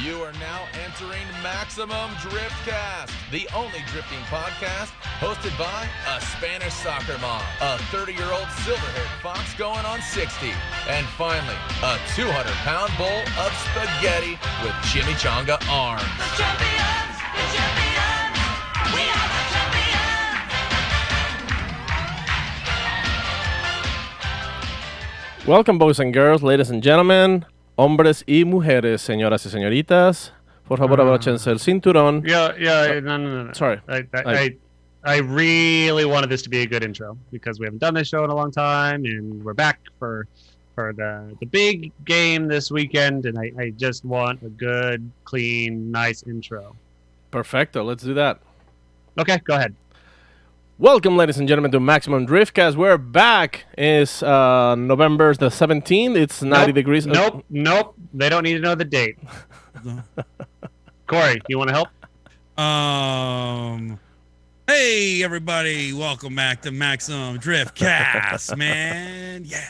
You are now entering Maximum Driftcast, the only drifting podcast hosted by a Spanish soccer mom, a 30-year-old silver-haired fox going on 60, and finally, a 200-pound bowl of spaghetti with chimichanga arms. The champions, we are the champions. Welcome, boys and girls, ladies and gentlemen, hombres y mujeres, señoras y señoritas. Por favor, abróchense el cinturón. No. Sorry. I really wanted this to be a good intro because we haven't done this show in a long time, and we're back for the big game this weekend, and I just want a good, clean, nice intro. Perfecto. Let's do that. Okay, go ahead. Welcome, ladies and gentlemen, to Maximum Driftcast. We're back. It's November the 17th. It's 90 degrees. Nope. They don't need to know the date. Corey, you want to help? Hey, everybody. Welcome back to Maximum Driftcast, man. Yeah.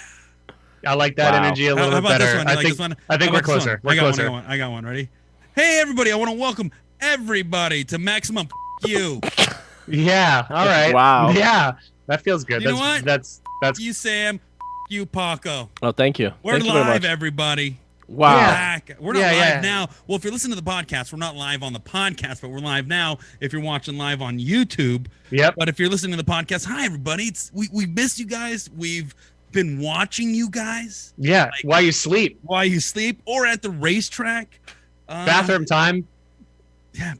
I like that energy a little bit better. This one? This one? I think we're closer. We're closer. I got one. Ready? Hey, everybody. I want to welcome everybody to Maximum You. Yeah. All right. Wow. Yeah. That feels good. You know what? That's you, Sam. You, Paco. Oh, thank you. We're Thank you very live, much. everybody. Wow. We're back. We're not live Yeah. now. Well, if you're listening to the podcast, we're not live on the podcast, but we're live now if you're watching live on YouTube. Yep. But if you're listening to the podcast, hi, everybody. We missed you guys. We've been watching you guys. Yeah. While you sleep. While you sleep or at the racetrack. Bathroom time. Yeah.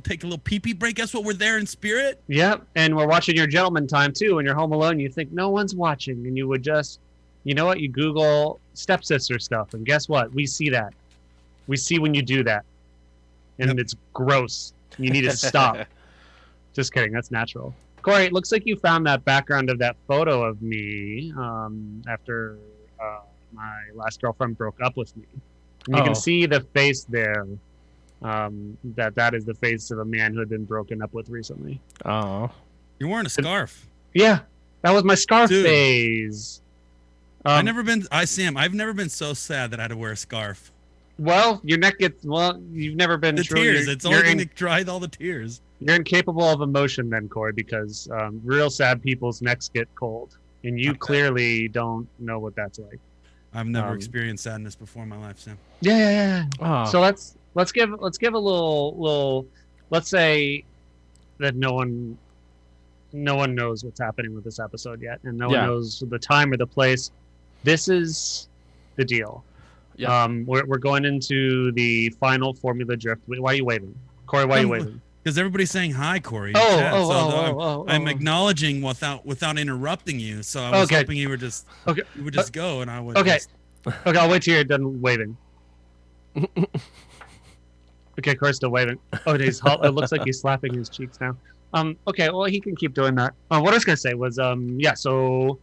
Take a little pee-pee break. Guess what? We're there in spirit. Yep, and we're watching your gentleman time too. When you're home alone, you think no one's watching, and you would just, you know what? You Google stepsister stuff, and guess what? We see that. We see when you do that, and It's gross. You need to stop. Just kidding. That's natural. Corey, it looks like you found that background of that photo of me after my last girlfriend broke up with me. And you can see the face there. That is the face of a man who had been broken up with recently. Oh. You're wearing a scarf. Yeah, that was my scarf Dude. phase. I've never been so sad that I had to wear a scarf. Well, your neck gets, you've never been The true. tears. It's the only thing that dried all the tears. You're incapable of emotion then, Corey, because real sad people's necks get cold. And you clearly don't know what that's like. I've never experienced sadness before in my life, Sam. Yeah. Oh. So let's give a little, let's say that no one knows what's happening with this episode yet, and no one knows the time or the place. This is the deal. Yeah. We're going into the final Formula Drift. Why are you waving, Corey? Why are you waving? Because everybody's saying hi, Corey. I'm acknowledging without interrupting you. So I was hoping you would just go, and I would. Okay. Okay, I'll wait till you're done waving. Okay, Corey's still waving. Oh, it looks like he's slapping his cheeks now. Okay, well, he can keep doing that. What I was going to say was, so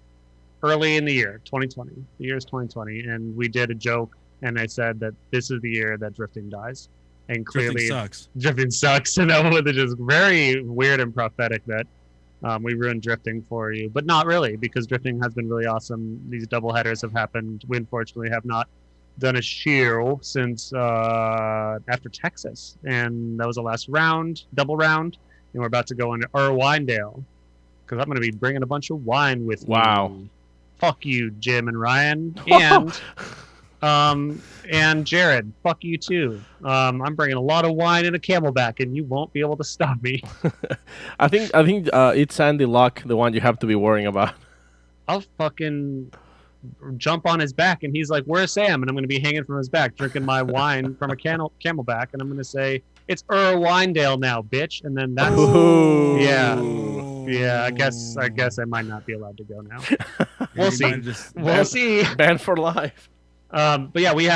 early in the year, 2020. The year is 2020, and we did a joke, and I said that this is the year that drifting dies. And clearly, drifting sucks. And that was just very weird and prophetic that we ruined drifting for you. But not really, because drifting has been really awesome. These double headers have happened. We unfortunately have not done a show since after Texas, and that was the last double round, and we're about to go into Irwindale because I'm going to be bringing a bunch of wine with me. Fuck you, Jim and Ryan, and Jared. Fuck you too. I'm bringing a lot of wine and a Camelback, and you won't be able to stop me. I think it's Andy Luck, the one you have to be worrying about. I'll fucking jump on his back, and he's like, "Where's Sam?" And I'm going to be hanging from his back, drinking my wine from a Camelback, and I'm going to say, "It's Irwindale now, bitch." And then that's yeah. I guess I might not be allowed to go now. We'll see. We'll see. Banned for life. But yeah, we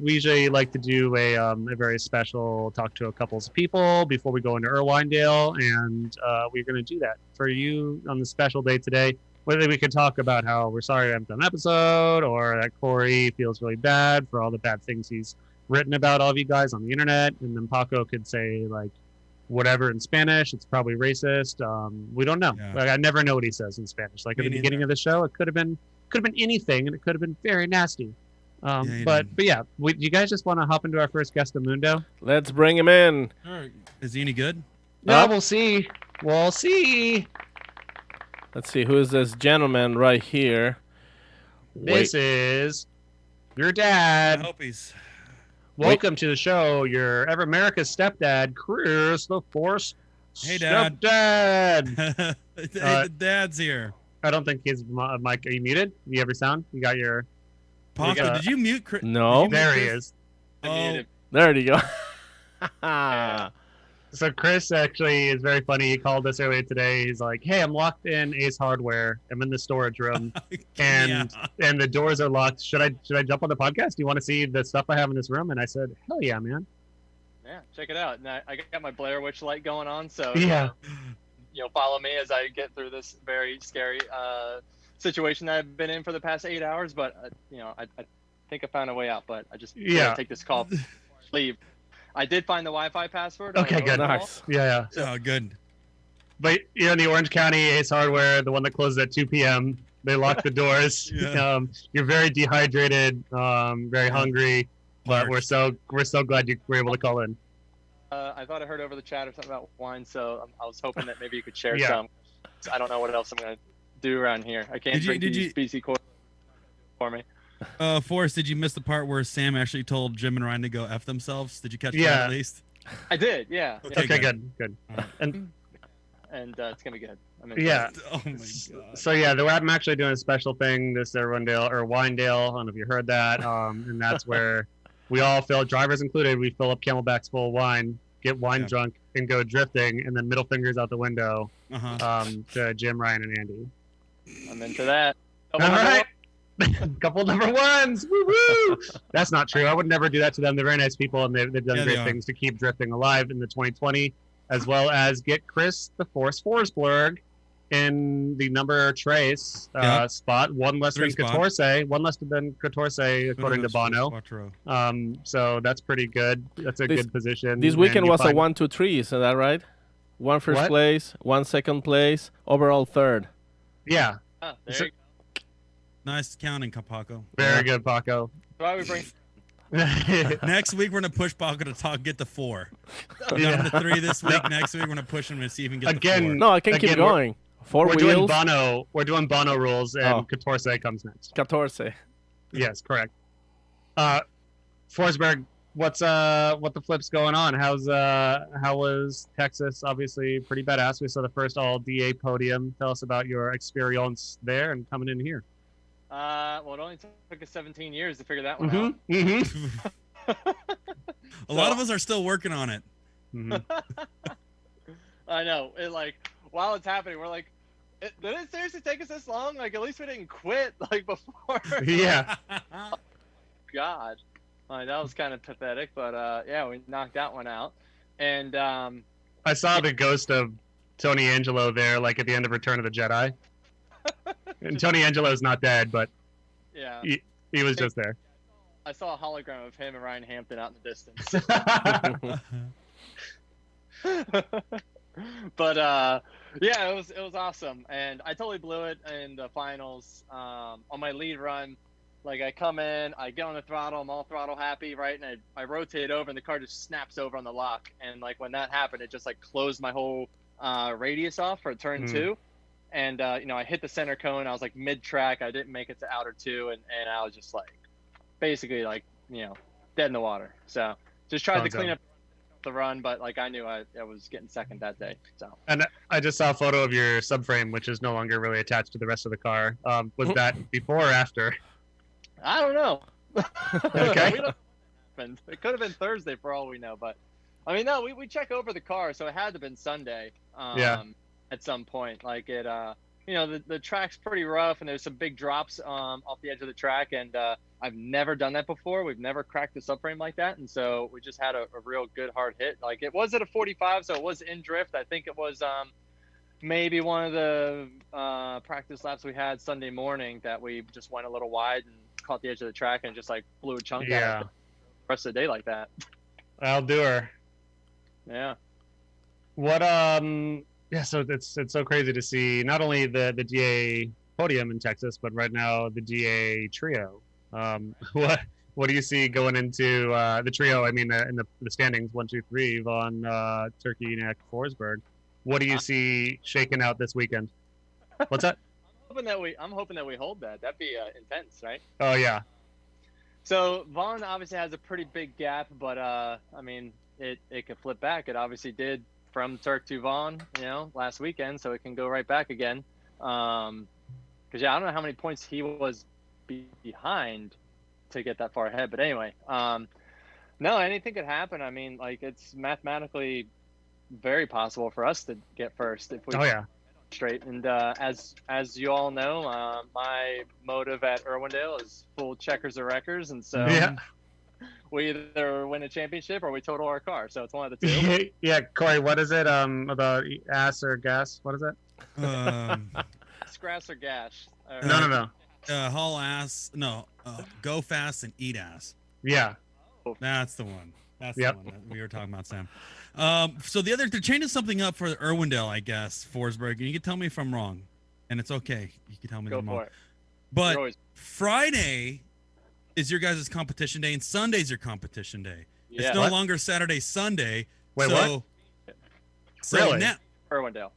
usually like to do a very special talk to a couple of people before we go into Irwindale, and we're going to do that for you on the special day today. Whether we could talk about how we're sorry we haven't done an episode, or that Corey feels really bad for all the bad things he's written about all of you guys on the internet, and then Paco could say like whatever in Spanish. It's probably racist. We don't know. Yeah. Like, I never know what he says in Spanish. Like at the beginning of the show, it could have been anything, and it could have been very nasty. But yeah, you guys just want to hop into our first guest, Mundo? Let's bring him in. All right. Is he any good? No, we'll see. We'll see. Let's see, who is this gentleman right here? This is your dad. I hope he's... Welcome to the show, your Ever America's stepdad, Chris the Force. Hey, Dad. Stepdad. The dad's here. I don't think his mic. Are you muted? You have your sound? You got your... Paco, did you mute Chris? No. There he is. Oh. There you go. So Chris actually is very funny. He called us earlier today. He's like, "Hey, I'm locked in Ace Hardware. I'm in the storage room, and the doors are locked. Should I jump on the podcast? Do you want to see the stuff I have in this room?" And I said, "Hell yeah, man." Yeah, check it out. And I got my Blair Witch light going on, so yeah, follow me as I get through this very scary situation that I've been in for the past 8 hours. But I think I found a way out. But I just take this call, leave. I did find the Wi-Fi password. Okay, good. Nice. Yeah. Oh, good. But in the Orange County Ace Hardware, the one that closes at 2 p.m., they lock the doors. You're very dehydrated, very hungry, but we're so glad you were able to call in. I thought I heard over the chat or something about wine, so I was hoping that maybe you could share some. I don't know what else I'm gonna do around here. I can't drink these BC Core for me. Forrest, did you miss the part where Sam actually told Jim and Ryan to go F themselves? Did you catch that at least? I did, yeah. Okay, good. And it's gonna be good. Oh my god. So I'm actually doing a special thing this Irwindale or Winedale. I don't know if you heard that. And that's where we all fill, drivers included, we fill up Camelbacks full of wine, get wine drunk, and go drifting, and then middle fingers out the window to Jim, Ryan, and Andy. I'm into that. All right. Couple number ones. Woo-woo! That's not true. I would never do that to them. They're very nice people, and they've done great things to keep drifting alive in the 2020, as well as get Chris the Force Forsberg in the number trace spot. One less than Catorce. One less than Catorce, according to Bono. So that's pretty good. That's a good position. This weekend was a 1-2-3. Is that right? One first place, one second place, overall third. Yeah. There you go. Nice counting, Paco. Very good, Paco. Why we bring? Next week we're gonna push Paco to get the 4. We got him to 3 this week. Next week we're gonna push him to see if he can get the 4. No, I can keep going. Four wheels. We're doing Bono rules, and Catorce comes next. Catorce. Yes, correct. Forsberg, what the flip's going on? How was Texas? Obviously pretty badass. We saw the first all DA podium. Tell us about your experience there and coming in here. Well, it only took us 17 years to figure that one out. A lot of us are still working on it. I know. While it's happening, we're like, did it seriously take us this long? Like, at least we didn't quit before. Yeah. God. That was kind of pathetic, but we knocked that one out. And I saw the ghost of Tony Angelo there, at the end of Return of the Jedi. And Tony Angelo's not dead, but he was just there. I saw a hologram of him and Ryan Hampton out in the distance. But it was awesome, and I totally blew it in the finals. On my lead run, I come in, I get on the throttle, I'm all throttle happy, right, and I rotate over, and the car just snaps over on the lock, and when that happened, it just closed my whole radius off for turn 2. And, I hit the center cone. I was mid-track. I didn't make it to outer 2. And I was just basically dead in the water. So just tried to clean up the run. But I knew I was getting second that day. So. And I just saw a photo of your subframe, which is no longer really attached to the rest of the car. Was that before or after? I don't know. Okay. It could have been Thursday for all we know. But no, we check over the car. So it had to have been Sunday. At some point, the track's pretty rough, and there's some big drops off the edge of the track, and I've never done that before. We've never cracked the subframe like that, and so we just had a real good hard hit. It was at a 45, so it was in drift. I think it was maybe one of the practice laps we had Sunday morning that we just went a little wide and caught the edge of the track and just blew a chunk out of the rest of the day like that. I'll do her. Yeah. What so it's so crazy to see not only the DA podium in Texas, but right now the DA trio What do you see going into the trio? I mean, in the standings, 1, 2, 3, Vaughn, Tuerck, Forsberg. What do you see shaking out this weekend? What's that? I'm hoping that we hold that. That'd be intense, right? Oh yeah. So Vaughn obviously has a pretty big gap, but I mean, it could flip back. It obviously did from Tuerck to Vaughn, last weekend, so it can go right back again. Because I don't know how many points he was behind to get that far ahead, but anyway, no, anything could happen. I mean, like, it's mathematically very possible for us to get first if we straight. And as you all know, my motive at Irwindale is full checkers or wreckers, and so we either win a championship or we total our car. So it's one of the two. Yeah, Corey, what is it about ass or gas? What is it? Scrass or gash? No. Haul ass. No. Go fast and eat ass. Yeah. That's the one. That's the one that we were talking about, Sam. So they're changing something up for Irwindale, I guess, Forsberg. And you can tell me if I'm wrong, and it's okay. You can tell me if I'm wrong. But Friday is your guys' competition day, and Sunday's your competition day. Yeah. It's no longer Saturday, Sunday. Wait, what? So really? Now, Irwindale.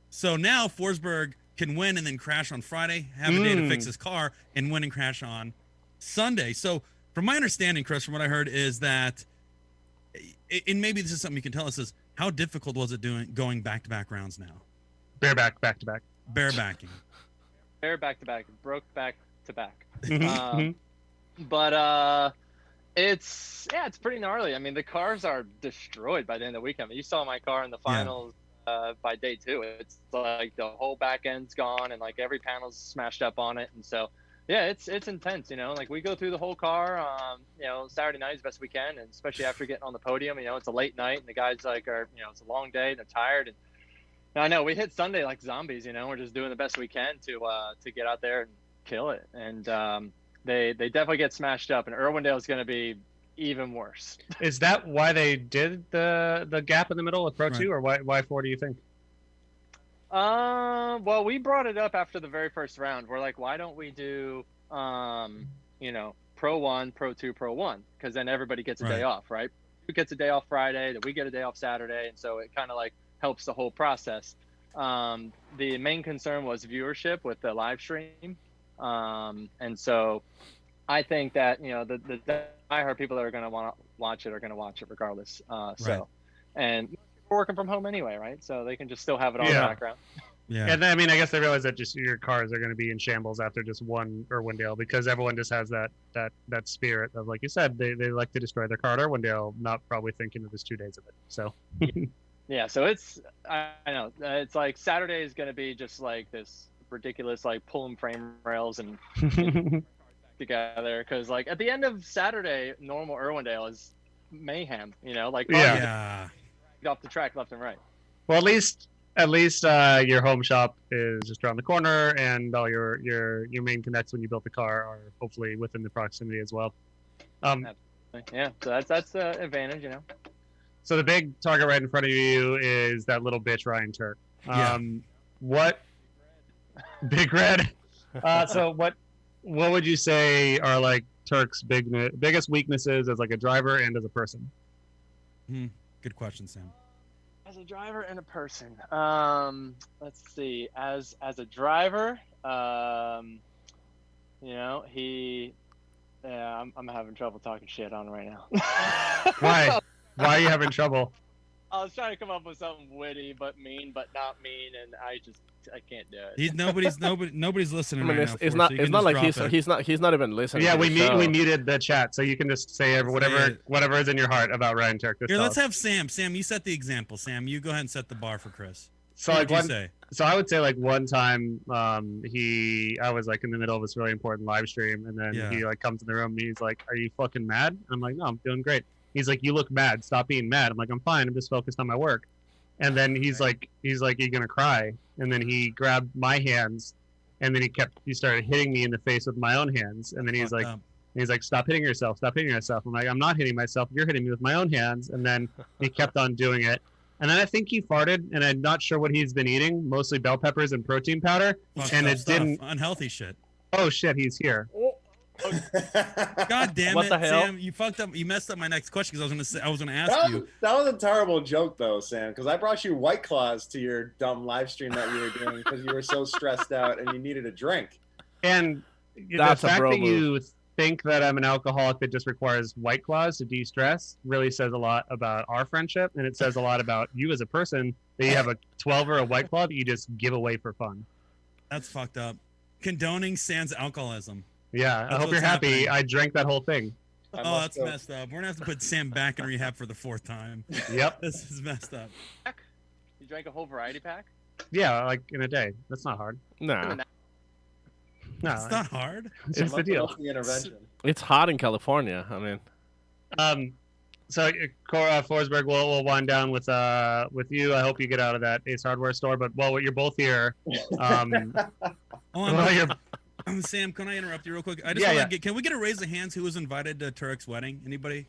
So now Forsberg can win and then crash on Friday, have a day to fix his car, and win and crash on Sunday. So from my understanding, Chris, from what I heard, is that, and maybe this is something you can tell us, is how difficult was it going back-to-back rounds now? Bareback, back-to-back. Barebacking. Bare back-to-back. Broke back-to-back. But it's pretty gnarly. I mean, the cars are destroyed by the end of the weekend. You saw my car in the finals by day 2. It's like the whole back end's gone and like every panel's smashed up on it. And so, yeah, it's intense, like we go through the whole car, Saturday night as best we can. And especially after getting on the podium, it's a late night and the guys it's a long day. They're tired. And I know we hit Sunday like zombies, we're just doing the best we can to get out there and kill it. And they definitely get smashed up, and Irwindale is going to be even worse. Is that why they did the gap in the middle of Pro 2, or why 4, do you think? Well, we brought it up after the very first round. We're like, why don't we do Pro 1, Pro 2, Pro 1, because then everybody gets a day off, right? Who gets a day off Friday, then we get a day off Saturday, and so it kind of like helps the whole process. The main concern was viewership with the live stream. And so I think that, the diehard people that are going to want to watch it are going to watch it regardless. And we're working from home anyway, right? So they can just still have it on in the background. Yeah. And then, I mean, I guess they realize that just your cars are going to be in shambles after just one Irwindale, because everyone just has that spirit of, like you said, they like to destroy their car at Irwindale, not probably thinking of just 2 days of it. So. Yeah. So I know it's like Saturday is going to be just like this ridiculous, like pulling frame rails and together, because like at the end of Saturday, normal Irwindale is mayhem, like off the track left and right. Well, at least your home shop is just around the corner, and all your main connects when you built the car are hopefully within the proximity as well. Yeah, so that's the advantage, So the big target right in front of you is that little bitch Ryan Tuerck. What Big Red? So what would you say are like Tuerck's biggest weaknesses as like a driver and as a person? Good question, Sam. As a driver and a person, let's see. As a driver, I'm having trouble talking shit on him right now. Why? Why are you having trouble? I was trying to come up with something witty but mean, but not mean, and I can't do it. Nobody's listening. I mean, right it's now, not like he's not even listening. Yeah, we muted the chat, so you can just say whatever is in your heart about Ryan Tuerck. Here, let's have Sam. Sam, you set the example. Sam, you go ahead and set the bar for Chris. So what would you say? So I would say like one time, I was like in the middle of this really important live stream, and then he like comes in the room and he's like, "Are you fucking mad?" And I'm like, "No, I'm doing great." He's like, "You look mad. Stop being mad." I'm like, "I'm fine. I'm just focused on my work." And then he's like, "You gonna cry?" And then he grabbed my hands, and then he started hitting me in the face with my own hands. And then he's like, "Stop hitting yourself. Stop hitting yourself." I'm like, "I'm not hitting myself. You're hitting me with my own hands." And then he kept on doing it. And then I think he farted, and I'm not sure what he's been eating, mostly bell peppers and protein powder. And it didn't unhealthy shit. Oh shit, he's here. God damn What it, the hell? Sam! You fucked up. You messed up my next question because I was gonna ask you. That was a terrible joke, though, Sam, because I brought you White Claws to your dumb live stream that you were doing because you were so stressed out and you needed a drink. And That's the a fact bro that move. you think that I'm an alcoholic that just requires White Claws to de-stress really says a lot about our friendship, and it says a lot about you as a person that you have a 12 or a White Claw that you just give away for fun. That's fucked up. Condoning Sam's alcoholism. Yeah, I That's hope what's you're happy. happening. I drank that whole thing. I Oh, must that's go- messed up. We're gonna have to put Sam back in rehab for the 4th time. Yep. This is messed up. You drank a whole variety pack? Yeah, like in a day. That's not hard. Nah, No, It's not hard. it's I just the must deal. go to the intervention. it's hot in California. I mean, So Cora Forsberg, we'll wind down with you. I hope you get out of that Ace Hardware store. But while you're both here, Oh, while you're Sam, can I interrupt you real quick? I just Yeah, want to yeah. get. Can we get a raise of hands? Who was invited to Tuerck's wedding? Anybody?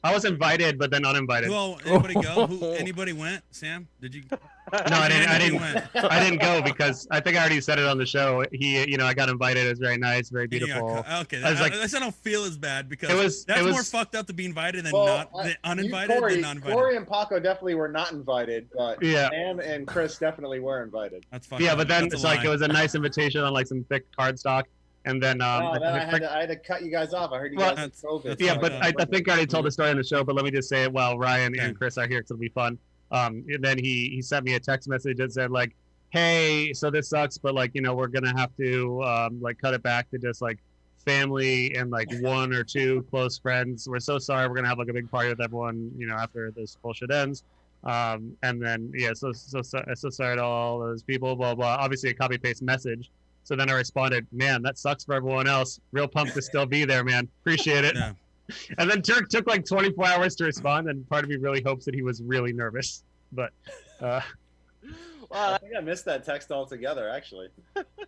I was invited, but then uninvited. Well, anybody go? Anybody went? Sam, did you? No, I didn't. Anybody went? I didn't go because I think I already said it on the show. I got invited. It was very nice, very Yeah, beautiful. okay, I was like- I guess I don't feel as bad because It was more fucked up to be invited than Well, than uninvited Corey, than not invited. Corey and Paco definitely were not invited, but Yeah. Sam and Chris definitely were invited. That's fucked Yeah, up. but then That's a it's like lie. it was a nice invitation on like some thick cardstock, and then Oh, then I think- I had to cut you guys off. I heard you Well, guys had COVID. that's yeah, fucked but up. I think I already told the story on the show. But let me just say it while Ryan Okay. and Chris are here because it'll be fun. And then he sent me a text message that said like, "Hey, so this sucks, but like we're gonna have to like cut it back to just like family and like 1 or 2 close friends. We're so sorry. We're gonna have like a big party with everyone, after this bullshit ends." And then so sorry to all those people. Blah blah. Obviously a copy paste message. So then I responded, "Man, that sucks for everyone else. Real pumped to still be there, man. Appreciate it." Yeah. And then Tuerck took like 24 hours to respond, and part of me really hopes that he was really nervous. But I think I missed that text altogether, actually.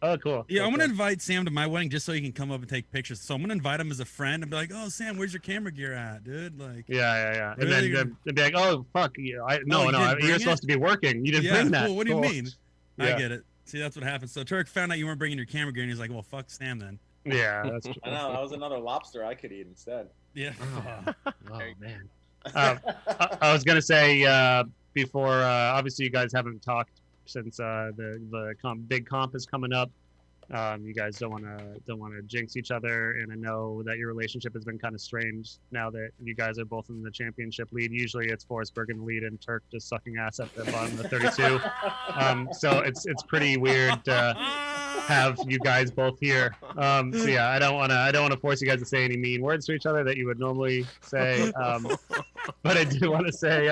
oh, cool. Yeah, I'm Cool, gonna invite Sam to my wedding just so he can come up and take pictures. So I'm gonna invite him as a friend and be like, "Oh, Sam, where's your camera gear at, dude?" Like, cool. Yeah. And Really? then they'd be like, "Oh, fuck. No, you didn't bring You're it? supposed to be working. You didn't yeah. bring that." Well, what do you Cool. mean? I Yeah. get it. See, that's what happened. So Tuerck found out you weren't bringing your camera gear, and he's like, "Well, fuck Sam then." Yeah, that's true. I know, that was another lobster I could eat instead. Yeah. Oh man. I was gonna say before. Obviously, you guys haven't talked since the big comp is coming up. You guys don't want to jinx each other, and I know that your relationship has been kind of strange now that you guys are both in the championship lead. Usually, it's Forsberg in the lead and Tuerck just sucking ass at the bottom of the 32. So it's pretty weird to have you guys both here. So yeah, I don't want to force you guys to say any mean words to each other that you would normally say. But I do want to say.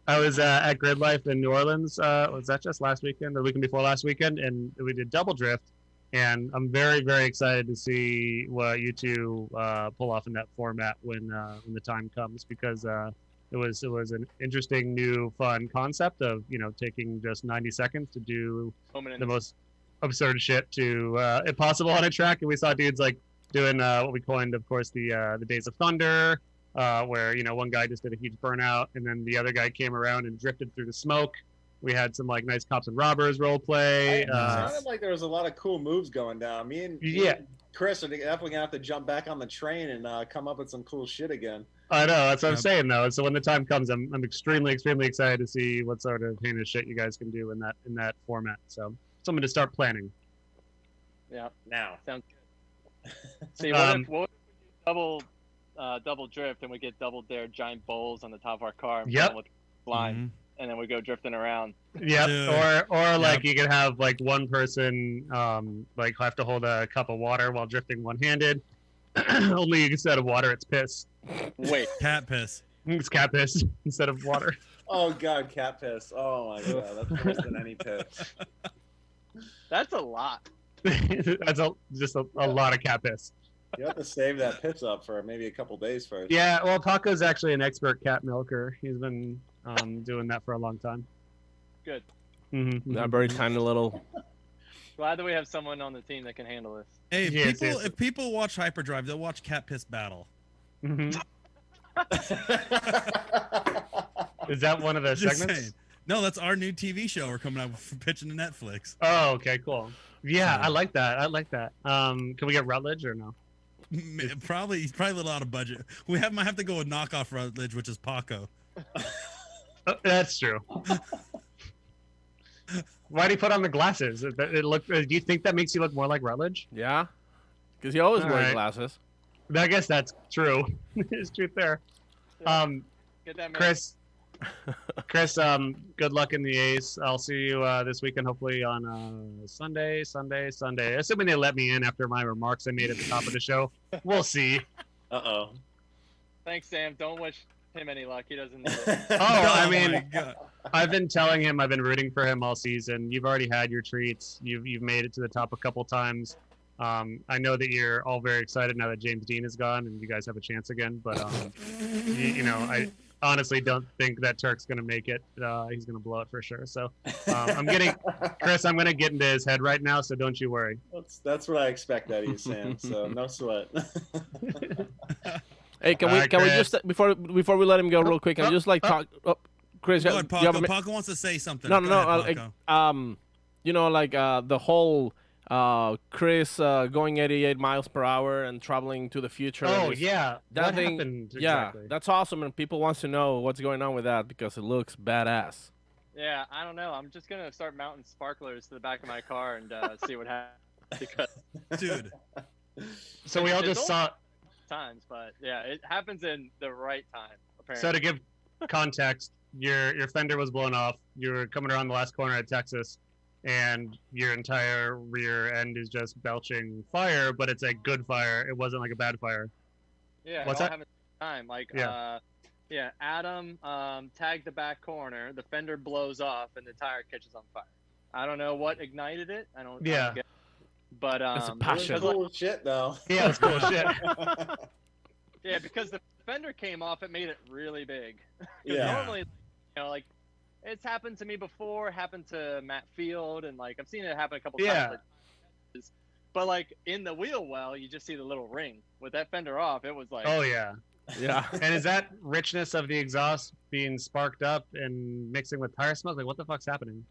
I was at Grid Life in New Orleans. Was that just last weekend, or the weekend before last weekend? And we did double drift, and I'm very, very excited to see what you two pull off in that format when the time comes, because it was an interesting, new, fun concept of taking just 90 seconds to do the most absurd shit to if possible on a track, and we saw dudes like doing what we coined, of course, the Days of Thunder. Where one guy just did a huge burnout, and then the other guy came around and drifted through the smoke. We had some like nice cops and robbers role play. It sounded like there was a lot of cool moves going down. Me and Chris are definitely gonna have to jump back on the train and come up with some cool shit again. I know, that's what I'm saying though. So when the time comes, I'm extremely excited to see what sort of heinous shit you guys can do in that format. So something to start planning. Yeah. Now, Sounds good. See, what if we do double drift and we get double dare giant bowls on the top of our car and fill them with line, and then we go drifting around. Yep. Dude. Or like you could have like one person like have to hold a cup of water while drifting one-handed. Only instead of water, it's piss. Wait. Cat piss. It's cat piss instead of water. oh god, cat piss. Oh my god, that's worse than any piss. That's a lot. That's just a lot of cat piss. You have to save that piss up for maybe a couple days first. Yeah, well, Paco's actually an expert cat milker. He's been doing that for a long time. Good. Mm-hmm. that very tiny little. Glad that we have someone on the team that can handle this. Hey, Yes, if people watch Hyperdrive, they'll watch Cat Piss Battle. Mm-hmm. Is that one of the Just segments? saying. No, that's our new TV show we're coming out for pitching to Netflix. Oh, okay, cool. Yeah, So- I like that. Can we get Rutledge or no? Probably a little out of budget. We might have to go with knockoff Rutledge, which is Paco. That's true. Why do you put on the glasses? Do you think that makes you look more like Rutledge? Yeah, because he always All wears right. glasses. I guess that's true. There's truth there. Get that, man. Chris, good luck in the Ace. I'll see you this weekend, hopefully on Sunday. Assuming they let me in after my remarks I made at the top of the show. We'll see. Uh-oh. Thanks, Sam. Don't wish him any luck. He doesn't need it. I my mean, God. I've been telling him, I've been rooting for him all season. You've already had your treats. You've made it to the top a couple times. I know that you're all very excited now that James Dean is gone and you guys have a chance again. But I honestly don't think that Tuerck's going to make it. He's going to blow it for sure. So Chris, I'm going to get into his head right now. So don't you worry. That's what I expect out of you, Sam. So no sweat. Hey, can we just before we let him go real quick? Can I just talk? Oh, Chris, Go ahead, do you have Paco. a Paco wants to say something. No, Go no, ahead, no. Paco. The whole Chris going 88 miles per hour and traveling to the future. Oh, yeah. That what thing, happened yeah, exactly? that's awesome, and people wants to know what's going on with that because it looks badass. Yeah, I don't know. I'm just gonna start mounting sparklers to the back of my car and see what happens. Because Dude, So we all It's just saw. times, but yeah, it happens in the right time. Apparently. So to give context, your fender was blown off. You were coming around the last corner at Texas, and your entire rear end is just belching fire, but it's a good fire. It wasn't like a bad fire. Yeah, What's it all that? happened at the time. Like, Yeah. Adam tagged the back corner, the fender blows off, and the tire catches on fire. I don't know what ignited it. I don't get it. But It's a It was passion. cool shit, though. Yeah, it's cool shit. yeah, because the fender came off, it made it really big. 'Cause Yeah. normally, like, it's happened to me before, happened to Matt Field, and like I've seen it happen a couple Yeah. times. But like in the wheel well, you just see the little ring. With that fender off, it was like, Oh yeah. Yeah. And is that richness of the exhaust being sparked up and mixing with tire smoke? Like, what the fuck's happening?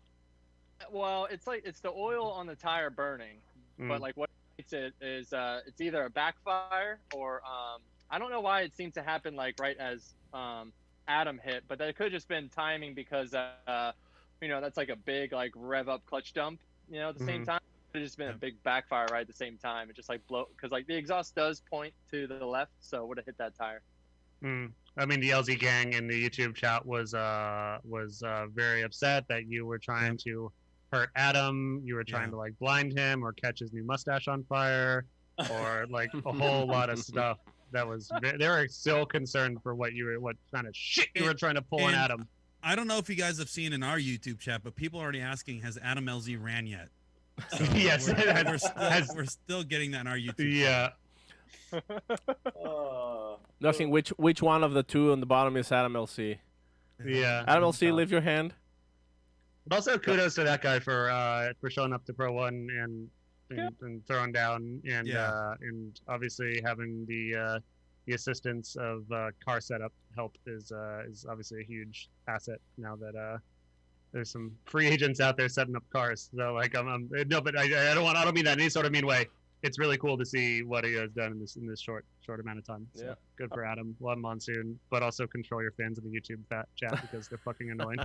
well, it's like it's the oil on the tire burning. But like what makes it is it's either a backfire or I don't know why it seemed to happen like right as Adam hit, but that could have just been timing because that's like a big like rev up clutch dump, at the same time. It could have just been a big backfire right at the same time. It just like blow because like the exhaust does point to the left, so it would have hit that tire. I mean, the LZ gang in the YouTube chat was very upset that you were trying to hurt Adam. You were trying to like blind him or catch his new mustache on fire, or like a whole lot of stuff. That was they were so concerned for what kind of shit you were trying to pull on Adam. I don't know if you guys have seen in our YouTube chat, but people are already asking, has Adam LZ ran yet? So Yes, we're still getting that in our YouTube. Yeah. Nothing. Which one of the two on the bottom is Adam LC? Yeah. Adam LC, lift your hand. But also kudos to that guy for showing up to Pro 1 and throwing down and obviously having the assistance of car setup help is obviously a huge asset now that there's some free agents out there setting up cars. So like I don't mean that in any sort of mean way. It's really cool to see what he has done in this short amount of time. So good for Adam. We'll have him on soon, but also control your fans in the YouTube chat because they're fucking annoying.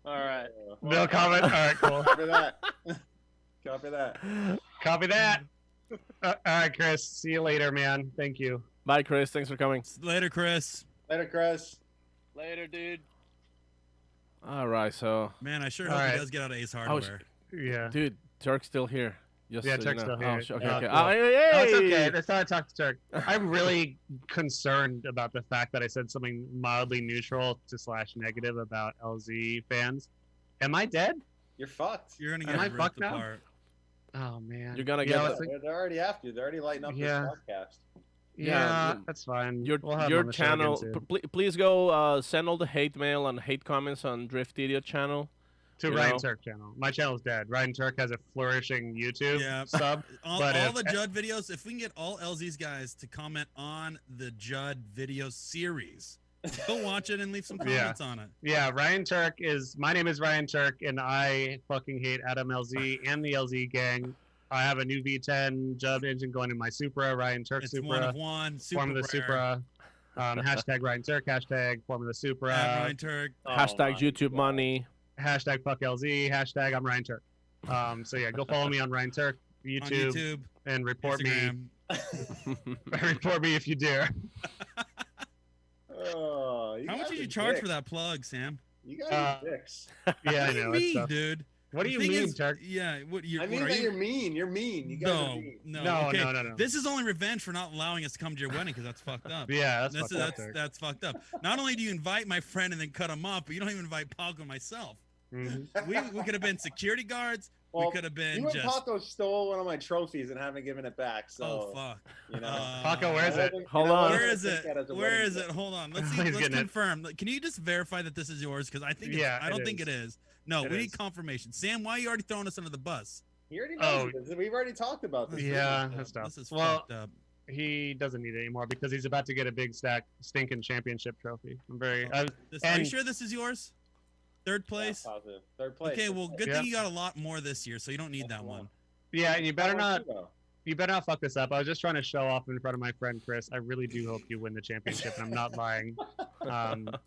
All right. No comment. All right, cool. Copy that. Copy that. Copy that. All right, Chris. See you later, man. Thank you. Bye, Chris. Thanks for coming. Later, Chris. Later, Chris. Later, dude. All right, so Man, I sure All hope right. he does get out of Ace Hardware. Yeah. dude, Tuerck's still here. Just Yeah, so you Tuerck's know. still here. Oh, okay, Oh, okay. cool. Oh, hey, No, it's hey! okay. That's how I talk to Tuerck. I'm really concerned about the fact that I said something mildly neutral to / negative about LZ fans. Am I dead? You're fucked. You're gonna Am I get ripped fucked now? apart. Oh man. You're gonna Yeah, get let's the- think- They're already after you. They're already lighting up Yeah. this podcast. Yeah, Yeah, that's fine. Your We'll have him on the show again channel. soon. Please go send all the hate mail and hate comments on Drift Idiot channel. To you Ryan know? Tuerck channel. My channel's dead. Ryan Tuerck has a flourishing YouTube Yeah. sub. All but the Judd videos, if we can get all LZ's guys to comment on the Judd video series, Go watch it and leave some comments on it. Yeah, Ryan Tuerck my name is Ryan Tuerck, and I fucking hate Adam LZ and the LZ gang. I have a new V10 Jub engine going in my Supra, Ryan Tuerck It's Supra. one of one. Super Formula rare. Supra. Hashtag Ryan Tuerck, hashtag Formula Supra. Ryan Tuerck. Hashtag YouTube money. Hashtag fuck LZ, hashtag I'm Ryan Tuerck. So yeah, go follow me on Ryan Tuerck, On YouTube, YouTube. and report Instagram. me. Report me if you dare. Oh, How much did you charge for that plug, Sam? You guys are dicks. Yeah, What I do you know. mean, dude? What do The you thing mean, is- Tuerck? Yeah, what you? I mean what, are that you? you're mean. You're mean. You guys are mean. No, okay. no. This is only revenge for not allowing us to come to your wedding because that's fucked up. Yeah, that's fucked up, that's Tuerck. that's fucked up. Not only do you invite my friend and then cut him off, but you don't even invite Paco and myself. Mhm. We could have been security guards. Well, we could have been you and just. Paco stole one of my trophies and haven't given it back. So, Oh fuck! you know. Paco, where's it? Hold on. Where is it? Where is it? Hold on. Let's see. He's Let's getting it. confirm. Can you just verify that this is yours? Because I think. Yeah, I don't it think is. it is. No, It we is. need confirmation. Sam, why are you already throwing us under the bus? He already knows Oh. this. We've already talked about this. Yeah, that's tough. This is Well, fucked up. he doesn't need it anymore because he's about to get a big stinking championship trophy. I'm very. Are you and- sure this is yours? Third place. Yeah, positive. Third place. Okay, well, good Yeah. thing you got a lot more this year, so you don't need that one. Yeah, and you better not. Though. You better not fuck this up. I was just trying to show off in front of my friend Chris. I really do hope you win the championship, and I'm not lying.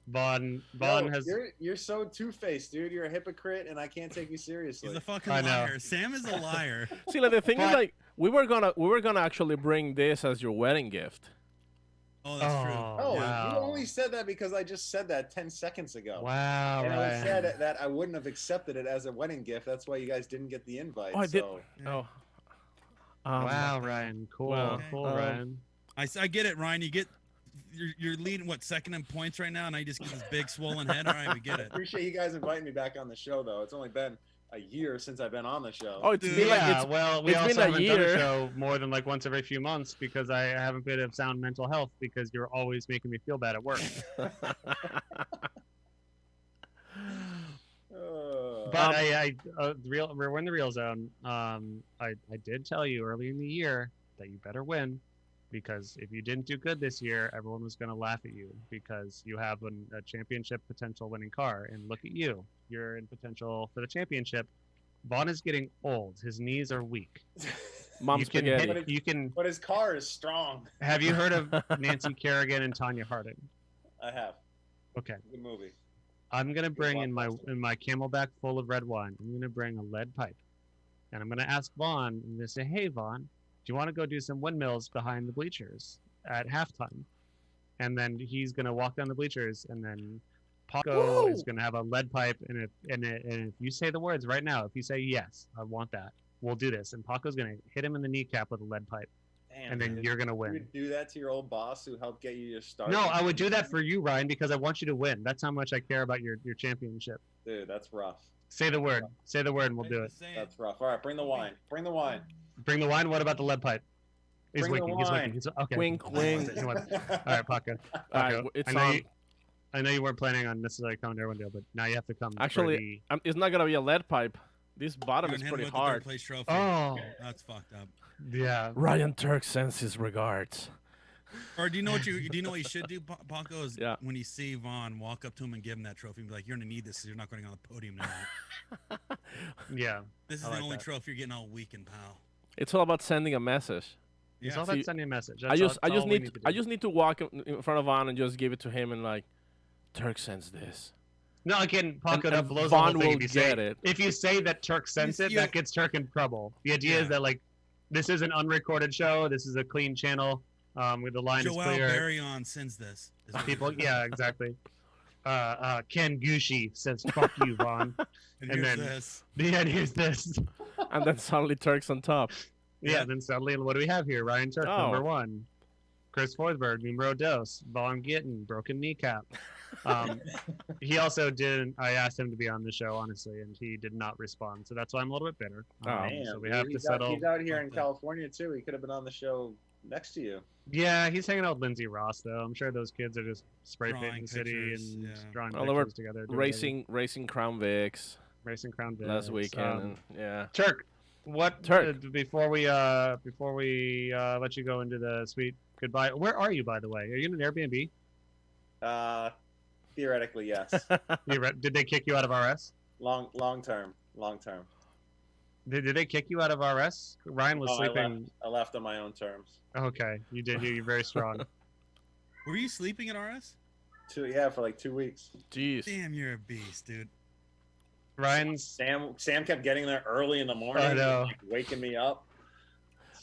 Vaughn Yo, has. You're so two-faced, dude. You're a hypocrite, and I can't take you seriously. He's a fucking I know. liar. Sam is a liar. See, like the thing is, But- like we were gonna actually bring this as your wedding gift. Oh, that's true. Oh, wow. you only said that because I just said that 10 seconds ago. Wow, And I Ryan. said that I wouldn't have accepted it as a wedding gift. That's why you guys didn't get the invite. Oh, I did. so. Oh. Wow, Ryan. Cool, Well, cool, um, Ryan. I get it, Ryan. You're leading what, second in points right now, and I just get this big swollen head. All right, we get it. Appreciate you guys inviting me back on the show, though. It's only been a year since I've been on the show. Oh, it's Dude. been like Yeah, it's well, we it's also been a haven't done a year. show more than like once every few months because I have a bit of sound mental health because you're always making me feel bad at work. But we're in the real zone. I did tell you early in the year that you better win because if you didn't do good this year, everyone was going to laugh at you because you have a championship potential winning car. And look at you. You're in potential for the championship. Vaughn is getting old. His knees are weak. Mom's you can spaghetti. hit, you can. But his car is strong. Have you heard of Nancy Kerrigan and Tanya Harding? I have. Okay. Good movie. I'm gonna bring in my Camelback full of red wine. I'm gonna bring a lead pipe, and I'm gonna ask Vaughn. I'm gonna say, "Hey, Vaughn, do you want to go do some windmills behind the bleachers at halftime?" And then he's gonna walk down the bleachers, and then Paco is gonna have a lead pipe, and if you say the words right now, if you say yes, I want that, we'll do this. And Paco's gonna hit him in the kneecap with a lead pipe, Damn, and then dude. you're gonna You win. would do that to your old boss who helped get you your start? No, I would do that for you, Ryan, because I want you to win. That's how much I care about your championship. Dude, that's rough. Say the word. Say the word, and we'll do it. That's rough. All right, bring the wine. Bring the wine. Bring the wine. What about the lead pipe? He's Bring the winking. He's wine. winking. He's, okay. Wink, wink. He wants it. All right, Paco. All right, Paco, it's I know on. I know you weren't planning on necessarily coming to Irwindale, but now you have to come. for Actually, it's not gonna be a lead pipe. This bottom You're is gonna hit him pretty with the third hard. place trophy. Oh. That's fucked up. yeah. Ryan Tuerck sends his regards. Or do you know what you should do, Paco? Is Yeah. when you see Vaughn, walk up to him and give him that trophy and be like, "You're gonna need this because you're not going on the podium tonight. Yeah. This is I the like only that. trophy you're getting all weekend, pal." It's all about sending a message. It's Yeah. all So about you- sending a message. I just all we need to I do. just need to walk in front of Vaughn and just give it to him and like, Turk sends this. No, again, Paco, And- that and blows Vaughn the whole thing. will If you say get it. If you say that Turk sends it, You- that gets Turk in trouble. The idea Yeah. is that like, this is an unrecorded show. This is a clean channel. With the line is Joel clear. Barryon sends this. is what People, it is. yeah, exactly. Ken Gucci says, "Fuck you, Vaughn." And, and here's then- this. Yeah, here's this. And then suddenly Turk's on top. Yeah, then suddenly, what do we have here? Ryan Tuerck, Oh. number 1. Chris Forsberg, numero dos. Vaughn Gittin, broken kneecap. He also didn't. I asked him to be on the show, honestly, and he did not respond. So that's why I'm a little bit bitter. Damn, so we dude, have to he's settle. He's out here in Fuck that. California too. He could have been on the show next to you. Yeah, he's hanging out with Lindsay Ross, though. I'm sure those kids are just spray Drawing painting the city pictures, and yeah. drawing Well, they were pictures together. doing Racing Crown Vics racing Crown Vics. last weekend. And, yeah. Turk, what Tuerck. before we let you go into the sweet goodbye? Where are you, by the way? Are you in an Airbnb? Theoretically, yes. Did they kick you out of RS? Long term. Did they kick you out of RS? Ryan was No, sleeping. I left on my own terms. Okay, you did. You're very strong. Were you sleeping at RS? For like 2 weeks. Jeez. Damn, you're a beast, dude. Ryan's. Sam kept getting there early in the morning. I know. And, like, waking me up.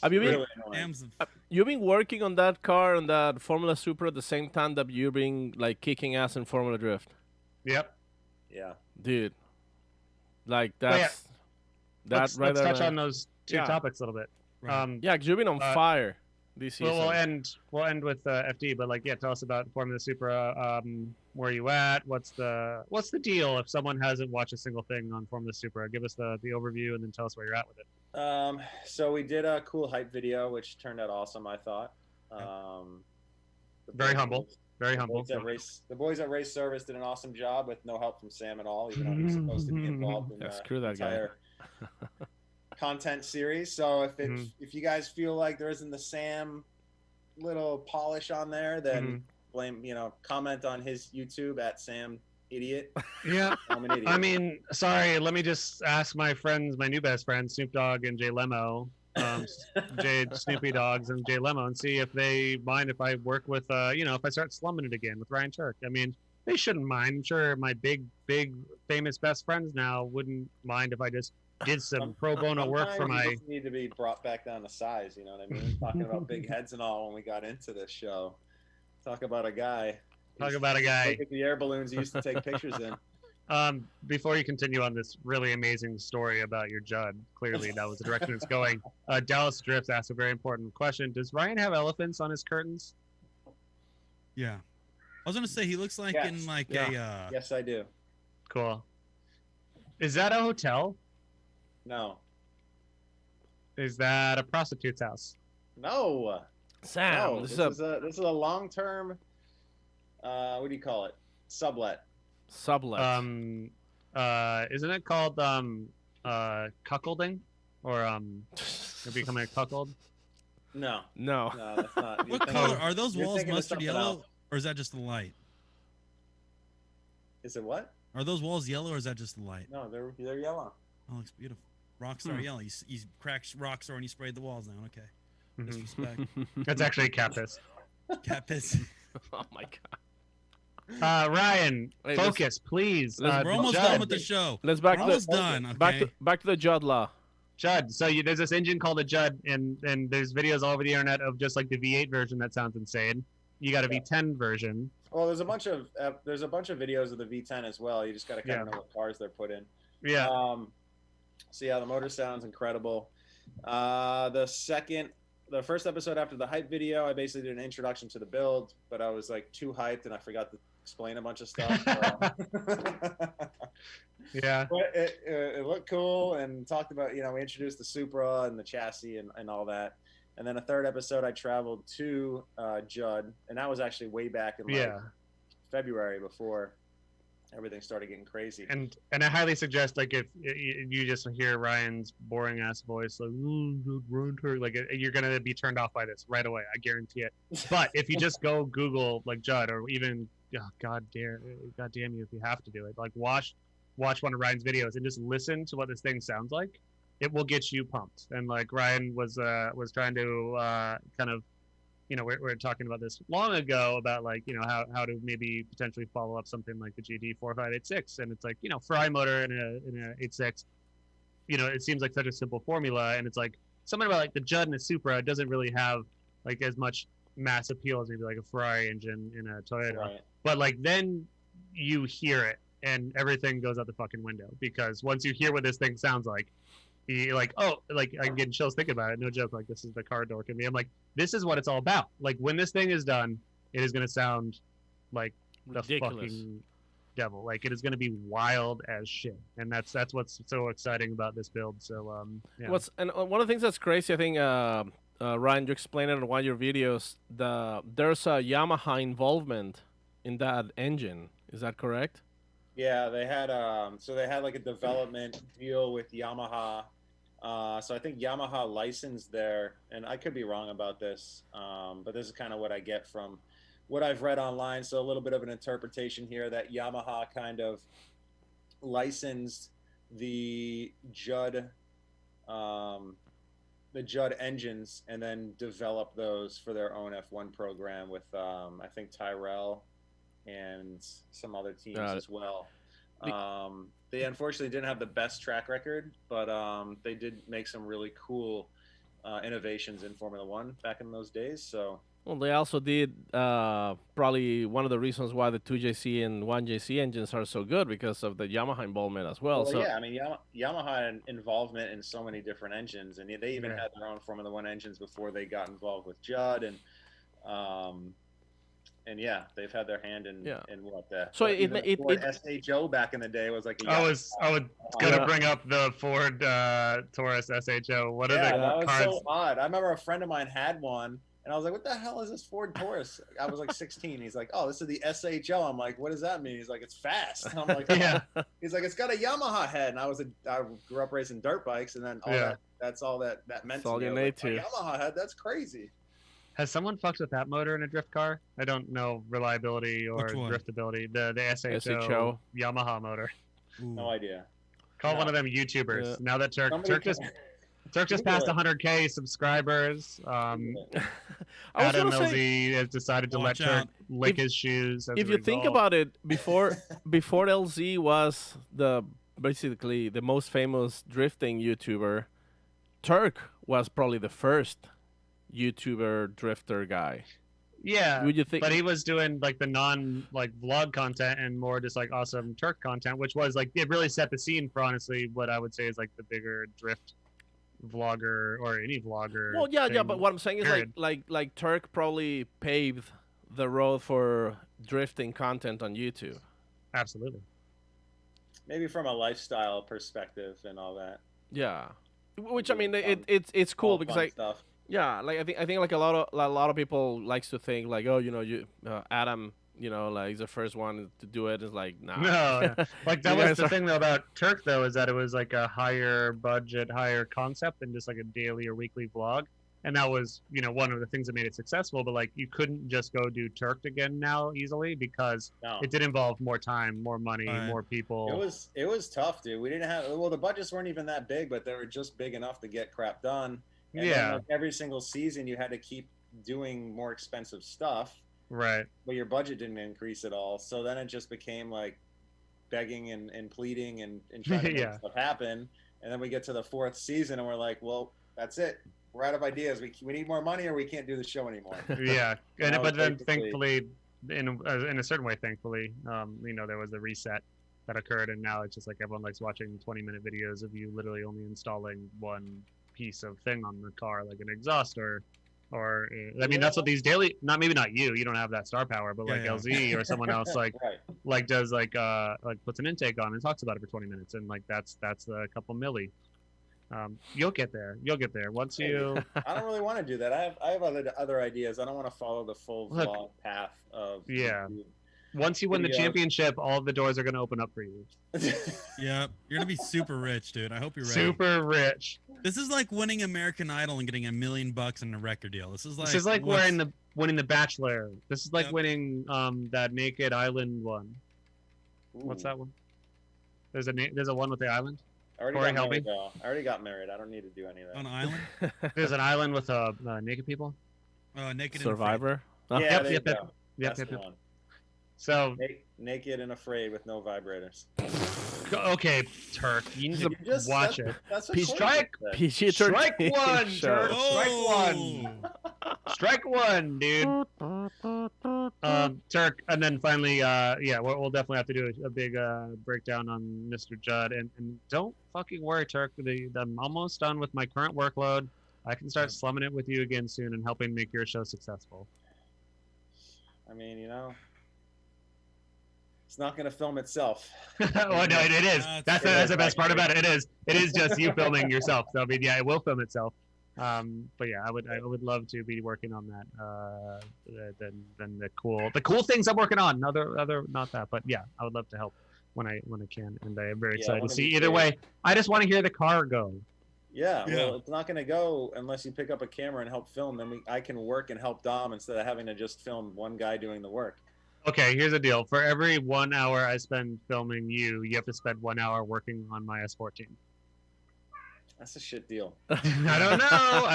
Have you been? Really annoying. Sam's You've been working on that car on that Formula Supra at the same time that you've been like kicking ass in Formula Drift, Yep. Yeah. dude. Like Well, yeah. that's that Let's right there. touch man. on those two Yeah. topics a little bit. Right. Yeah, 'cause you've been on fire this season. Well, we'll end with FD, but like, yeah, tell us about Formula Supra. Where are you at? What's the deal if someone hasn't watched a single thing on Formula Supra? Give us the overview and then tell us where you're at with it. So we did a cool hype video, which turned out awesome, I thought. Very humble. Very The humble. boys at Race Service did an awesome job with no help from Sam at all, even though he's supposed to be involved in Yeah, screw that guy. entire content series. So Mm-hmm. if you guys feel like there isn't the Sam little polish on there, then comment on his YouTube at Sam Idiot. Yeah. I'm an idiot. I mean, sorry. Let me just ask my new best friends, Snoop Dogg and Jay Lemo, Snoopy Dogs and Jay Lemo, and see if they mind if I work with, if I start slumming it again with Ryan Tuerck. I mean, they shouldn't mind. I'm sure my big, famous best friends now wouldn't mind if I just did some pro bono work for Sometimes my. you just need to be brought back down to size. You know what I mean? Talking about big heads and all when we got into this show. Talk about a guy. Talk about a guy. Look at the air balloons you used to take pictures in. Before you continue on this really amazing story about your Judd, clearly that was the direction it's going. Dallas Drift asked a very important question. Does Ryan have elephants on his curtains? Yeah. I was gonna say he looks like Yes. in like Yeah. Yes, I do. Cool. Is that a hotel? No. Is that a prostitute's house? No. Sam, No. this This is a is a long-term. What do you call it? Sublet. sublet. Isn't it called cuckolding? Or you're becoming a cuckold? No. no. No, that's not. What color are those you're walls? thinking of Mustard something yellow, else. or is that just the light? Is it what? Are those walls yellow, or is that just the light? No, they're yellow. Oh, looks beautiful. Rockstar yellow. You cracked Rockstar and you sprayed the walls down. Okay. Disrespect. That's actually cat piss. Cat piss. Oh my god. Ryan, Wait, focus, please. We're almost Judd, done with the show. Let's We're almost done. Okay. back to the Judd law. Judd. So there's this engine called a Judd, and there's videos all over the internet of just like the V8 version that sounds insane. You got a V10 version. Well, there's a bunch of videos of the V10 as well. You just got to kind of know what cars they're put in. Yeah. So yeah, the motor sounds incredible. The first episode after the hype video, I basically did an introduction to the build, but I was like too hyped and I forgot to explain a bunch of stuff. Yeah. But it looked cool and talked about, we introduced the Supra and the chassis and all that. And then a third episode, I traveled to Judd, and that was actually way back in February before everything started getting crazy. And I highly suggest, like, if you just hear Ryan's boring ass voice, like, you're gonna be turned off by this right away. I guarantee it. But if you just go Google like Judd, or even God damn you if you have to do it, like watch one of Ryan's videos and just listen to what this thing sounds like. It will get you pumped. And like Ryan was trying to kind of. We're talking about this long ago about like, how to maybe potentially follow up something like the GD 4586. And it's like, Ferrari motor in a 86, it seems like such a simple formula. And it's like something about like the Judd and the Supra doesn't really have like as much mass appeal as maybe like a Ferrari engine in a Toyota. Right. But like then you hear it and everything goes out the fucking window, because once you hear what this thing sounds like, you're like, oh, like I'm getting chills thinking about it. No joke. Like this is the car dork in me. I'm like, this is what it's all about. Like when this thing is done, it is going to sound like the Ridiculous. fucking devil. Like it is going to be wild as shit. And that's what's so exciting about this build. So yeah. One of the things that's crazy, I think, Ryan, you explained it in one of your videos. There's a Yamaha involvement in that engine. Is that correct? Yeah, they had like a development deal with Yamaha. So I think Yamaha licensed there, and I could be wrong about this, but this is kind of what I get from what I've read online, so a little bit of an interpretation here, that Yamaha kind of licensed the Judd engines and then developed those for their own F1 program with I think Tyrrell and some other teams as well. They unfortunately didn't have the best track record, but they did make some really cool innovations in Formula One back in those days. So. Well, they also did probably one of the reasons why the 2JC and 1JC engines are so good because of the Yamaha involvement as well. So yeah, I mean, Yamaha had involvement in so many different engines, and they even had their own Formula One engines before they got involved with Judd, and yeah, they've had their hand in what the Ford SHO back in the day was like. I was gonna bring up the Ford Taurus SHO. What are the that cars? was so odd. I remember a friend of mine had one. And I was like, what the hell is this Ford Taurus? I was like 16. He's like, oh, this is the SHO. I'm like, what does that mean? He's like, it's fast. And I'm like, oh. Yeah. He's like, it's got a Yamaha head. And I grew up racing dirt bikes, and then that's all that meant to me. You need to. Yamaha head, that's crazy. Has someone fucked with that motor in a drift car? I don't know reliability or driftability. The SHO Yamaha motor. Ooh. No idea. Call one of them YouTubers. Yeah. Now that Turk just passed 100K subscribers. Adam LZ has decided to let Turk lick his shoes. If you think about it, before LZ was basically the most famous drifting YouTuber, Turk was probably the first YouTuber drifter guy. Yeah, would you think? But he was doing like the vlog content and more just like awesome Turk content, which was like it really set the scene for honestly what I would say is like the bigger drift vlogger or any vlogger. Well, yeah, but what I'm saying is like Turk probably paved the road for drifting content on YouTube. Absolutely. Maybe from a lifestyle perspective and all that. Yeah, which I mean it's cool because like stuff. Yeah, like I think like a lot of people likes to think like, oh, Adam, like he's the first one to do it. It's like, nah. No, like that was the thing though about Turk though, is that it was like a higher budget, higher concept than just like a daily or weekly vlog. And that was, one of the things that made it successful. But like, you couldn't just go do Turk again now easily because it did involve more time, more money, more people. It was tough, dude. We didn't have the budgets weren't even that big, but they were just big enough to get crap done. And then, like, every single season you had to keep doing more expensive stuff. Right. But your budget didn't increase at all. So then it just became like begging and pleading and trying to make stuff happen. And then we get to the fourth season and we're like, well, that's it. We're out of ideas. We need more money or we can't do the show anymore. Yeah. But then thankfully, in a certain way, thankfully, there was a reset that occurred. And now it's just like everyone likes watching 20-minute videos of you literally only installing one piece of thing on the car, like an exhaust or I mean that's what these daily not you don't have that star power, but like LZ or someone else like does like puts an intake on and talks about it for 20 minutes and like that's a couple milli. You'll get there once you. I don't really want to do that. I have other ideas. I don't want to follow the full vlog path of Once you win the championship, all of the doors are going to open up for you. Yeah, you're going to be super rich, dude. I hope you're ready. Super rich. This is like winning American Idol and getting $1 million in a record deal. This is like winning the Bachelor. This is like winning that Naked Island one. Ooh. What's that one? There's a one with the island. I already got married. I don't need to do any of that. On an island? There's an island with naked people. Naked Survivor. Yep. So naked and afraid with no vibrators. Okay, Turk, you need to watch it. That's Strike one, Turk. Strike one, dude. Turk, and then finally, we'll definitely have to do a big breakdown on Mr. Judd, and don't fucking worry, Turk. I'm almost done with my current workload. I can start slumming it with you again soon and helping make your show successful. I mean, it's not going to film itself. Well, no, it is. That's the best part about it. It is just you filming yourself. So I mean, yeah, it will film itself. But yeah, I would love to be working on that. Than the cool things I'm working on. Other not that, but yeah, I would love to help when I can, and I am very excited to see. Either way, I just want to hear the car go. Yeah, well, it's not going to go unless you pick up a camera and help film. Then I can work and help Dom instead of having to just film one guy doing the work. Okay, here's the deal. For every 1 hour I spend filming you, you have to spend 1 hour working on my S14. That's a shit deal. I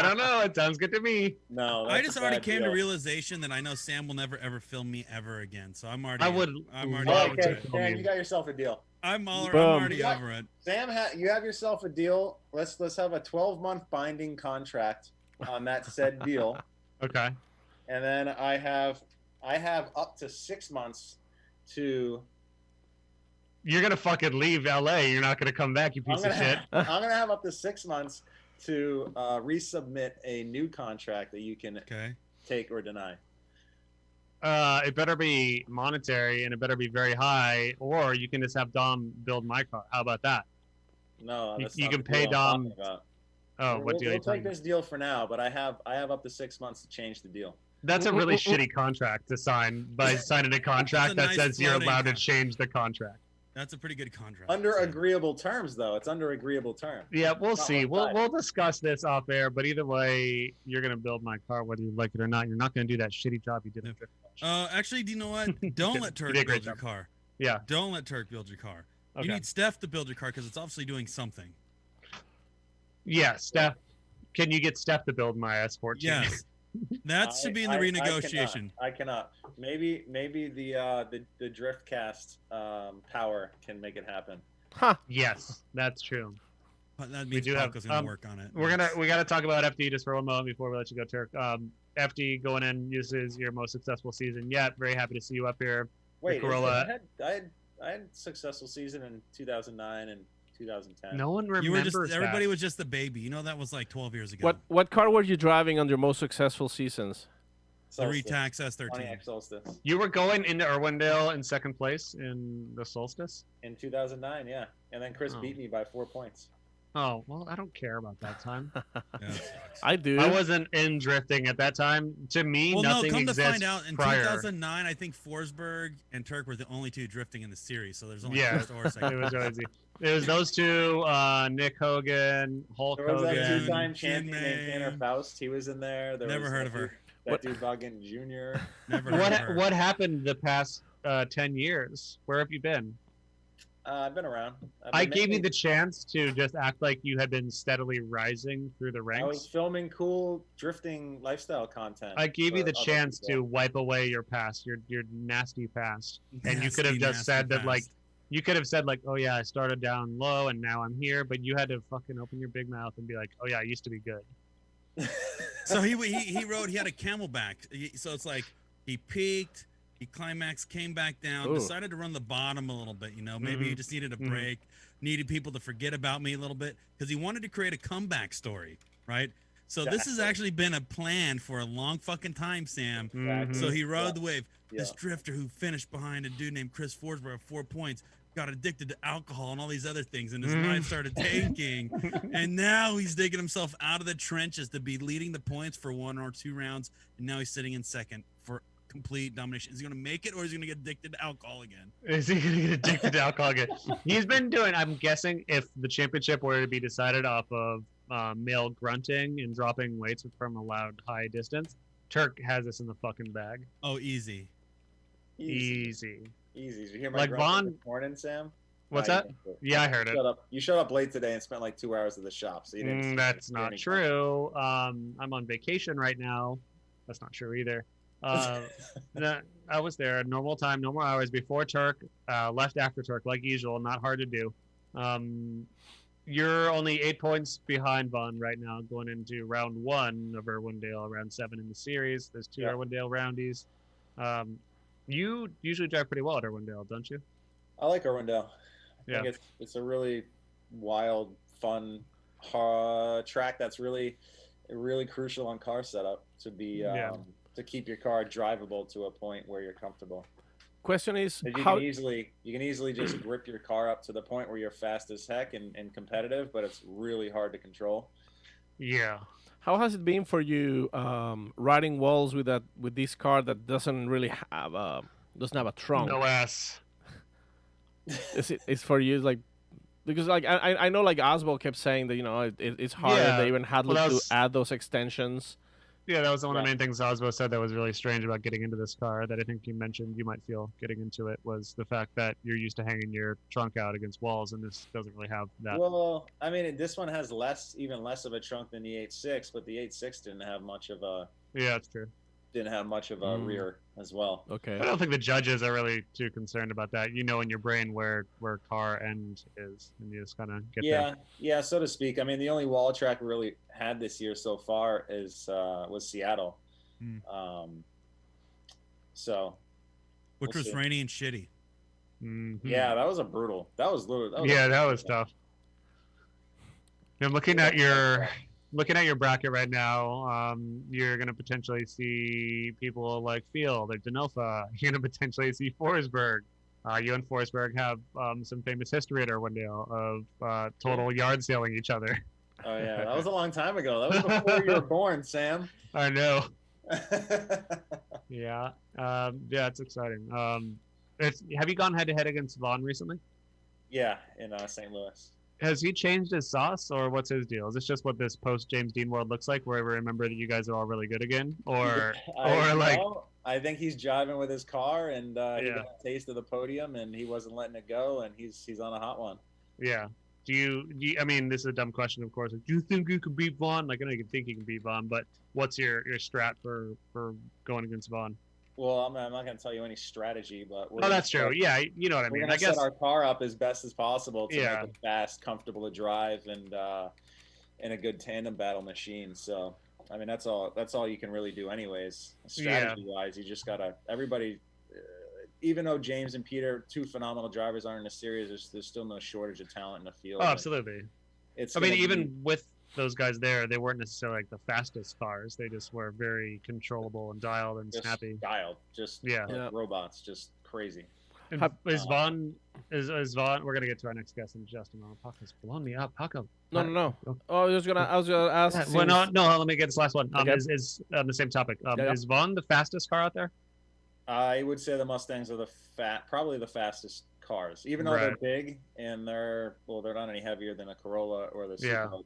don't know. It sounds good to me. No, I just already came to realization that I know Sam will never ever film me ever again. So I'm already. I'm already. Oh, okay, Sam, you got yourself a deal. I'm already over it. Sam, you have yourself a deal. Let's have a 12-month binding contract on that said deal. Okay. And then I have up to 6 months to. You're gonna fucking leave LA. You're not gonna come back, you piece of shit. I'm gonna have up to 6 months to resubmit a new contract that you can take or deny. It better be monetary and it better be very high, or you can just have Dom build my car. How about that? No, that's you not can the pay deal I'm Dom. talking about. Oh, what deal? We'll take this deal for now, but I have up to 6 months to change the deal. That's a really shitty contract to sign by signing a contract that says you're allowed to change the contract. That's a pretty good contract. Under agreeable terms, though. It's under agreeable terms. Yeah, we'll see. We'll discuss this off air, but either way, you're gonna build my car whether you like it or not. You're not gonna do that shitty job you did. Actually, do you know what? Don't let Tuerck build your car. Yeah. Don't let Tuerck build your car. Okay. You need Steph to build your car because it's obviously doing something. Yeah, Steph. Can you get Steph to build my S14? Yes. That should be in the renegotiation. I cannot. Maybe the Driftcast power can make it happen. Huh. Yes, that's true. That means Paco's gonna work on it. We gotta talk about FD just for one moment before we let you go, Tuerck. FD going in, this is your most successful season yet. Very happy to see you up here. Wait, Corolla. I had a successful season in 2009 and 2010. No one remembers everybody was just the baby. You know that was like 12 years ago. What car were you driving on your most successful seasons? The Retax S13. Pontiac Solstice. You were going into Irwindale in second place in the Solstice? In 2009, yeah. And then Chris beat me by 4 points. Oh, well, I don't care about that time. I do. I wasn't in drifting at that time. To me, nothing come exists to find out, in prior. 2009, I think Forsberg and Tuerck were the only two drifting in the series, so there's only first or it second. was always it was those two, Nick Hogan, Hulk There was Hogan. that two-time champion named Tanner Faust. He was in there. Never heard of her. That dude Vaughan Jr. Never heard of her. What happened the past 10 years? Where have you been? I've been around. I gave you the chance to just act like you had been steadily rising through the ranks. I was filming cool drifting lifestyle content. I gave you the chance to wipe away your past, your nasty past, and you could have just said that, like, you could have said, like, oh yeah, I started down low and now I'm here, but you had to fucking open your big mouth and be like, oh yeah, I used to be good. So he rode. He had a Camelback. So it's like he peaked. He climaxed, came back down, decided to run the bottom a little bit. You know, maybe he just needed a break, needed people to forget about me a little bit because he wanted to create a comeback story, right? So this has actually been a plan for a long fucking time, Sam. So he rode the wave. This drifter who finished behind a dude named Chris Forsberg at 4 points got addicted to alcohol and all these other things, and his life started tanking. And now he's digging himself out of the trenches to be leading the points for 1 or 2 rounds, and now he's sitting in second for complete domination. Is he going to make it, or is he going to get addicted to alcohol again? Is he going to get addicted to alcohol again? He's been doing, I'm guessing, if the championship were to be decided off of male grunting and dropping weights from a loud high distance, Tuerck has this in the fucking bag. Oh, easy. Easy. Did you hear my like Vaughn this morning, Sam? What's that? Yeah, I heard it. You showed up late today and spent like 2 hours at the shop, so you didn't. That's not true. I'm on vacation right now. That's not true either. I was there at normal time, normal hours before Tuerck, left after Tuerck, like usual. Not hard to do. You're only 8 points behind Vaughn right now, going into round 1 of Irwindale, round 7 in the series. There's 2 Irwindale roundies. You usually drive pretty well at Irwindale, don't you? I like Irwindale. I think it's a really wild, fun track that's really, really crucial on car setup to be to keep your car drivable to a point where you're comfortable. Question is, you can easily just grip your car up to the point where you're fast as heck and competitive, but it's really hard to control. Yeah. How has it been for you riding walls with this car that doesn't really have a trunk? No ass. It's for you like Because like I know like Oswald kept saying that it's hard. Yeah. They even had Well, to add those extensions. Yeah, that was one of the main things Osmo said that was really strange about getting into this car that I think you mentioned you might feel getting into it was the fact that you're used to hanging your trunk out against walls, and this doesn't really have that. Well, I mean, this one has even less of a trunk than the 8.6, but the 8.6 didn't have much of a. Yeah, that's true. Didn't have much of a rear as well. Okay. I don't think the judges are really too concerned about that. You know in your brain where car end is, and you just kind of get there. Yeah, so to speak. I mean, the only wall track we really had this year so far was Seattle. So. Which was rainy and shitty. Mm-hmm. Yeah, that was a brutal. That was tough. I'm looking at your bracket right now. You're going to potentially see people like Field or Denofa. You're going to potentially see Forsberg. You and Forsberg have some famous history at Irwindale of total yard sailing each other. Oh yeah, that was a long time ago. That was before you were born, Sam. I know. Yeah, it's exciting. Have you gone head to head against Vaughn recently? Yeah, in St. Louis. Has he changed his sauce, or what's his deal? Is this just what this post James Dean world looks like, where we remember that you guys are all really good again, I think he's jiving with his car, and he got a taste of the podium, and he wasn't letting it go, and he's on a hot one. Yeah. Do you? I mean, this is a dumb question, of course. Like, do you think you can beat Vaughn? Like, I know you can think you can beat Vaughn, but what's your strat for going against Vaughn? Well, I'm not going to tell you any strategy, but that's true. Yeah, you know what I mean. We're going to set our car up as best as possible to make it fast, comfortable to drive, and a good tandem battle machine. So, I mean, that's all you can really do, anyways. Strategy-wise, you just gotta everybody. Even though James and Peter, two phenomenal drivers, aren't in the series, there's still no shortage of talent in the field. Oh, absolutely. Even with those guys there, they weren't necessarily like the fastest cars. They just were very controllable and dialed and snappy. Robots, just crazy. Is Vaughn? We're gonna get to our next guest in just a moment. Paco's blowing me up. Paco. No. Oh, I was gonna ask. Well, no. Let me get this last one. Is on the same topic. Is Vaughn the fastest car out there? I would say the Mustangs are probably the fastest cars, even though they're big and they're not any heavier than a Corolla or the Supra,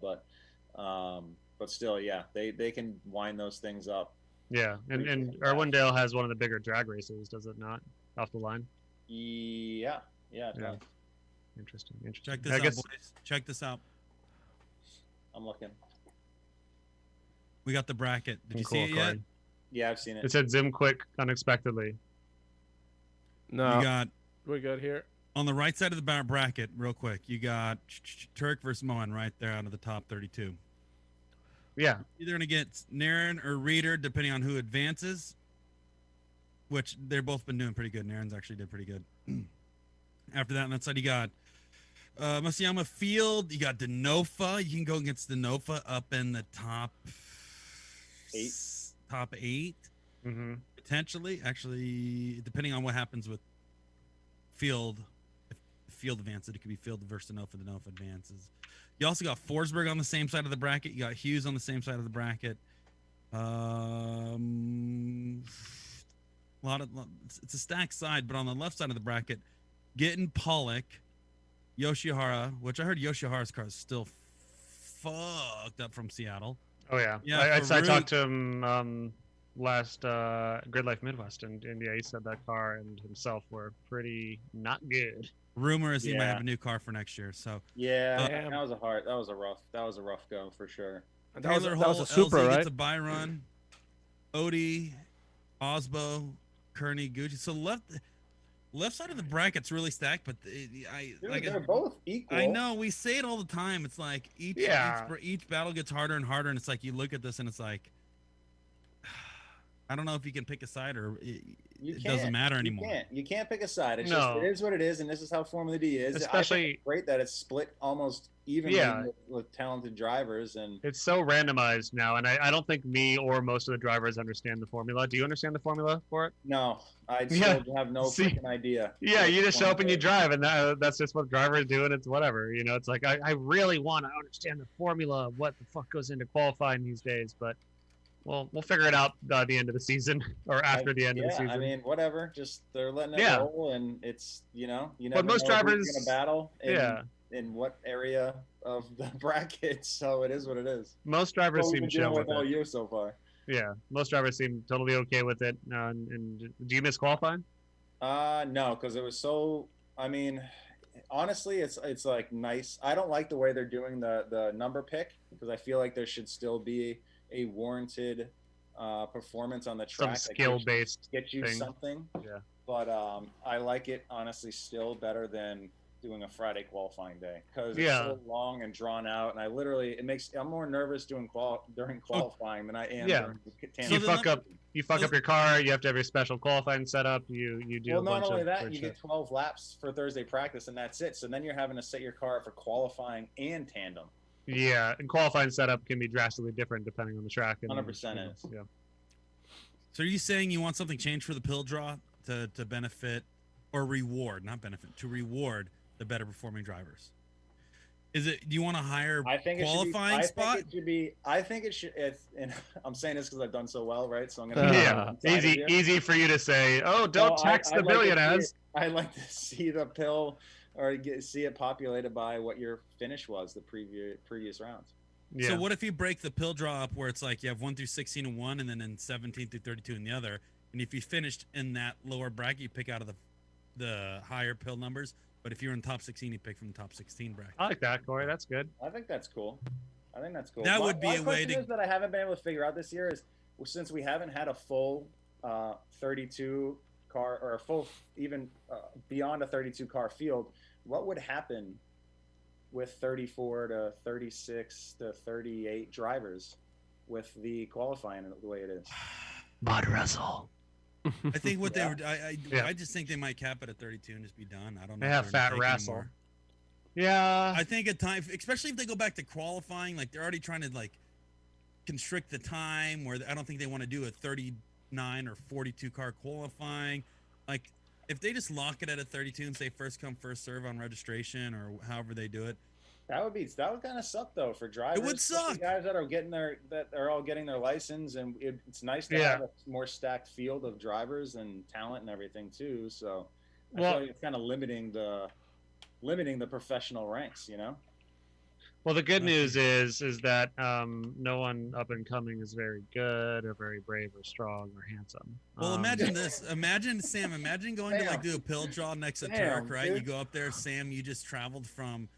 but still, they can wind those things up. Yeah, and Irwindale has one of the bigger drag races, does it not? Off the line. Yeah. Interesting. Check this out, boys. Check this out. I'm looking. We got the bracket. Did you see it yet? Yeah, I've seen it. It said Zim quick unexpectedly. No, we're good here. On the right side of the bracket, real quick, you got Tuerck versus Moen right there out of the top 32. Yeah. You're going to get Naren or Reeder, depending on who advances, which they've both been doing pretty good. Naren's actually did pretty good. After that, on that side, you got Masayama Field. You got Denofa. You can go against Denofa up in the top 8. Top 8, potentially. Actually, depending on what happens with Field, if Field advances, it could be Field versus Denofa. Denofa advances. You also got Forsberg on the same side of the bracket. You got Hughes on the same side of the bracket. It's a stacked side, but on the left side of the bracket, getting Pollock, Yoshihara, which I heard Yoshihara's car is still fucked up from Seattle. Oh yeah, I talked to him last Grid Life Midwest, and he said that car and himself were pretty not good. Rumor is he might have a new car for next year. So that was a rough go for sure. That was a Supra, LZ right? Gets a Byron, Odie, Osbo, Kearney, Gucci. So left side of the bracket's really stacked, but they're both equal. I know, we say it all the time. It's like each battle gets harder and harder, and it's like you look at this and it's like, I don't know if you can pick a side or it doesn't matter anymore. You can't pick a side. It's just, it is what it is, and this is how Formula D is. Especially, I think it's great that it's split almost evenly with talented drivers, and it's so randomized now. And I don't think me or most of the drivers understand the formula. Do you understand the formula for it? No, I still have no freaking idea. Yeah, you just show up and you drive, and that's just what drivers do, and it's whatever. You know, it's like I really want to understand the formula of what the fuck goes into qualifying these days, but. Well, we'll figure it out at the end of the season or after the end of the season. I mean, whatever. Just they're letting it roll, and it's you know. But most drivers gonna battle. And in what area of the bracket, so it is what it is. Most drivers What we've seem been chill dealing with with all it. year so far. Yeah, most drivers seem totally okay with it. And do you miss qualifying? No, because it was so. I mean, honestly, it's like nice. I don't like the way they're doing the number pick because I feel like there should still be a warranted performance on the Some track. skill-based get you thing. something. Yeah. But I like it honestly still better than doing a Friday qualifying day because it's so long and drawn out, and I'm more nervous during qualifying than I am during you fuck up your car, you have to have your special qualifying setup, you do well, not only that, you get 12 laps for Thursday practice and that's it, so then you're having to set your car up for qualifying and tandem. Yeah, and qualifying setup can be drastically different depending on the track. 100% is. Yeah. So are you saying you want something changed for the pill draw to benefit or reward, not benefit, to reward the better performing drivers? Is it? Do you want a higher qualifying spot? I think it should. And I'm saying this because I've done so well, right? So I'm gonna. Easy for you to say. Oh, don't tax the billionaires. I like to see the pill, or see it populated by what your finish was the previous rounds. Yeah. So what if you break the pill draw up where it's like you have 1 through 16 in one, and then in 17 through 32 in the other, and if you finished in that lower bracket, you pick out of the higher pill numbers. But if you're in top 16, you pick from the top 16 bracket. I like that, Corey. That's good. I think that's cool. That would be a way to. That I haven't been able to figure out this year is since we haven't had a full 32 car or a full even beyond a 32 car field, what would happen with 34 to 36 to 38 drivers with the qualifying the way it is? Mod Russell. I think what they were. I just think they might cap it at 32 and just be done. I don't know. They have Fat Russell. Yeah. I think at time, especially if they go back to qualifying, like they're already trying to like constrict the time. Where I don't think they want to do a 39 or 42 car qualifying. Like if they just lock it at a 32 and say first come first serve on registration or however they do it. That would kind of suck though for drivers. It would suck. Guys that are all getting their license, and it's nice to have a more stacked field of drivers and talent and everything too. So I feel like it's kind of limiting the professional ranks, you know. Well, the good news is that no one up and coming is very good or very brave or strong or handsome. Well, imagine this. Imagine Sam. Imagine going to like do a pill draw next to Tuerock, right? Dude. You go up there, Sam. You just traveled from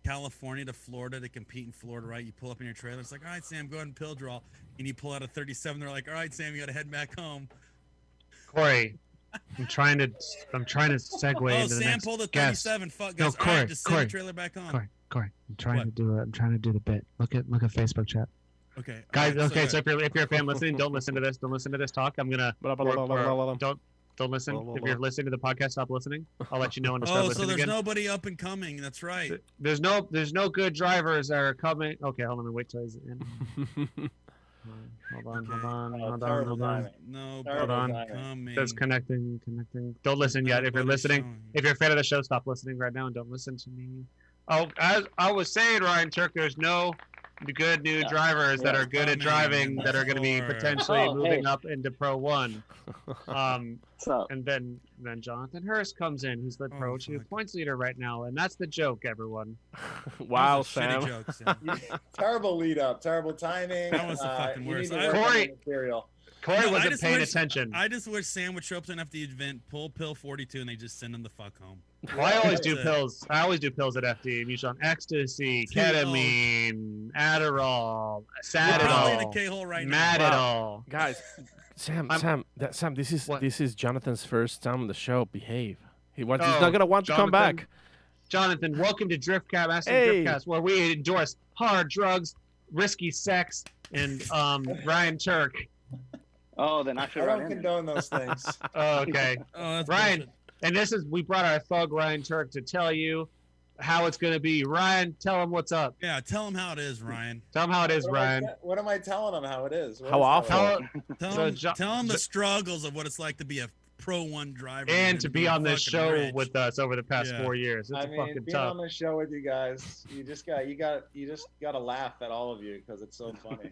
California to Florida to compete in Florida, right? You pull up in your trailer. It's like, all right, Sam, go ahead and pill draw. And you pull out a 37. They're like, all right, Sam, you got to head back home. Corey, I'm trying to segue into the Sam next pulled a guest. 37. Fuck, No, guys. Corey, All right, just send the trailer back home. Corey, I'm trying to do the bit. Look at Facebook chat. Okay, guys. Right, okay, so if you're a fan listening, don't listen to this. Don't listen to this talk. I'm gonna don't listen. If you're listening to the podcast, stop listening. I'll let you know when to start listening so there's again. nobody up and coming. That's right. There's no good drivers that are coming. Okay, hold on. Let me wait till he's in. Hold on. No, hold on. Coming. Says connecting. Don't listen yet. If you're listening, if you're a fan of the show, stop listening right now and don't listen to me. Oh, as I was saying, Ryan Tuerck, there's no good new drivers that are good at driving that are going to be potentially moving up into Pro 1. And then Jonathan Hurst comes in, who's the Pro 2 points leader right now, and that's the joke, everyone. Wow, Sam. Joke, Sam. Terrible lead up, terrible timing. That was the fucking worst. Corey wasn't paying attention. I just wish Sam would show up enough to the event, pull pill 42, and they just send him the fuck home. Well, I always do pills. I always do pills at FD. I'm usually on ecstasy, ketamine, Adderall, Sadderall, Madderall. Guys, Sam, this is Jonathan's first time on the show. Behave. He's not gonna want to come back. Jonathan, welcome to Driftcast, where we endorse hard drugs, risky sex, and Ryan Tuerck. Oh, then I should. I don't condone those things. Oh, okay. Ryan, bullshit. And we brought our thug Ryan Tuerck to tell you how it's going to be. Ryan, tell him what's up. Yeah, tell him how it is, Ryan. Tell him how it is, Ryan. What am I telling him how it is? How awful. Tell him the struggles of what it's like to be a Pro 1 driver and to be on this show with us over the past 4 years. It's fucking being tough. on this show with you guys, you just got to laugh at all of you because it's so funny.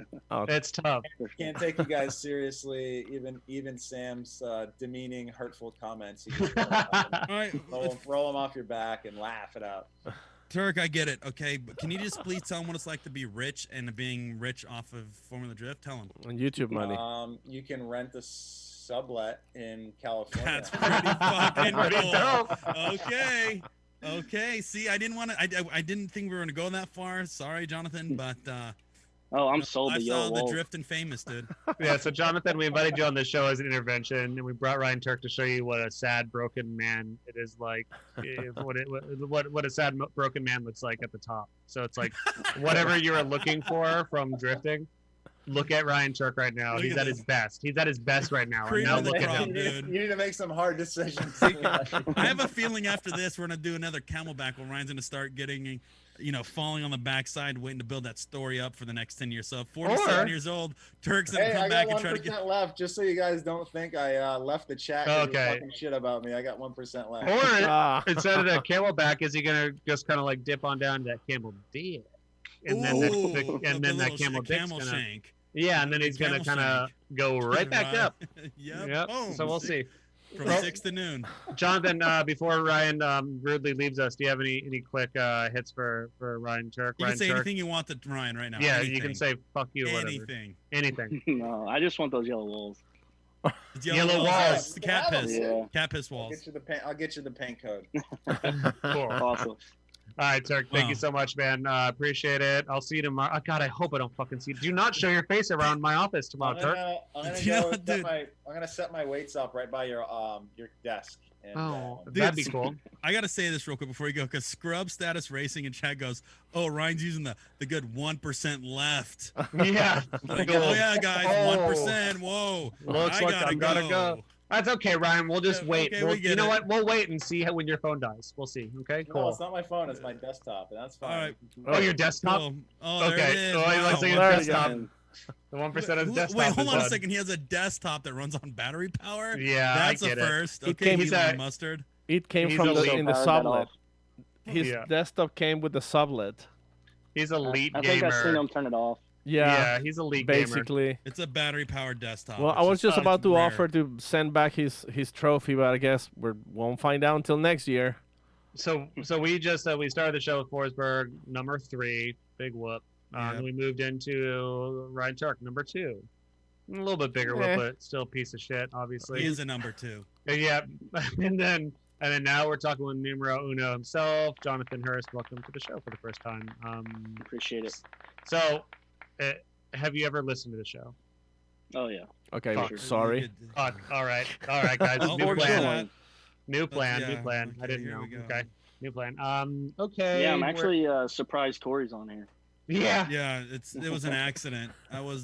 It's tough. Can't take you guys seriously, even Sam's demeaning, hurtful comments. You just roll them off your back and laugh it out. Tuerck, I get it. Okay, but can you just please tell him what it's like to be rich and being rich off of Formula Drift? Tell him. On YouTube money. You can rent a sublet in California. That's pretty fucking cool. Okay. See, I didn't want to. I didn't think we were gonna go that far. Sorry, Jonathan, but. Oh, I'm sold. I saw the Drift and Famous, dude. Yeah, so Jonathan, we invited you on the show as an intervention, and we brought Ryan Tuerck to show you what a sad, broken man it is like, what a sad, broken man looks like at the top. So it's like, whatever you are looking for from drifting, look at Ryan Tuerck right now. He's at his best. He's at his best right now. Cream Now of the look at crop, him. dude. You need to make some hard decisions. I have a feeling after this, we're going to do another Camelback where Ryan's going to start getting, falling on the backside, waiting to build that story up for the next 10 years. So 47 years old, Tuerck's going to come back and try to get. I got 1% left, just so you guys don't think I left the chat. Okay. Talking shit about me. I got 1% left. Or instead of the Camelback, is he going to just kind of like dip on down to that camel dick? And then that camel shank. Yeah, and then he's going to kind of go right back up. Yep. So we'll see. From 6 to noon. Jonathan, before Ryan rudely leaves us, do you have any quick hits for Ryan Tuerck? You can say anything you want to Ryan right now. Yeah, anything. You can say fuck you, Anything. No, I just want those yellow walls. Yellow walls. The cat piss. Yeah. Cat piss walls. I'll get you the paint code. Cool. Awesome. All right, Tuerck, thank you so much, man. Appreciate it. I'll see you tomorrow. Oh, God, I hope I don't fucking see you. Do not show your face around my office tomorrow, Tuerck. I'm gonna set my weights up right by your desk. And, that'd be cool. I gotta say this real quick before you go, because Scrub Status Racing in chat goes, "Oh, Ryan's using the good 1% left." Yeah. Like, oh yeah, guys, 1%. Whoa. Looks like I gotta go. That's okay, Ryan. We'll just wait. Okay, you know what? We'll wait and see when your phone dies. We'll see. Okay, cool. No, it's not my phone. It's my desktop, and that's fine. All right. Oh, your desktop? Oh, there it is. Oh, he looks like his desktop. The 1% of his desktop. Wait, hold on a second. He has a desktop that runs on battery power? Yeah, that's I get a first. It Okay, he's a mustard. It came from in the sublet. His desktop came with the sublet. He's a elite gamer. I think I've seen him turn it off. Yeah, he's a elite basically. gamer. It's a battery powered desktop. Well, I was just about to offer to send back his trophy, but I guess we won't find out until next year. So we just we started the show with Forsberg, number 3, big whoop. Then we moved into Ryan Tuerck, number 2. A little bit bigger whoop, but still a piece of shit, obviously. He is a number 2. Yeah, and then now we're talking with numero uno himself, Jonathan Hurst. Welcome to the show for the first time. Appreciate it. So, have you ever listened to the show? Oh yeah. Okay, sorry. All right, guys. New plan. Okay, I didn't know. Okay, new plan. Okay. Yeah, I'm actually surprised Corey's on here. Yeah. Yeah, it was an accident. I was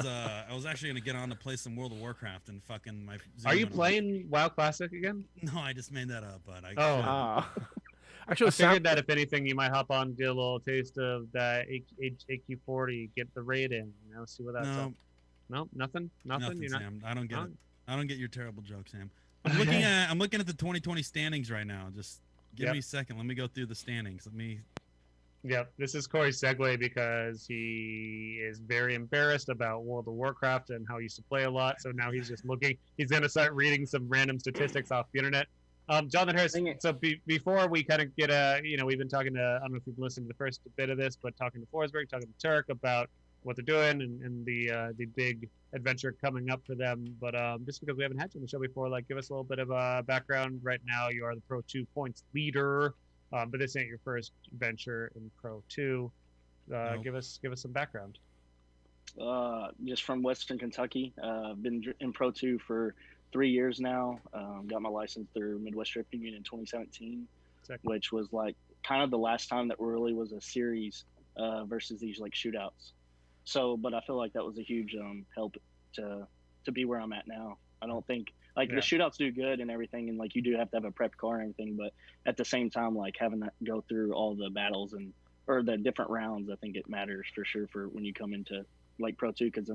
actually gonna get on to play some World of Warcraft and fucking my. Are you playing WoW Classic again? No, I just made that up, but Actually, I figured that if anything, you might hop on, get a little taste of that AQ40, get the raid in, see what that's up. No, nothing. Nothing, Sam. I don't get it. I don't get your terrible joke, Sam. I'm looking at the 2020 standings right now. Just give me a second. Let me go through the standings. Yep, this is Corey's segue because he is very embarrassed about World of Warcraft and how he used to play a lot. So now he's just looking. He's going to start reading some random statistics off the internet. Jonathan Hurst, so before we kind of get we've been talking to, I don't know if you've listened to the first bit of this, but talking to Forsberg, talking to Tuerck about what they're doing and the big adventure coming up for them. But just because we haven't had you on the show before, give us a little bit of a background. Right now, you are the Pro 2 points leader, but this ain't your first venture in Pro 2. Give us some background. Just from Western Kentucky. Been in Pro 2 for 3 years now. Got my license through Midwest Drifting Union in 2017, which was kind of the last time that really was a series versus these shootouts. So, but I feel like that was a huge help to be where I'm at now. I don't think the shootouts do good and everything, and you do have to have a prepped car and everything, but at the same time, having that go through all the battles or the different rounds, I think it matters for sure for when you come into Pro 2, because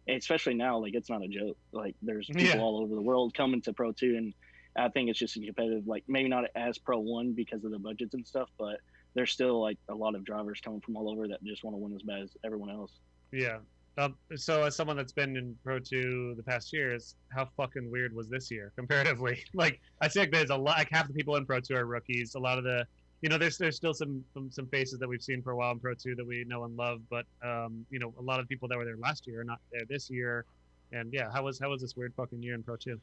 especially now, it's not a joke. There's people all over the world coming to Pro 2, and I think it's just a competitive, maybe not as Pro 1 because of the budgets and stuff, but there's still a lot of drivers coming from all over that just want to win as bad as everyone else. Yeah. So as someone that's been in Pro 2 the past years, how fucking weird was this year comparatively? I see there's a lot, half the people in Pro 2 are rookies. A lot of the there's still some faces that we've seen for a while in Pro 2 that we know and love, but a lot of people that were there last year are not there this year. And yeah, how was this weird fucking year in Pro 2?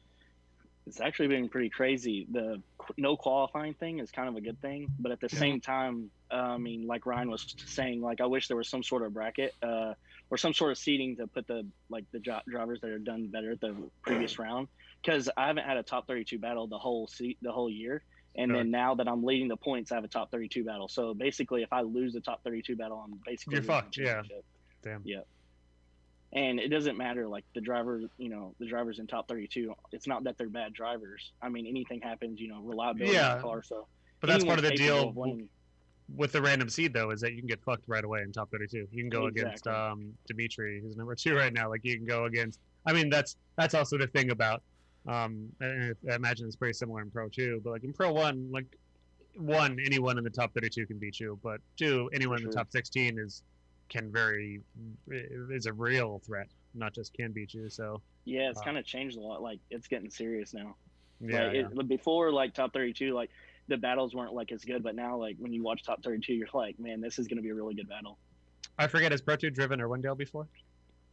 It's actually been pretty crazy. The no qualifying thing is kind of a good thing, but at the same time, like Ryan was saying, like I wish there was some sort of bracket or some sort of seating to put the drivers that are done better at the previous round, because I haven't had a top 32 battle the whole year. And then now that I'm leading the points, I have a top 32 battle. So basically, if I lose the top 32 battle, I'm basically you're fucked. Yeah. Damn. Yeah. And it doesn't matter, like the drivers in top 32. It's not that they're bad drivers. I mean, anything happens. Reliability of the car. So, but that's part of the deal with the random seed, though, is that you can get fucked right away in top 32. You can go against Dimitri, who's number 2 right now. Like you can go against. I mean, that's also the thing about. And I imagine it's pretty similar in Pro 2, but like in Pro 1, like 1, anyone in the top 32 can beat you, but 2, anyone in the top 16 is a real threat, not just can beat you. So yeah, it's kind of changed a lot. Like it's getting serious now. Yeah, before, like top 32, like the battles weren't like as good, but now like when you watch top 32, you're like, man, this is going to be a really good battle. I forget, has Pro 2 driven Irwindale before?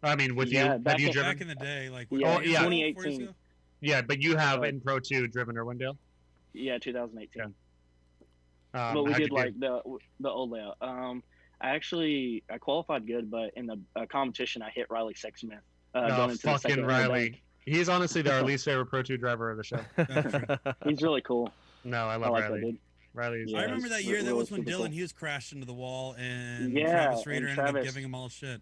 I mean, with you, have you driven back in the day, like 2018? Yeah, but you have in Pro 2 driven Irwindale? Yeah, 2018. Yeah. But we did like the old layout. I qualified good, but in the competition, I hit Riley Sexsmith. Going into fucking Riley. He's honestly our least favorite Pro 2 driver of the show. He's really cool. No, I love Riley. Riley's. I remember that year. That was when Dylan Hughes crashed into the wall, and Travis Rader ended up giving him all shit.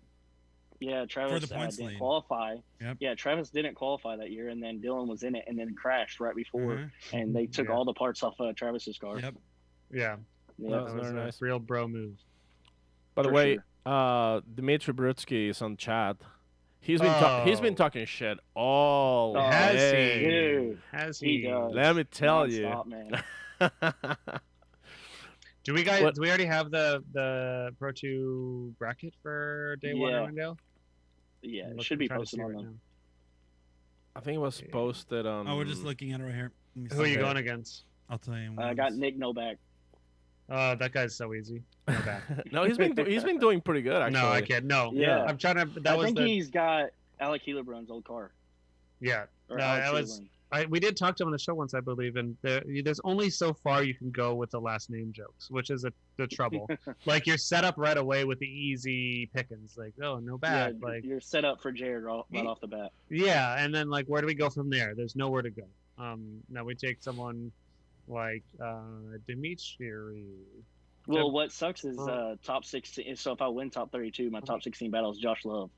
Yeah, Travis didn't qualify. Yep. Yeah, Travis didn't qualify that year, and then Dylan was in it, and then crashed right before, and they took all the parts off Travis's car. Yep. Yeah. That was very nice. Real bro move. By the way, Dmitry Brutsky is on chat. He's been talking shit all day. Dude, Has he? does. Let me tell you. Stop, man. Do we already have the Pro 2 bracket for day 1 Irwindale? Yeah, it should be posted on them. I think it was posted on. Oh, we're just looking at it right here. Who are you going against? I'll tell you. I got Nick Novak. That guy's so easy. No, he's been doing pretty good actually. No, I can't. No, Yeah. I'm trying to. I think he's got Alec Hillebrand's old car. Yeah, Or no, Alex we did talk to him on the show once, I believe, and there's only so far you can go with the last name jokes, which is the trouble. Like you're set up right away with the easy pickings, like no bad. Yeah, like you're set up for Jared right off the bat. Yeah, and then like where do we go from there? There's nowhere to go. Now we take someone like Dimitri. Well, what sucks is top 16. So if I win top 32, my top 16 battle is Josh Love,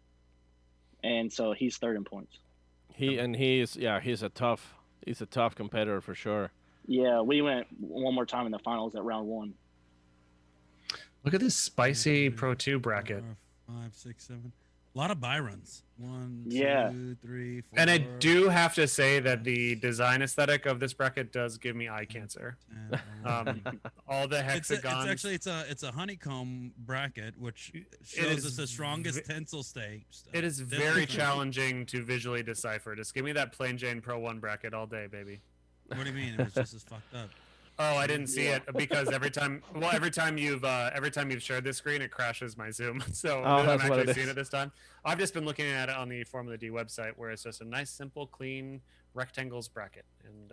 and so he's third in points. He's a tough competitor for sure. Yeah, we went one more time in the finals at round 1. Look at this spicy Pro 2 bracket. 5, 6, 7. A lot of buy-runs. 1, Yeah. 2, 3, 4. And I do have to say that the design aesthetic of this bracket does give me eye cancer. 10, All the hexagons. It's a honeycomb bracket, which shows us the strongest tensile state. It is very challenging to visually decipher. Just give me that plain Jane Pro 1 bracket all day, baby. What do you mean? It was just as fucked up. Oh, I didn't see it because every time you've shared this screen, it crashes my Zoom. So I'm actually seeing it this time. I've just been looking at it on the Formula D website, where it's just a nice, simple, clean rectangles bracket. And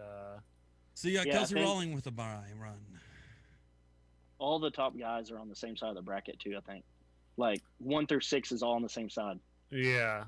so you got Kelsey Rawling with a buy run. All the top guys are on the same side of the bracket too. I think, like 1 through 6 is all on the same side. Yeah.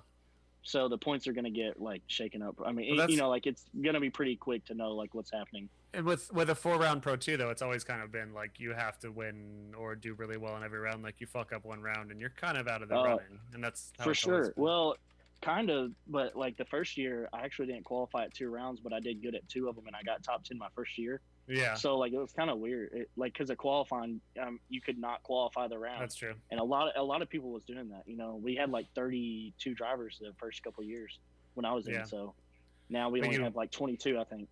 So the points are going to get like shaken up. I mean, like it's going to be pretty quick to know like what's happening. And with a 4-round Pro 2, though, it's always kind of been like you have to win or do really well in every round. Like you fuck up one round and you're kind of out of the running, and that's how for sure. Well, kind of, but like the first year, I actually didn't qualify at 2 rounds, but I did good at 2 of them, and I got top 10 my first year. Yeah. So like it was kind of weird, because of qualifying, you could not qualify the round. That's true. And a lot of people was doing that. You know, we had like 32 drivers the first couple of years when I was in. So now we only have like 22, I think.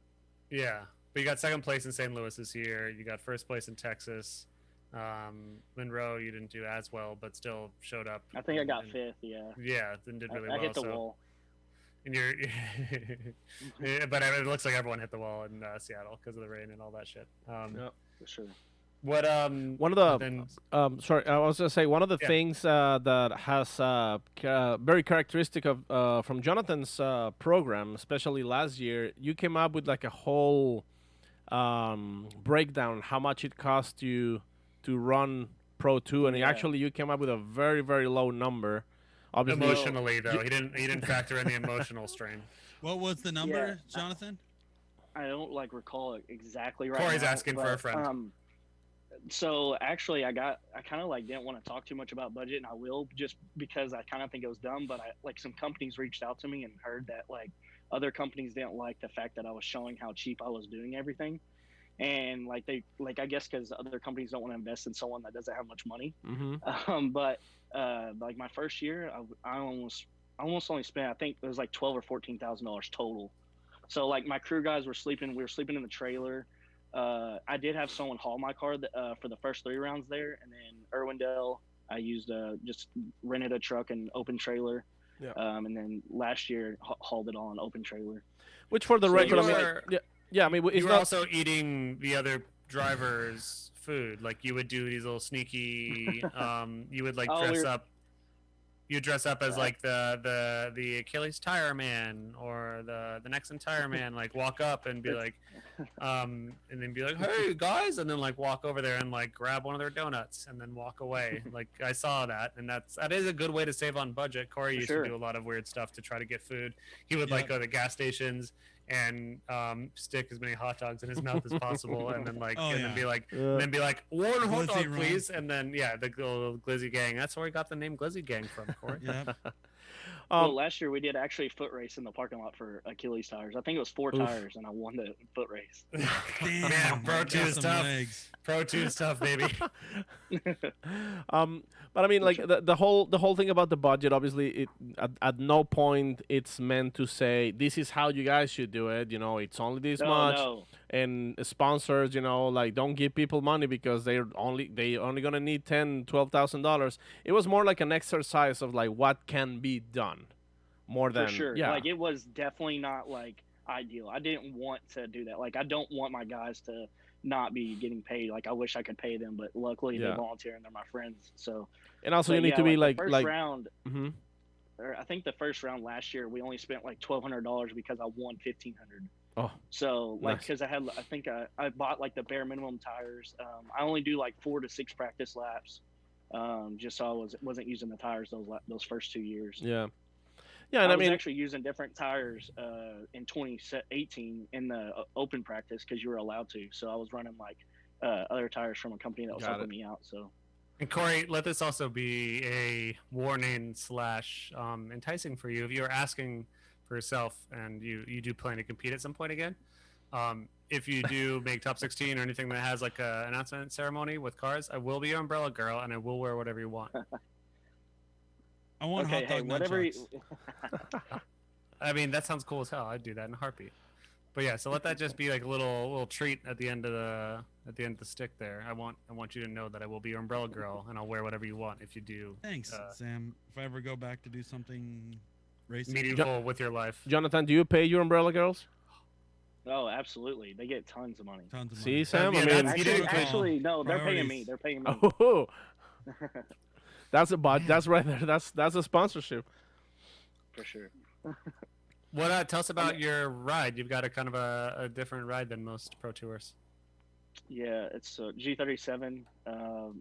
Yeah. But you got second place in St. Louis this year. You got first place in Texas. Monroe, you didn't do as well, but still showed up. I think I got 5th. Yeah. Yeah, then did really well. I hit the wall. And but it looks like everyone hit the wall in Seattle because of the rain and all that shit. For sure. One of the sorry, I was gonna say one of the things that has very characteristic of from Jonathan's program, especially last year, you came up with like a whole breakdown how much it cost you to run Pro 2, and actually you came up with a very, very low number. Obviously, emotionally though, he didn't factor in the emotional strain. What was the number, Jonathan? I don't recall it exactly right Corey's now, asking for a friend. So actually, I kind of didn't want to talk too much about budget, and I will just because I kind of think it was dumb. But some companies reached out to me and heard that other companies didn't like the fact that I was showing how cheap I was doing everything, and I guess because other companies don't want to invest in someone that doesn't have much money. Mm-hmm. But my first year, I almost only spent, I think it was $12,000 or $14,000 total. So my crew guys were sleeping. We were sleeping in the trailer. I did have someone haul my car for the first 3 rounds there, and then Irwindale, I used just rented a truck and open trailer. Yeah. And then last year hauled it all in open trailer. Which for the record, you were also eating the other drivers' food. You would do these little sneaky. You would dress up. You dress up as the Achilles tire man or the Nexon tire man. Walk up and be and then be like, "Hey guys," and then walk over there and grab one of their donuts and then walk away. I saw that, and that is a good way to save on budget. Corey used to do a lot of weird stuff to try to get food. He would go to gas stations and stick as many hot dogs in his mouth as possible, and then then be like, one hot dog, please, and then the little Glizzy Gang. That's where we got the name Glizzy Gang from, Corey. Yeah. Well, last year we did actually a foot race in the parking lot for Achilles tires. I think it was 4 tires, and I won the foot race. Damn, man, Pro 2 is tough. Legs. Pro 2 is tough, baby. But I mean, the whole thing about the budget, obviously, at no point it's meant to say this is how you guys should do it. It's only this much. No. And sponsors, don't give people money because they only gonna need $10,000-$12,000. It was more like an exercise of what can be done, more than for sure. It was definitely not ideal. I didn't want to do that. I don't want my guys to not be getting paid. I wish I could pay them, but luckily they volunteer and they're my friends. So. And also you need to be the first round. Mm-hmm. Or I think the first round last year we only spent $1,200 because I won $1,500. Oh, so nice. because I bought the bare minimum tires. I only do 4 to 6 practice laps, just so I wasn't using the tires those first 2 years. Yeah, and I was actually using different tires in 2018 in the open practice because you were allowed to. So I was running other tires from a company that was helping me out. So. And Corey, let this also be a warning / enticing for you if you're asking for yourself and you do plan to compete at some point again. If you do make top 16 or anything that has an announcement ceremony with cars, I will be your umbrella girl and I will wear whatever you want. I want hot dog nunchucks. I mean, that sounds cool as hell. I'd do that in a heartbeat. But yeah, so let that just be a little treat at the end of the stick there. I want you to know that I will be your umbrella girl and I'll wear whatever you want if you do. Thanks, Sam. If I ever go back to do something racing meaningful with your life. Jonathan, do you pay your umbrella girls? Oh, absolutly. They get tons of money. See, Sam? Actually, no, they're paying me. They're paying me. Oh, that's right there. That's a sponsorship. For sure. Tell us about your ride. You've got a kind of a different ride than most Pro Tours. Yeah, it's a G37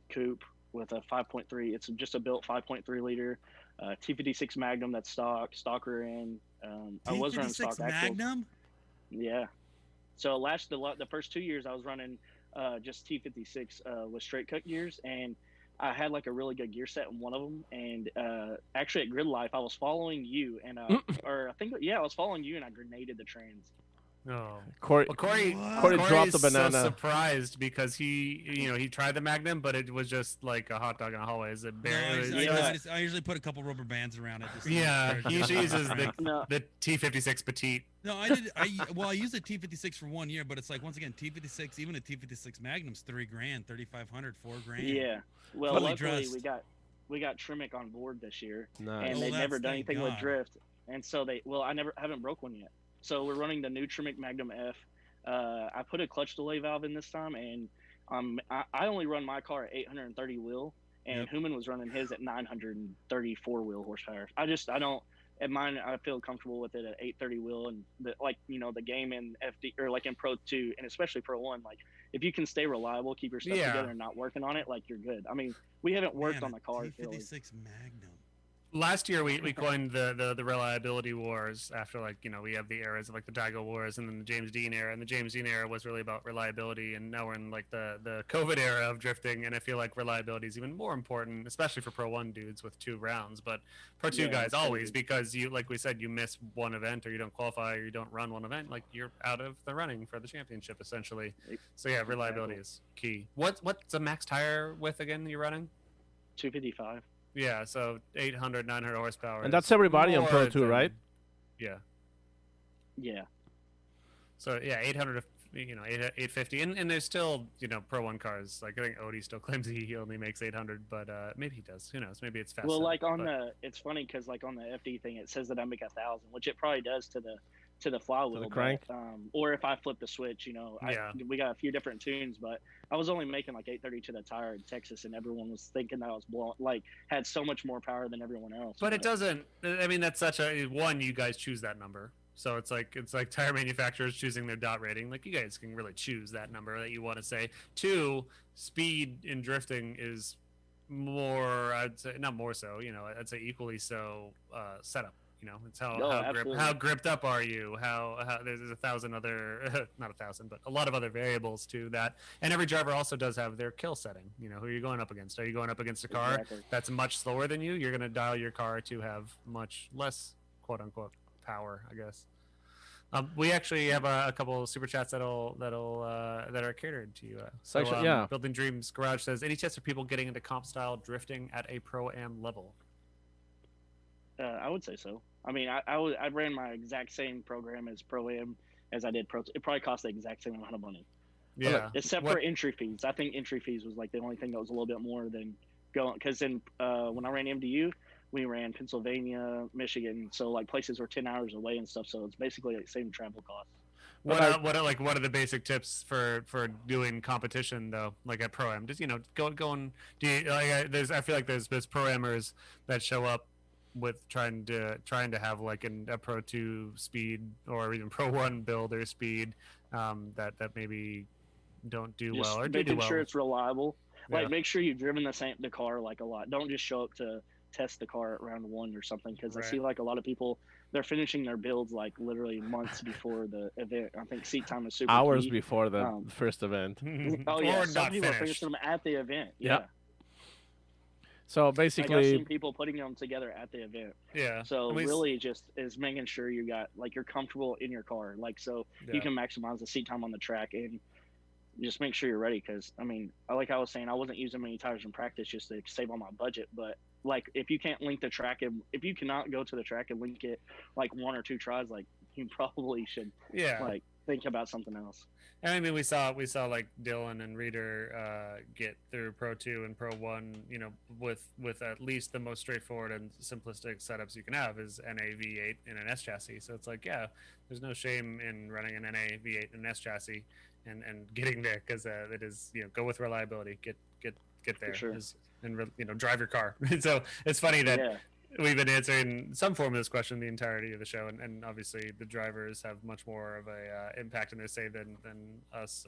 coupe with a 5.3. It's just a built 5.3 liter T56 Magnum that's stocker in. I was running stock Magnum. Yeah. So the first 2 years I was running just T56 with straight cut gears, and I had a really good gear set in one of them. And actually at Grid Life I was following you, and or I think I was following you, and I grenaded the trans. Oh, Corey dropped the banana. So surprised because he tried the Magnum, but it was just like a hot dog in a hallway. Is it I usually put a couple rubber bands around it. He usually uses the T56 Petite. No, I did. I used a T56 for 1 year, but it's once again T56. Even a T56 Magnum's $3,000, $3,500, $4,000. Yeah. Well, luckily we got Trimic on board this year, and they've never done anything with drift, and so I haven't broke one yet. So we're running the new Trimic Magnum F. I put a clutch delay valve in this time, and I only run my car at 830 wheel, and Human was running his at 934 wheel horsepower. I don't. At mine, I feel comfortable with it at 830 wheel, and the game in FD or like in Pro 2 and especially Pro 1, like if you can stay reliable, keep your stuff together, and not working on it, like you're good. I mean, we haven't worked on the car. T56 Magnum. Last year we coined the reliability wars after we have the eras of like the Daigo wars and then the James Dean era, and the James Dean era was really about reliability, and now we're in like the COVID era of drifting, and I feel like reliability is even more important, especially for Pro 1 dudes with 2 rounds, but Pro 2 guys always, because you, like we said, you miss one event or you don't qualify or you don't run one event, like you're out of the running for the championship essentially. So yeah, reliability is key. What's the max tire width again you're running? 255. Yeah, so 800, 900 horsepower. And that's everybody on Pro 2, right? Yeah. Yeah. So, yeah, 800, 850. And there's still, Pro 1 cars. Like, I think Odie still claims he only makes 800, but maybe he does. Who knows? Maybe it's faster. Well, like it's funny because, like, on the FD thing, it says that I make 1,000, which it probably does to the flywheel, the crank. But, or if I flip the switch, we got a few different tunes, but I was only making like 830 to the tire in Texas, and everyone was thinking that I was had so much more power than everyone else. But it doesn't. I mean, that's such a one. You guys choose that number, so it's like tire manufacturers choosing their dot rating. Like you guys can really choose that number that you want to say. 2, speed in drifting is more. I'd say not more so. I'd say equally so. Setup. It's how gripped up are you? How there's 1,000 other not 1,000, but a lot of other variables to that. And every driver also does have their kill setting. Who are you going up against? Are you going up against a car that's much slower than you? You're going to dial your car to have much less quote unquote power, I guess. We actually have a couple of super chats that are catered to you. Building Dreams Garage says, any chance of people getting into comp style drifting at a pro-am level? I would say so. I mean, I ran my exact same program as Pro-Am as I did Pro. It probably cost the exact same amount of money. Yeah. Except for entry fees. I think entry fees was like the only thing that was a little bit more than going. Because when I ran MDU, we ran Pennsylvania, Michigan, so like places were 10 hours away and stuff. So it's basically like same travel costs. What are the basic tips for doing competition though, like at Pro-Am? Just going. Do you I feel like there's Pro-Amers that show up with trying to have like a Pro 2 speed or even Pro 1 builder speed that maybe don't do just well or do making well. Sure it's reliable. Like make sure you've driven the car like a lot. Don't just show up to test the car at round 1 or something, because I see like a lot of people, they're finishing their builds like literally months before the event. I think seat time is super hours key. before the first event. Oh yeah, or some people are finishing them at the event. Yeah. So basically, I've seen people putting them together at the event. Yeah. So really, just is making sure you got you're comfortable in your car, you can maximize the seat time on the track, and just make sure you're ready. Because I mean, like I was saying, I wasn't using many tires in practice just to save on my budget. But like, if you can't link the track, and if you cannot go to the track and link it like 1 or 2 tries, like you probably should think about something else. And I mean, we saw like Dylan and Reader get through Pro 2 and Pro 1, with at least the most straightforward and simplistic setups you can have is NA V8 in an S chassis. So it's like, there's no shame in running an NA V8 in an S chassis and getting there, because it is, go with reliability, get there, sure. and drive your car. So it's funny that we've been answering some form of this question the entirety of the show, and obviously the drivers have much more of a impact in their say than us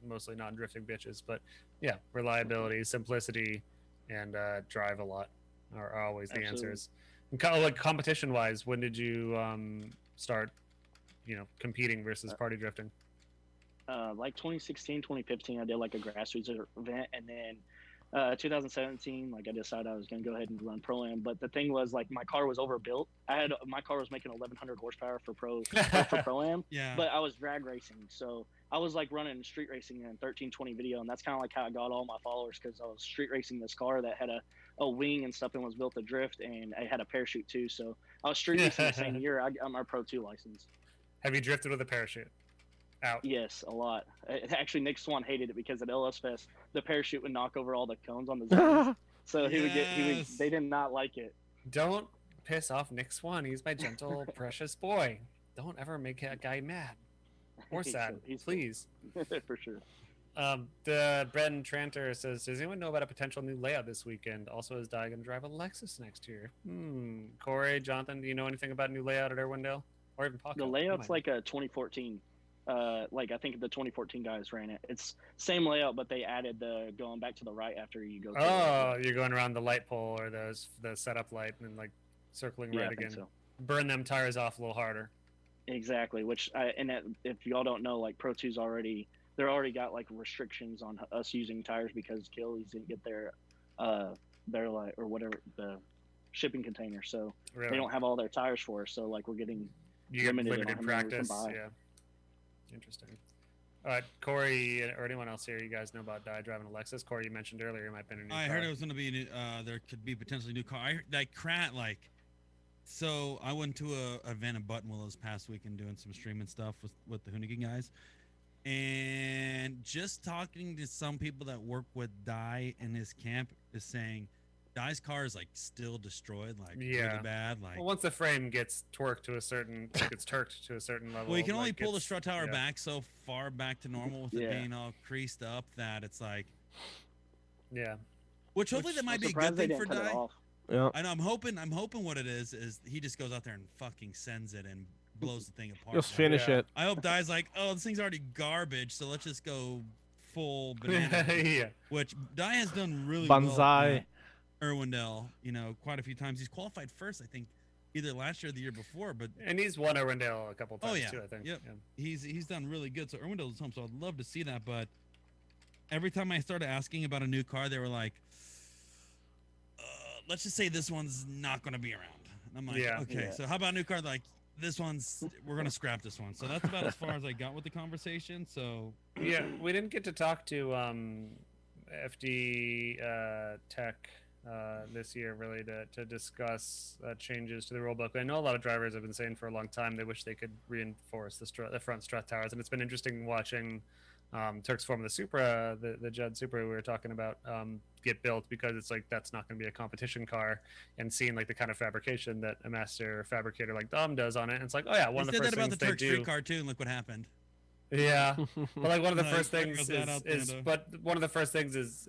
mostly non-drifting bitches. But yeah, reliability, simplicity, and drive a lot are always the answers. And kind of like competition wise, when did you start competing versus party drifting? Like 2016, 2015, I did like a grassroots event, and then 2017, like I decided I was going to go ahead and run Pro-Am. But the thing was, like, my car was overbuilt. My car was making 1,100 horsepower for Pro-Am, but I was drag racing. So I was like running street racing in 1320 video, and that's kind of like how I got all my followers, because I was street racing this car that had a wing and stuff and was built to drift, and I had a parachute too. So I was street racing the same year I got my Pro 2 license. Have you drifted with a parachute? Out. Yes, a lot. Actually, Nick Swan hated it because at LS Fest, the parachute would knock over all the cones on the zones. So they did not like it. Don't piss off Nick Swan. He's my gentle, precious boy. Don't ever make that guy mad or sad, please. For sure. The Brendan Tranter says, does anyone know about a potential new layout this weekend? Also, is Di going to drive a Lexus next year? Corey, Jonathan, do you know anything about a new layout at Irwindale? Or even Paco? The layout's like a 2014. Like I think the 2014 guys ran it. It's same layout, but they added the going back to the right after you go. You're going around the light pole or the setup light and like circling right again. So. Burn them tires off a little harder. Exactly. If y'all don't know, like Pro 2's already got like restrictions on us using tires because Gillies didn't get their like or whatever the shipping container, so they don't have all their tires for us. So like we're getting limited practice. Yeah. Interesting. Corey or anyone else here, you guys know about Di driving a Lexus? Corey, you mentioned earlier it might have been a new car. I heard it was going to be there could be potentially a new car. I heard that so I went to a event in Buttonwillow this past weekend doing some streaming stuff with the Hoonigan guys. And just talking to some people that work with Di in his camp is saying Di's car is like still destroyed, like really bad. Like once the frame gets turked to a certain level. Well, you can only pull the strut tower back so far back to normal with it being all creased up that it's like Which hopefully that might be a good thing for Di. Yeah. And I'm hoping what it is he just goes out there and fucking sends it and blows the thing apart. Just finish it. I hope Di's like, oh, this thing's already garbage, so let's just go full banana. Which Di has done really well. Irwindale, quite a few times. He's qualified first, I think, either last year or the year before. And he's won Irwindale a couple times too, I think. Yep. Yeah. He's done really good. So Irwindale's home, so I'd love to see that. But every time I started asking about a new car, they were like, let's just say this one's not going to be around. And I'm like, okay, so how about a new car? Like, we're going to scrap this one. So that's about as far as I got with the conversation. So yeah, we didn't get to talk to FD Tech this year really to discuss changes to the rulebook. I know a lot of drivers have been saying for a long time they wish they could reinforce the front strut towers, and it's been interesting watching Tuerck's Formula Supra, the Judd Supra we were talking about, get built, because it's like that's not going to be a competition car, and seeing like the kind of fabrication that a master fabricator like Dom does on it, and it's like, oh yeah, one of the first things they do. They said that about the Tuerck street car too, and look what happened. Yeah, but like one of the first things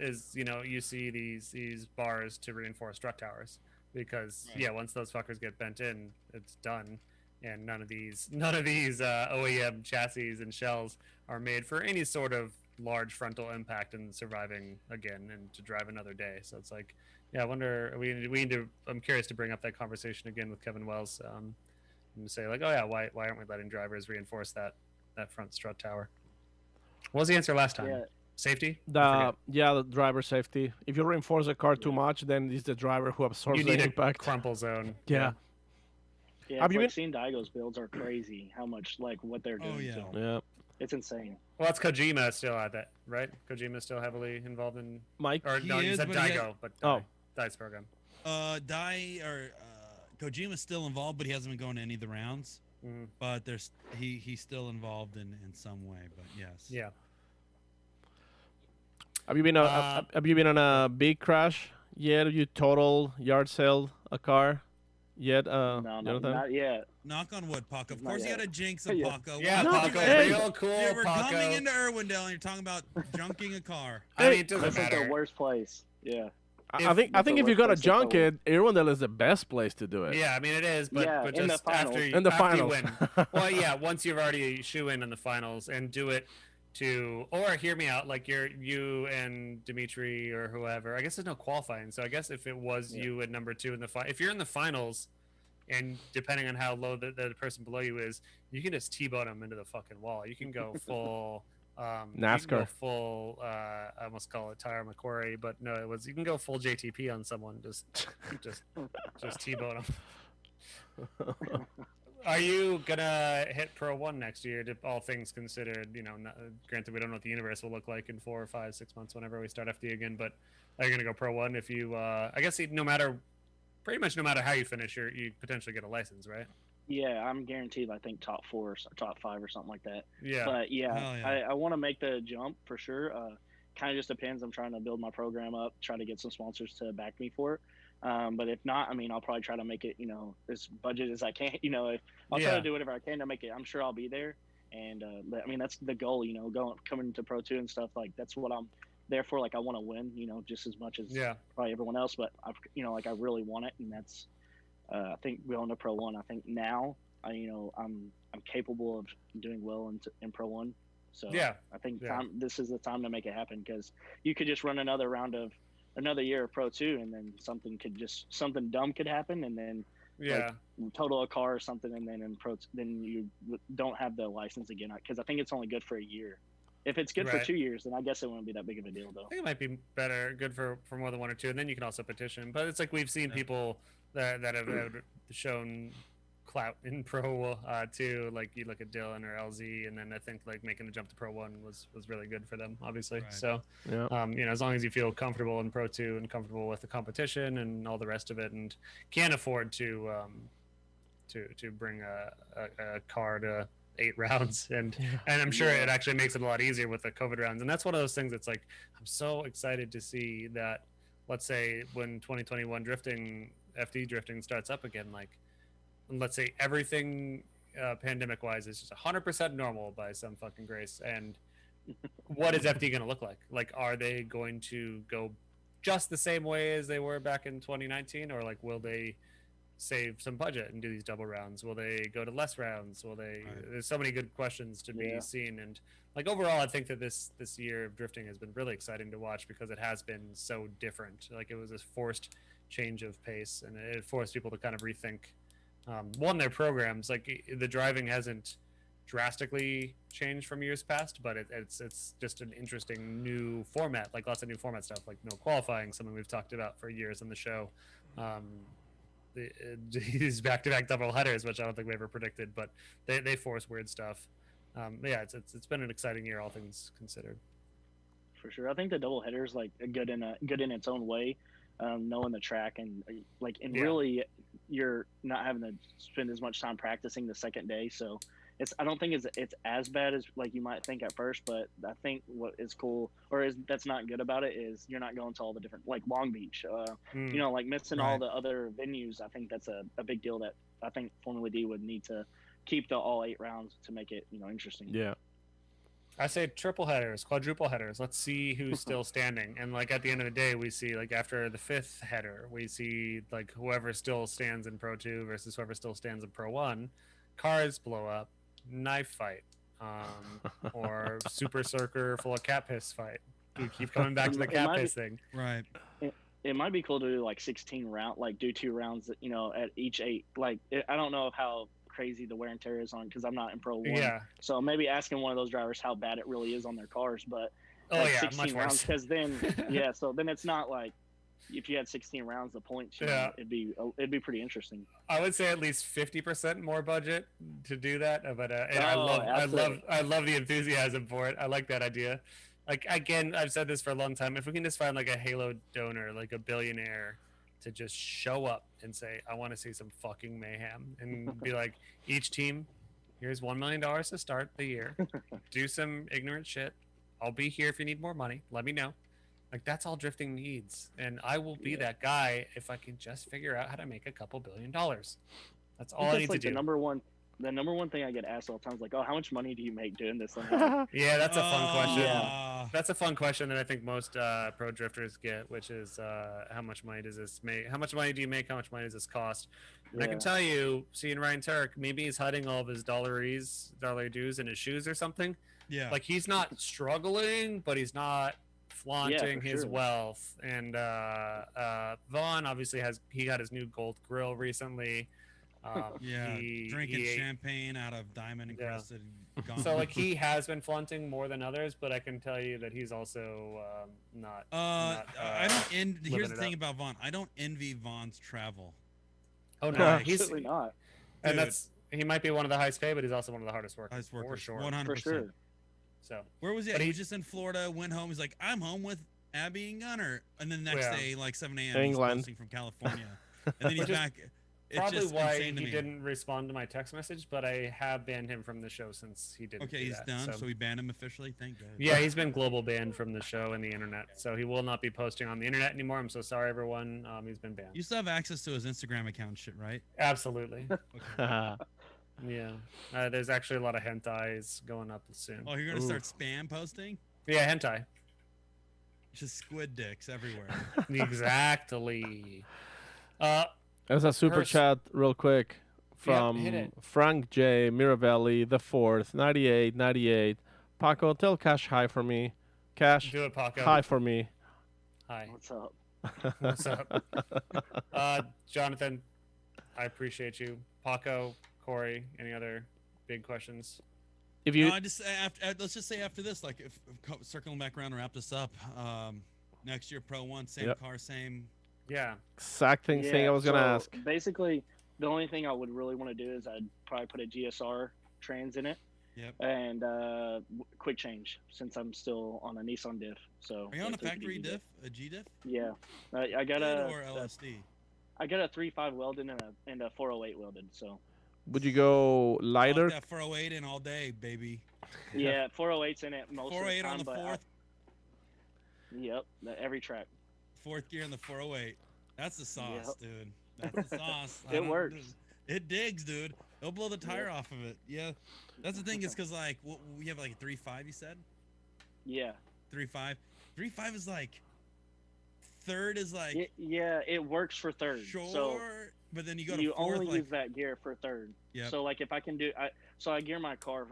is you see these bars to reinforce strut towers, because once those fuckers get bent in, it's done, and none of these OEM chassis and shells are made for any sort of large frontal impact and surviving again and to drive another day. So it's like, I wonder, we need to. I'm curious to bring up that conversation again with Kevin Wells, and say like, oh yeah, why aren't we letting drivers reinforce that front strut tower? What was the answer last time? Safety? The driver safety. If you reinforce a car too much, then it's the driver who absorbs the impact. A crumple zone. Yeah, seen Daigo's builds are crazy. How much like what they're doing. Yeah. It's insane. Well, it's Kojima still at that, right? Kojima's still heavily involved in Mike. Or no, you said Daigo, but Dai's program. Kojima's still involved, but he hasn't been going to any of the rounds. Mm-hmm. But he's still involved in some way. But yes. Yeah. Have you been on a big crash yet? Have you total yard sale a car yet? No, not yet. Knock on wood, Paco. Of course, you had a jinx of Paco. Yeah, Paco. Real cool, We're coming into Irwindale, and you're talking about junking a car. I mean, it doesn't That's matter. like the worst place. Yeah. I think if you're gonna junk it, Irwindale is the best place to do it. Yeah, I mean it is, but just after you win. Well, yeah, once you've already shoe in the finals, and do it or hear me out, like you and Dimitri or whoever. I guess there's no qualifying, so I guess if it was you at number 2 in the if you're in the finals, and depending on how low the person below you is, you can just T-bone them into the fucking wall. You can go full. NASCAR. Full I almost call it Tyler McQuarrie, but no, you can go full JTP on someone, just T-bone them. Are you gonna hit Pro 1 next year, all things considered? Granted, we don't know what the universe will look like in 4 or 5, 6 months whenever we start FD again, but are you gonna go Pro 1 if you I guess pretty much no matter how you finish, you potentially get a license, right? Yeah, I'm guaranteed. I think top 4 or top 5 or something like that. Yeah. But I want to make the jump for sure. Kind of just depends. I'm trying to build my program up, try to get some sponsors to back me for it. But if not, I mean, I'll probably try to make it, as budget as I can. I'll try to do whatever I can to make it. I'm sure I'll be there. And I mean, that's the goal, you know, coming to Pro 2 and stuff. Like, that's what I'm there for. Like, I want to win, you know, just as much as probably everyone else. But you know, like, I really want it, and that's I think going to Pro 1. I think now, you know, I'm capable of doing well in Pro 1. So I think this is the time to make it happen, because you could just run another year of Pro 2, and then something dumb could happen, and then like total a car or something, and then then you don't have the license again, because I think it's only good for a year. If it's good for 2 years, then I guess it wouldn't be that big of a deal, though. I think it might be good for more than 1 or 2, and then you can also petition. But it's like we've seen people that have shown clout in Pro 2, like you look at Dylan or LZ, and then I think like making the jump to Pro 1 was really good for them, obviously. So you know, as long as you feel comfortable in Pro 2 and comfortable with the competition and all the rest of it, and can afford to bring a car to 8 rounds, and I'm sure it actually makes it a lot easier with the COVID rounds. And that's one of those things that's like, I'm so excited to see that, let's say when 2021 FD drifting starts up again, like, let's say everything pandemic wise is just 100% normal by some fucking grace, and what is FD going to look like? Like, are they going to go just the same way as they were back in 2019, or like will they save some budget and do these double rounds? Will they go to less rounds? Will they there's so many good questions to be seen. And like, overall, I think that this year of drifting has been really exciting to watch, because it has been so different. Like, it was this forced change of pace, and it forced people to kind of rethink their programs. Like, the driving hasn't drastically changed from years past, but it's just an interesting new format, like lots of new format stuff, like no qualifying, something we've talked about for years on the show. These back-to-back double headers, which I don't think we ever predicted, but they force weird stuff. It's been an exciting year, all things considered. For sure, I think the double headers like good in its own way. Knowing the track, and really you're not having to spend as much time practicing the second day, so I don't think it's as bad as like you might think at first. But I think what is cool, that's not good about it, is you're not going to all the different, like Long Beach, you know, like missing all the other venues. I think that's a big deal that I think Formula D would need to keep the all 8 rounds to make it, you know, interesting. I say triple headers, quadruple headers. Let's see who's still standing. And like, at the end of the day, we see, like, after the 5th header, we see like whoever still stands in Pro 2 versus whoever still stands in Pro 1. Cars blow up, knife fight, or super circular full of cat piss fight. We keep coming back to the cat piss thing. Right. It might be cool to do like 16 round, like do 2 rounds, you know, at each 8. Like, I don't know how crazy the wear and tear is on, because I'm not in Pro 1, so maybe asking one of those drivers how bad it really is on their cars. But 16 rounds, because then so then it's not like if you had 16 rounds, the points, you know, it'd be pretty interesting. I would say at least 50% more budget to do that, but and I love the enthusiasm for it. I like that idea. Like, again, I've said this for a long time, if we can just find like a Halo donor, like a billionaire, to just show up and say, I want to see some fucking mayhem, and be like, each team, here's $1 million to start the year. Do some ignorant shit. I'll be here if you need more money. Let me know. Like, that's all drifting needs. And I will be that guy if I can just figure out how to make a couple $1 billion. That's all I need to do. The number one thing I get asked all the time is like, oh, how much money do you make doing this? Yeah, that's a fun question. That's a fun question that I think most pro drifters get, which is how much money does this make? How much money do you make? How much money does this cost? And I can tell you, seeing Ryan Tuerck, maybe he's hiding all of his dollar dues in his shoes or something. Yeah. Like, he's not struggling, but he's not flaunting his wealth. And Vaughn obviously got his new gold grill recently. Drinking champagne out of diamond encrusted. So like, he has been flaunting more than others, but I can tell you that he's also not. I don't. Here's the thing about Vaughn. I don't envy Vaughn's travel. Oh no, he's certainly not. And he might be one of the highest paid, but he's also one of the hardest workers. For sure. 100%. For sure. So where was he? He was just in Florida. Went home. He's like, I'm home with Abby and Gunner, and then the next day, like 7 a.m. he's posting from California, and then he's back. Probably why he didn't respond to my text message, but I have banned him from the show since he didn't. Okay, he's done. So we banned him officially. Thank God. Yeah, he's been global banned from the show and the internet, so he will not be posting on the internet anymore. I'm so sorry, everyone. He's been banned. You still have access to his Instagram account, and shit, right? Absolutely. Okay. Yeah. There's actually a lot of hentais going up soon. Oh, you're gonna start spam posting? Yeah, hentai. Just squid dicks everywhere. Exactly. There's a super chat real quick from Frank J. Miravelli, the fourth, 98. Paco, tell Cash hi for me. Cash, do it, Paco. Hi for me. Hi. What's up? What's up? Jonathan, I appreciate you. Paco, Corey, any other big questions? If you, no, let's just say after this, like, if circling back around and wrap this up, next year Pro 1, same car, same. Yeah. Exact thing I was gonna ask. Basically, the only thing I would really want to do is I'd probably put a GSR trans in it. Yep. And quick change since I'm still on a Nissan diff. So. Are you on a factory diff, a G diff? Yeah, I got a. Or LSD. I got a 3.5 welded and a 408 welded. So. Would you go lighter? That 408 in all day, baby. Yeah, 408's in it most of the 408 time. on the fourth. Yep, every track. Fourth gear in the 408. That's the sauce, dude. That's the sauce. It works. It digs, dude. They'll blow the tire off of it. Yeah. That's the thing is because, like, we have, like, a 3.5, you said? Yeah. 3.5. 3.5 is, like, third is, like... Yeah, it works for third. Sure, so but then you go to you fourth, only like, use that gear for third. Yep. So, like, if I can do... I gear my car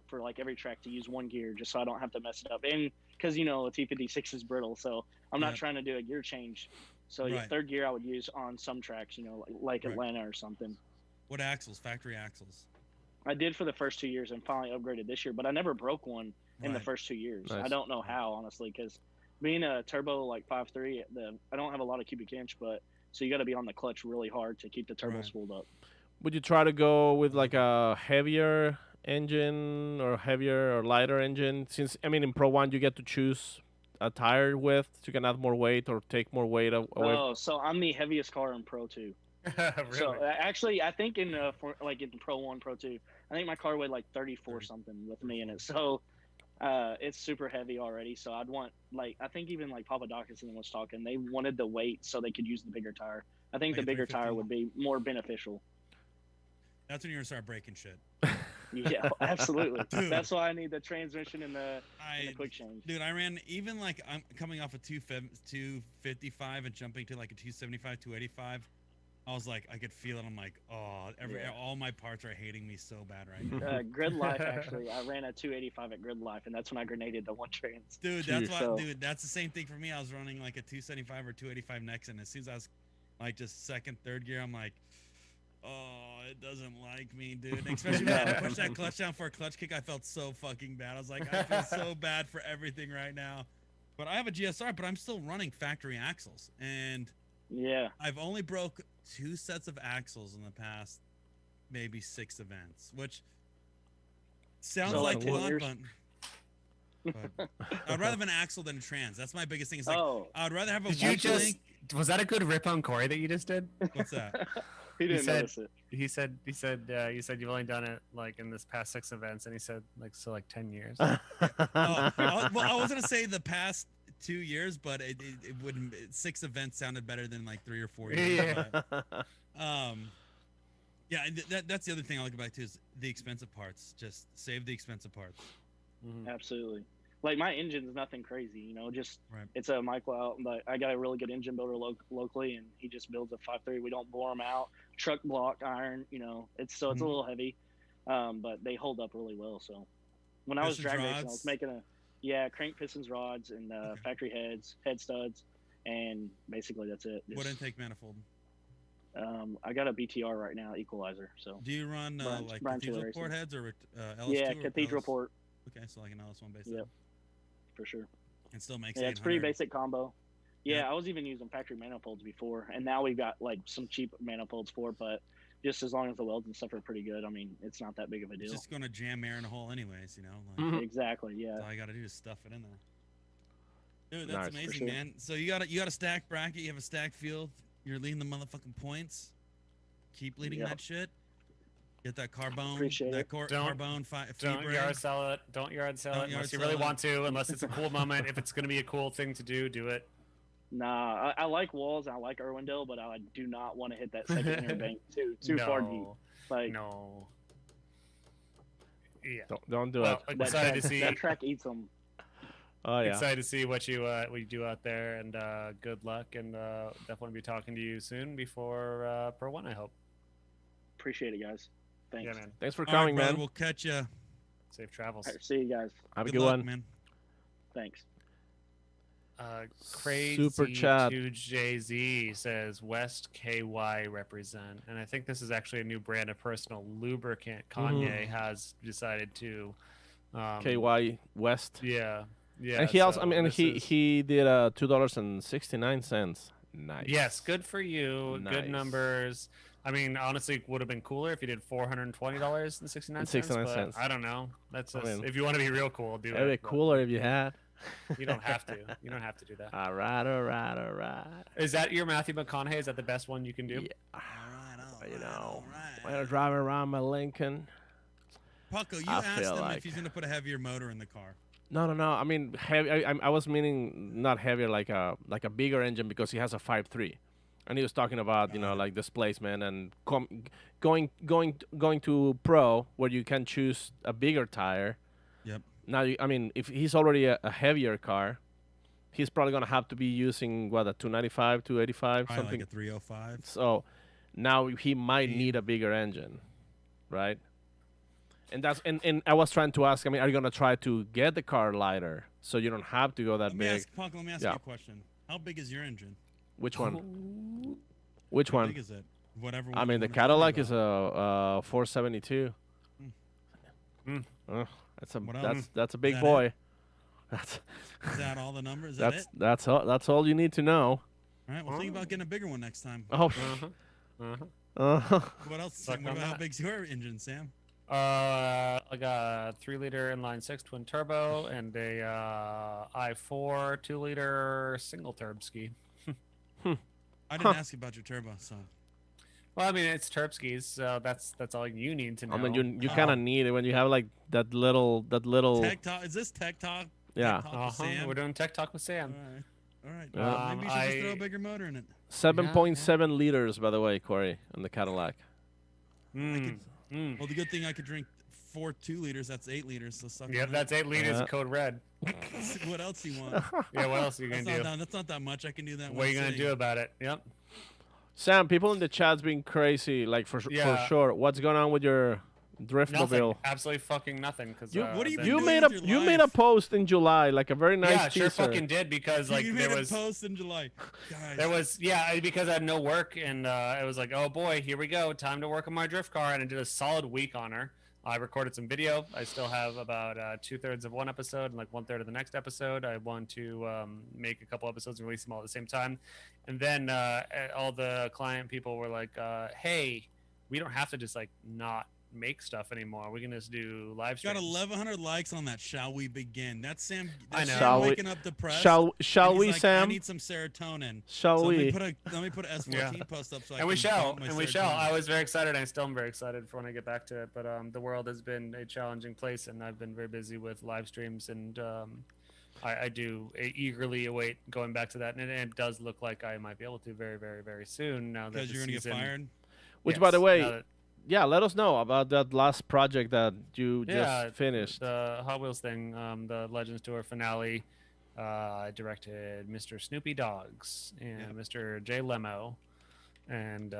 for, like, every track to use one gear just so I don't have to mess it up. And because, you know, a T56 is brittle, so I'm not trying to do a gear change. So, third gear I would use on some tracks, you know, like Atlanta or something. What axles? Factory axles? I did for the first 2 years and finally upgraded this year, but I never broke one in the first 2 years. Nice. I don't know how, honestly, because being a turbo like 5.3, I don't have a lot of cubic inch, but so you got to be on the clutch really hard to keep the turbo spooled up. Would you try to go with like a heavier engine or heavier or lighter engine? Since I mean, in Pro 1 you get to choose a tire width, so you can add more weight or take more weight away. Oh, so I'm the heaviest car in Pro 2. Really? So actually, I think in Pro 1, Pro 2, I think my car weighed like 34 something with me in it. So it's super heavy already. So I'd want I think even like Papadakis was talking, they wanted the weight so they could use the bigger tire. I think the bigger tire would be more beneficial. That's when you're gonna start breaking shit. Yeah, absolutely. That's why I need the transmission and the quick change. Dude, I ran even like I'm coming off a 255 and jumping to like a 275, 285. I was like, I could feel it. I'm like, oh, all my parts are hating me so bad right now. Grid Life, actually, I ran a 285 at Grid Life, and that's when I grenaded the one trans. Dude, that's the same thing for me. I was running like a 275 or 285 next, and as soon as I was like just second, third gear, I'm like, oh, it doesn't like me, dude. And especially when I had to push that clutch down for a clutch kick, I felt so fucking bad. I was like, I feel so bad for everything right now. But I have a GSR, but I'm still running factory axles, and I've only broke 2 sets of axles in the past maybe 6 events, which sounds like a lot, but I'd rather have an axle than a trans. That's my biggest thing. It's like I'd rather have a was that a good rip on Corey that you just did? What's that? He didn't notice it. He said you said you've only done it like in this past 6 events, and he said like 10 years. Well, I was gonna say the past 2 years, but it wouldn't. 6 events sounded better than like 3 or 4 years. Yeah. But, that's the other thing I look back to is the expensive parts. Just save the expensive parts. Mm-hmm. Absolutely. Like my engine's nothing crazy, you know. Just it's a Michael, but I got a really good engine builder locally, and he just builds a 5.3. We don't bore them out. Truck block iron, you know. It's a little heavy, but they hold up really well. So when I was drag racing, I was making crank pistons, rods, and factory heads, head studs, and basically that's it. What intake manifold? I got a BTR right now, equalizer. So do you run like cathedral port heads or LS2? Yeah, cathedral port. Okay, so like an LS1 base. Yep, for sure. It still makes it's pretty basic combo. Yeah, I was even using factory manifolds before, and now we've got like some cheap manifolds for it, but just as long as the welds and stuff are pretty good, I mean, it's not that big of a deal. It's just going to jam air in a hole anyways, you know? Like, exactly, yeah. All I got to do is stuff it in there. Dude, that's amazing, man. So you got a stacked bracket, you have a stacked field, you're leading the motherfucking points. Keep leading that shit. Get that carbone, carbone Don't yard sell it. Don't yard sell it unless you really want to, unless it's a cool moment. If it's going to be a cool thing to do it. Nah, I like walls. I like Irwindale, but I do not want to hit that second inner bank too far deep. Like, no. Yeah. Don't do it. Excited to see that track eats them. Oh yeah. Excited to see what you do out there, and good luck, and definitely be talking to you soon before Pro 1, I hope. Appreciate it, guys. Thanks. Yeah, man. Thanks for coming, brother, man. We'll catch you. Safe travels. Right, see you guys. Have a Good good luck, one, man. Thanks. Crazy Super chat. 2JZ says West KY represent, and I think this is actually a new brand of personal lubricant Kanye has decided to. KY West. Yeah. And he also, so I mean, this he did $2.69. Nice. Yes, good for you. Nice. Good numbers. I mean, honestly, it would have been cooler if you did $420.69. 69 cents. I don't know. That's just, I mean, if you want to be real cool, do It'd be it. cooler if you had. You don't have to. You don't have to do that. All right. Is that your Matthew McConaughey? Is that the best one you can do? Yeah. All right. You know, all right. when I drive around my Lincoln. Paco, you I asked feel him like- if he's gonna put a heavier motor in the car. No. I mean, heavy. I was meaning not heavier, like a bigger engine, because he has a 5.3, and he was talking about like displacement and going to Pro, where you can choose a bigger tire. Yep. Now, I mean, if he's already a heavier car, he's probably gonna have to be using what, a 295, 285, Probably something. like a 305. So now he might need a bigger engine, right? And that's and I was trying to ask. I mean, are you gonna try to get the car lighter so you don't have to go that big? Paco, let me ask you a question. How big is your engine? Which one? Which How one? big is it? Whatever. I one mean, you the wanna tell me Cadillac is about. a 472. What else? That's a big That boy. That's Is that all the numbers? Is that it? that's all you need to know. All right. Well, think about getting a bigger one next time. Oh. What else? Sam? What about how big's your engine, Sam? Like a 3-liter inline 6 twin turbo and a i4 2-liter single turb ski. I didn't ask you about your turbo, so. Well, I mean, it's turb skis, so that's all you need to know. I mean, you kind of need it when you have like that little. Tech Talk. Is this Tech Talk? Yeah. Tech Talk with Sam? We're doing Tech Talk with Sam. All right. Yeah. Maybe you should just throw a bigger motor in it. 7.7 liters, by the way, Corey, on the Cadillac. Well, the good thing I could drink 4 2-liters. That's 8 liters. So suck Yeah, on that's 8 liters of Code Red. that. What else you want? Yeah, what else are you going to do? That's not that much. I can do that. What are you going to do about it? Yep. Sam, people in the chat's being crazy, like for sure. What's going on with your Driftmobile? Nothing. Absolutely fucking nothing. Cause, what are you You doing made with your made a life? post in July, like a very nice yeah, teaser. sure fucking did, because like you there made was a post in July. Guys. there was because I had no work, and it was like, oh boy, here we go, time to work on my drift car, and I did a solid week on her. I recorded some video. I still have about 2/3 of one episode and like 1/3 of the next episode. I want to make a couple episodes and release them all at the same time. And then all the client people were like, hey, we don't have to just like not make stuff anymore. We can just do live streams. Got 1,100 likes on that. Shall we begin? That's Sam. I know. Shall we- waking up depressed. Shall and we, he's like, Sam? I need some serotonin. Shall so we? Let me put an S14 post up so I And can we shall, bump my and we shall. serotonin. I was very excited. I still am very excited for when I get back to it. But the world has been a challenging place, and I've been very busy with live streams, and I do eagerly await going back to that. And it does look like I might be able to very, very, very soon. Now that Because the you're gonna get season- fired. Which, by the way, now that- yeah, let us know about that last project that you just finished. The Hot Wheels thing, the Legends Tour finale. I directed Mr. Snoopy Dogs and Mr. J Lemo, and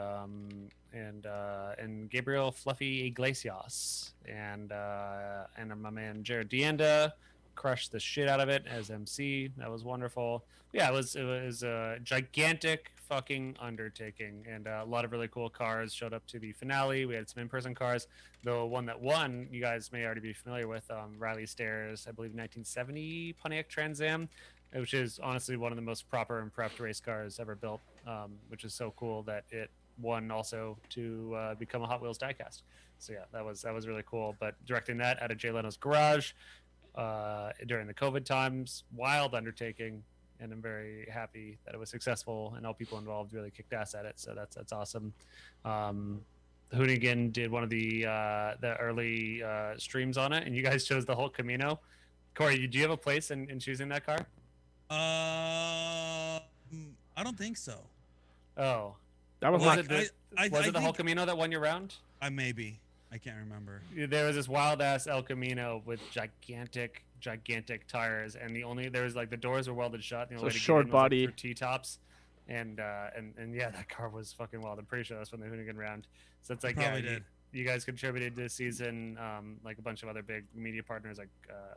Gabriel Fluffy Iglesias, and my man Jared Deanda crushed the shit out of it as MC. That was wonderful. Yeah, it was a gigantic fucking undertaking, and a lot of really cool cars showed up to the finale. We had some in-person cars. The one that won, you guys may already be familiar with, Riley Stairs, I believe 1970 Pontiac Trans Am, which is honestly one of the most proper and prepped race cars ever built, which is so cool that it won also to become a Hot Wheels diecast. So yeah, that was really cool. But directing that out of Jay Leno's garage during the COVID times, wild undertaking, and I'm very happy that it was successful, and all people involved really kicked ass at it. So that's awesome. Hoonigan did one of the early streams on it, and you guys chose the whole Camino. Corey, do you have a place in choosing that car? I don't think so. Oh, That was was not. it the whole Camino that won your round? Maybe. I can't remember. There was this wild ass El Camino with gigantic tires, and there was like the doors were welded shut. And the only way to short get in body. was, like, through T-tops, and yeah, that car was fucking wild. I'm pretty sure that's from the Hoonigan round. So it's like, Probably did. You guys contributed this season, like a bunch of other big media partners like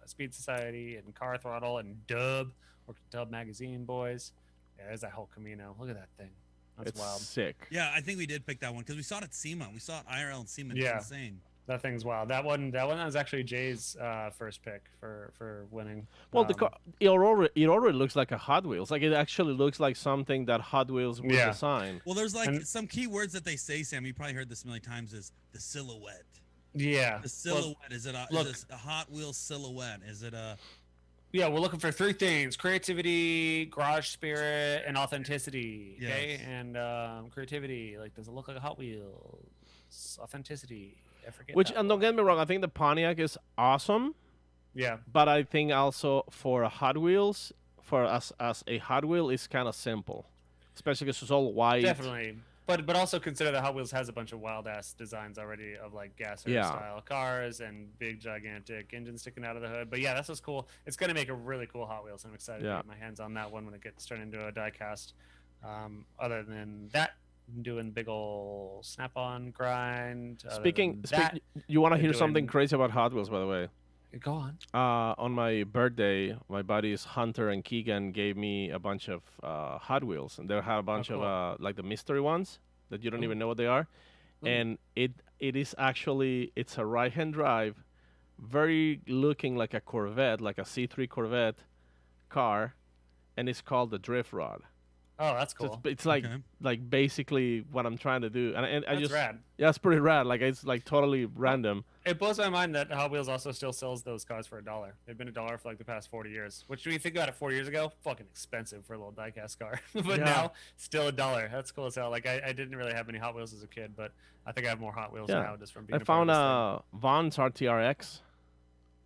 Speed Society and Car Throttle and Dub, worked at Dub Magazine boys. Yeah, there's that whole Camino. Look at that thing. That's wild. Sick. Yeah, I think we did pick that one because we saw it at SEMA. We saw it IRL and SEMA. It's insane. That thing's wild. That one was actually Jay's first pick for winning. Well, the car, it already looks like a Hot Wheels. Like, it actually looks like something that Hot Wheels would design. Well, there's like some key words that they say, Sam. You probably heard this a million times. Is the silhouette. Yeah. The silhouette. Is it a Hot Wheels silhouette? Is it a? Yeah, we're looking for three things: creativity, garage spirit, and authenticity. Okay, and creativity. Like, does it look like a Hot Wheels? Authenticity. And don't get me wrong, I think the Pontiac is awesome. Yeah. But I think also for Hot Wheels, for us as a Hot Wheel, is kind of simple, especially because it's all white. Definitely. But also consider that Hot Wheels has a bunch of wild ass designs already of like gasser style cars and big gigantic engines sticking out of the hood. But yeah, that's what's cool. It's gonna make a really cool Hot Wheels. I'm excited to get my hands on that one when it gets turned into a die cast. Other than that, I'm doing big old snap-on grind. You want to hear something crazy about Hot Wheels, by the way? Go on. On my birthday, my buddies Hunter and Keegan gave me a bunch of Hot Wheels, and they had a bunch of like the mystery ones that you don't even know what they are. And it is actually, it's a right-hand drive, very looking like a Corvette, like a C3 Corvette car, and it's called the Drift Rod. Oh, that's cool. So it's like basically what I'm trying to do, and I just rad. Yeah, it's pretty rad. Like, it's like totally random. It blows my mind that Hot Wheels also still sells those cars for $1. They've been $1 for like the past 40 years. Which, when you think about it, 4 years ago, fucking expensive for a little diecast car. But now, still $1. That's cool as hell. Like, I didn't really have many Hot Wheels as a kid, but I think I have more Hot Wheels now just from being. I found Vaughn's RTRX.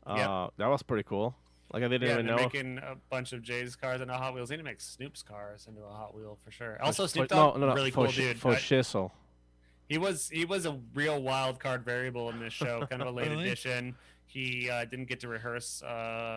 That was pretty cool. Like, I didn't even know. Making a bunch of Jay's cars into Hot Wheels. They need to make Snoop's cars into a Hot Wheel for sure. Also, Snoop Dogg, really cool dude. For Shizzle. He was a real wild card variable in this show, kind of a late addition. He didn't get to rehearse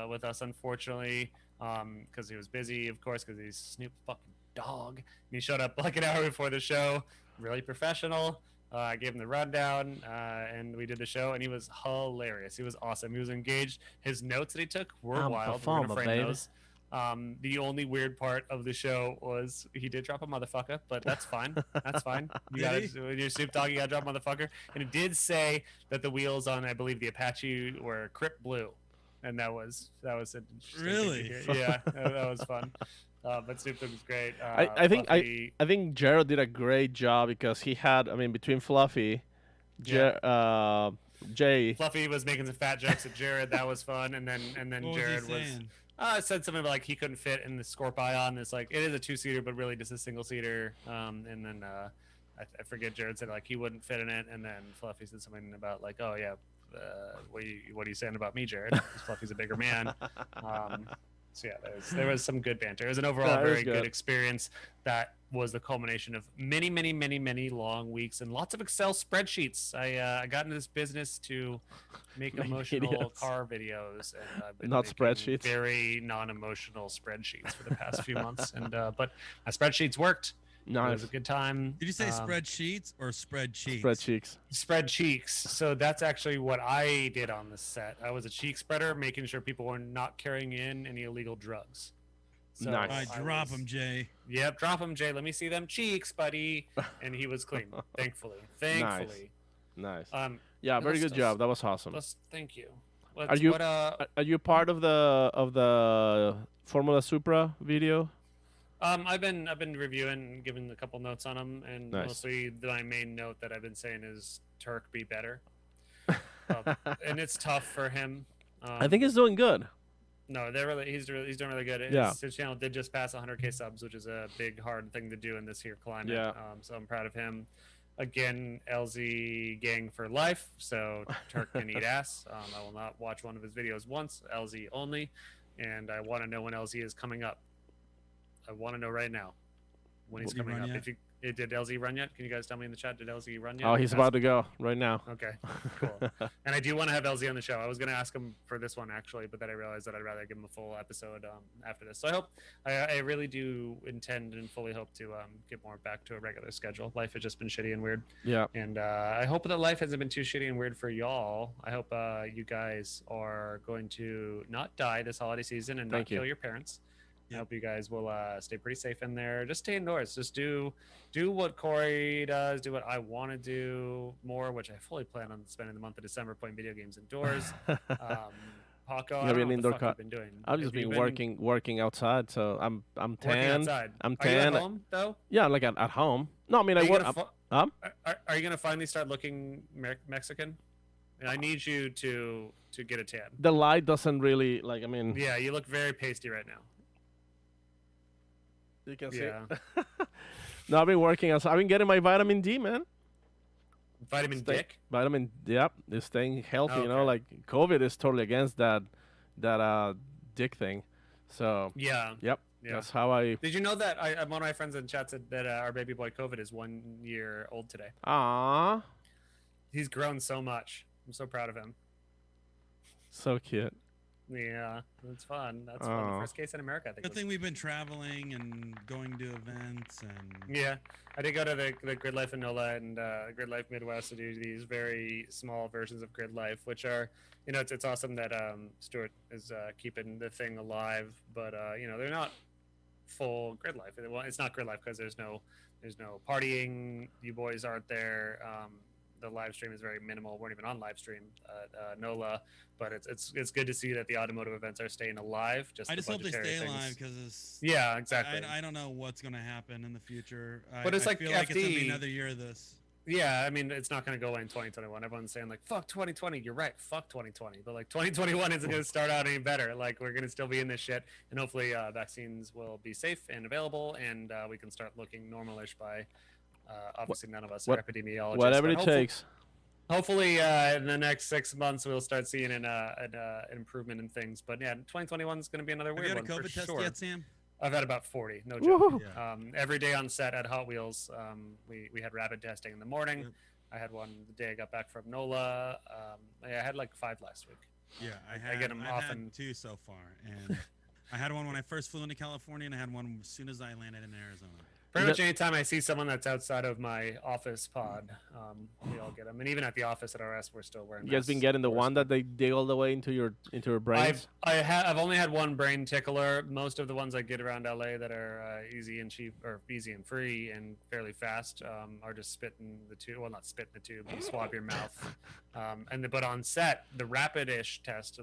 with us, unfortunately, because he was busy, of course, because he's Snoop fucking Dogg. And he showed up like an hour before the show, really professional. I gave him the rundown, and we did the show, and he was hilarious. He was awesome. He was engaged. His notes that he took were wild. We're gonna frame those. The only weird part of the show was he did drop a motherfucker, but that's fine. That's fine. You gotta, when you're Snoop Dogg, you gotta drop a motherfucker. And it did say that the wheels on, I believe, the Apache were Crip Blue, and that was interesting really, yeah, that was fun. But Snoop Dogg was great. I think Jared did a great job because he had, between Fluffy, Jay. Fluffy was making some fat jokes at Jared. That was fun, and then Jared was said something about like he couldn't fit in the Scorpion. It's like it is a 2-seater, but really just a single-seater. And then I forget, Jared said like he wouldn't fit in it, and then Fluffy said something about like, oh yeah, what are you saying about me, Jared? Because Fluffy's a bigger man. So yeah, there was some good banter. It was an overall very good experience. That was the culmination of many, many, many, many long weeks and lots of Excel spreadsheets. I got into this business to make emotional car videos, and I've been making spreadsheets. Very non-emotional spreadsheets for the past few months. And but my spreadsheets worked. Nice. It was a good time. Did you say spreadsheets or spread cheeks? Spread cheeks. Spread cheeks. So that's actually what I did on the set. I was a cheek spreader, making sure people were not carrying in any illegal drugs. So nice. Drop them, Jay. Yep, drop them, Jay. Let me see them cheeks, buddy. And he was clean, thankfully. Nice. Yeah, very good job. That was awesome. Thank you. Are you part of the Formula Supra video? I've been reviewing and giving a couple notes on them, and nice. Mostly my main note that I've been saying is Tuerck be better. And it's tough for him. I think he's doing good. No, he's doing really good. His channel did just pass 100K subs, which is a big, hard thing to do in this here climate. Yeah. So I'm proud of him. Again, LZ gang for life. So Tuerck can eat ass. I will not watch one of his videos once. LZ only. And I want to know when LZ is coming up. I want to know right now when he's coming up. Did LZ run yet? Can you guys tell me in the chat? Did LZ run yet? Oh, he's about to go right now. Okay, cool. And I do want to have LZ on the show. I was going to ask him for this one actually, but then I realized that I'd rather give him a full episode after this. So I really do intend and fully hope to get more back to a regular schedule. Life has just been shitty and weird. Yeah. And I hope that life hasn't been too shitty and weird for y'all. I hope you guys are going to not die this holiday season and not kill your parents. I hope you guys will stay pretty safe in there. Just stay indoors. Just do what Corey does. Do what I want to do more, which I fully plan on spending the month of December playing video games indoors. Paco, I don't know what the fuck you've been doing. I've just been working outside, so I'm tan. I'm tan. Are you at home though? Yeah, like at home. No, I mean I work. Are you gonna finally start looking Mexican? I need you to get a tan. The light doesn't really like. I mean. Yeah, you look very pasty right now. You can see. No, I've been working outside. I've been getting my vitamin D, man. Vitamin D. Vitamin, yep. Is staying healthy. You know, like COVID is totally against that dick thing. So yeah. Yep. Yeah. That's how I. Did you know that one of my friends in chat said that our baby boy COVID is 1 year old today? Aww. He's grown so much. I'm so proud of him. So cute. Yeah, it's fun. That's fun. The first case in America, I think. Good thing we've been traveling and going to events and. Yeah, I did go to the Grid Life in NOLA and Grid Life Midwest to do these very small versions of Grid Life, which are, you know, it's awesome that Stuart is keeping the thing alive, but you know, they're not full Grid Life. Well, it's not Grid Life because there's no partying. You boys aren't there. The live stream is very minimal. We're not even on live stream NOLA, but it's good to see that the automotive events are staying alive. I just hope they stay alive because yeah, exactly. I don't know what's going to happen in the future. But it's I like feel FD, like it's going to be another year of this. Yeah, I mean, it's not going to go away in 2021. Everyone's saying like, fuck 2020. You're right. Fuck 2020. But like 2021 isn't going to start out any better. Like we're going to still be in this shit. And hopefully vaccines will be safe and available. And we can start looking normalish by obviously none of us are epidemiologists. Whatever it takes. Hopefully in the next 6 months, we'll start seeing an improvement in things. But yeah, 2021 is going to be another weird one. Have you had a COVID test yet, Sam? I've had about 40, no joke. Yeah. Every day on set at Hot Wheels, we had rapid testing in the morning. Yep. I had one the day I got back from NOLA. I had like 5 last week. Yeah, I get them often. Had 2 so far, and I had one when I first flew into California, and I had one as soon as I landed in Arizona. Pretty much anytime I see someone that's outside of my office pod, we all get them. And even at the office at RS, we're still wearing masks. You guys been getting the one that they dig all the way into your brains? I've only had one brain tickler. Most of the ones I get around LA that are easy and cheap, or easy and free and fairly fast, are just spit in the tube. Well, not spit in the tube. You swab your mouth. But on set, the rapid test,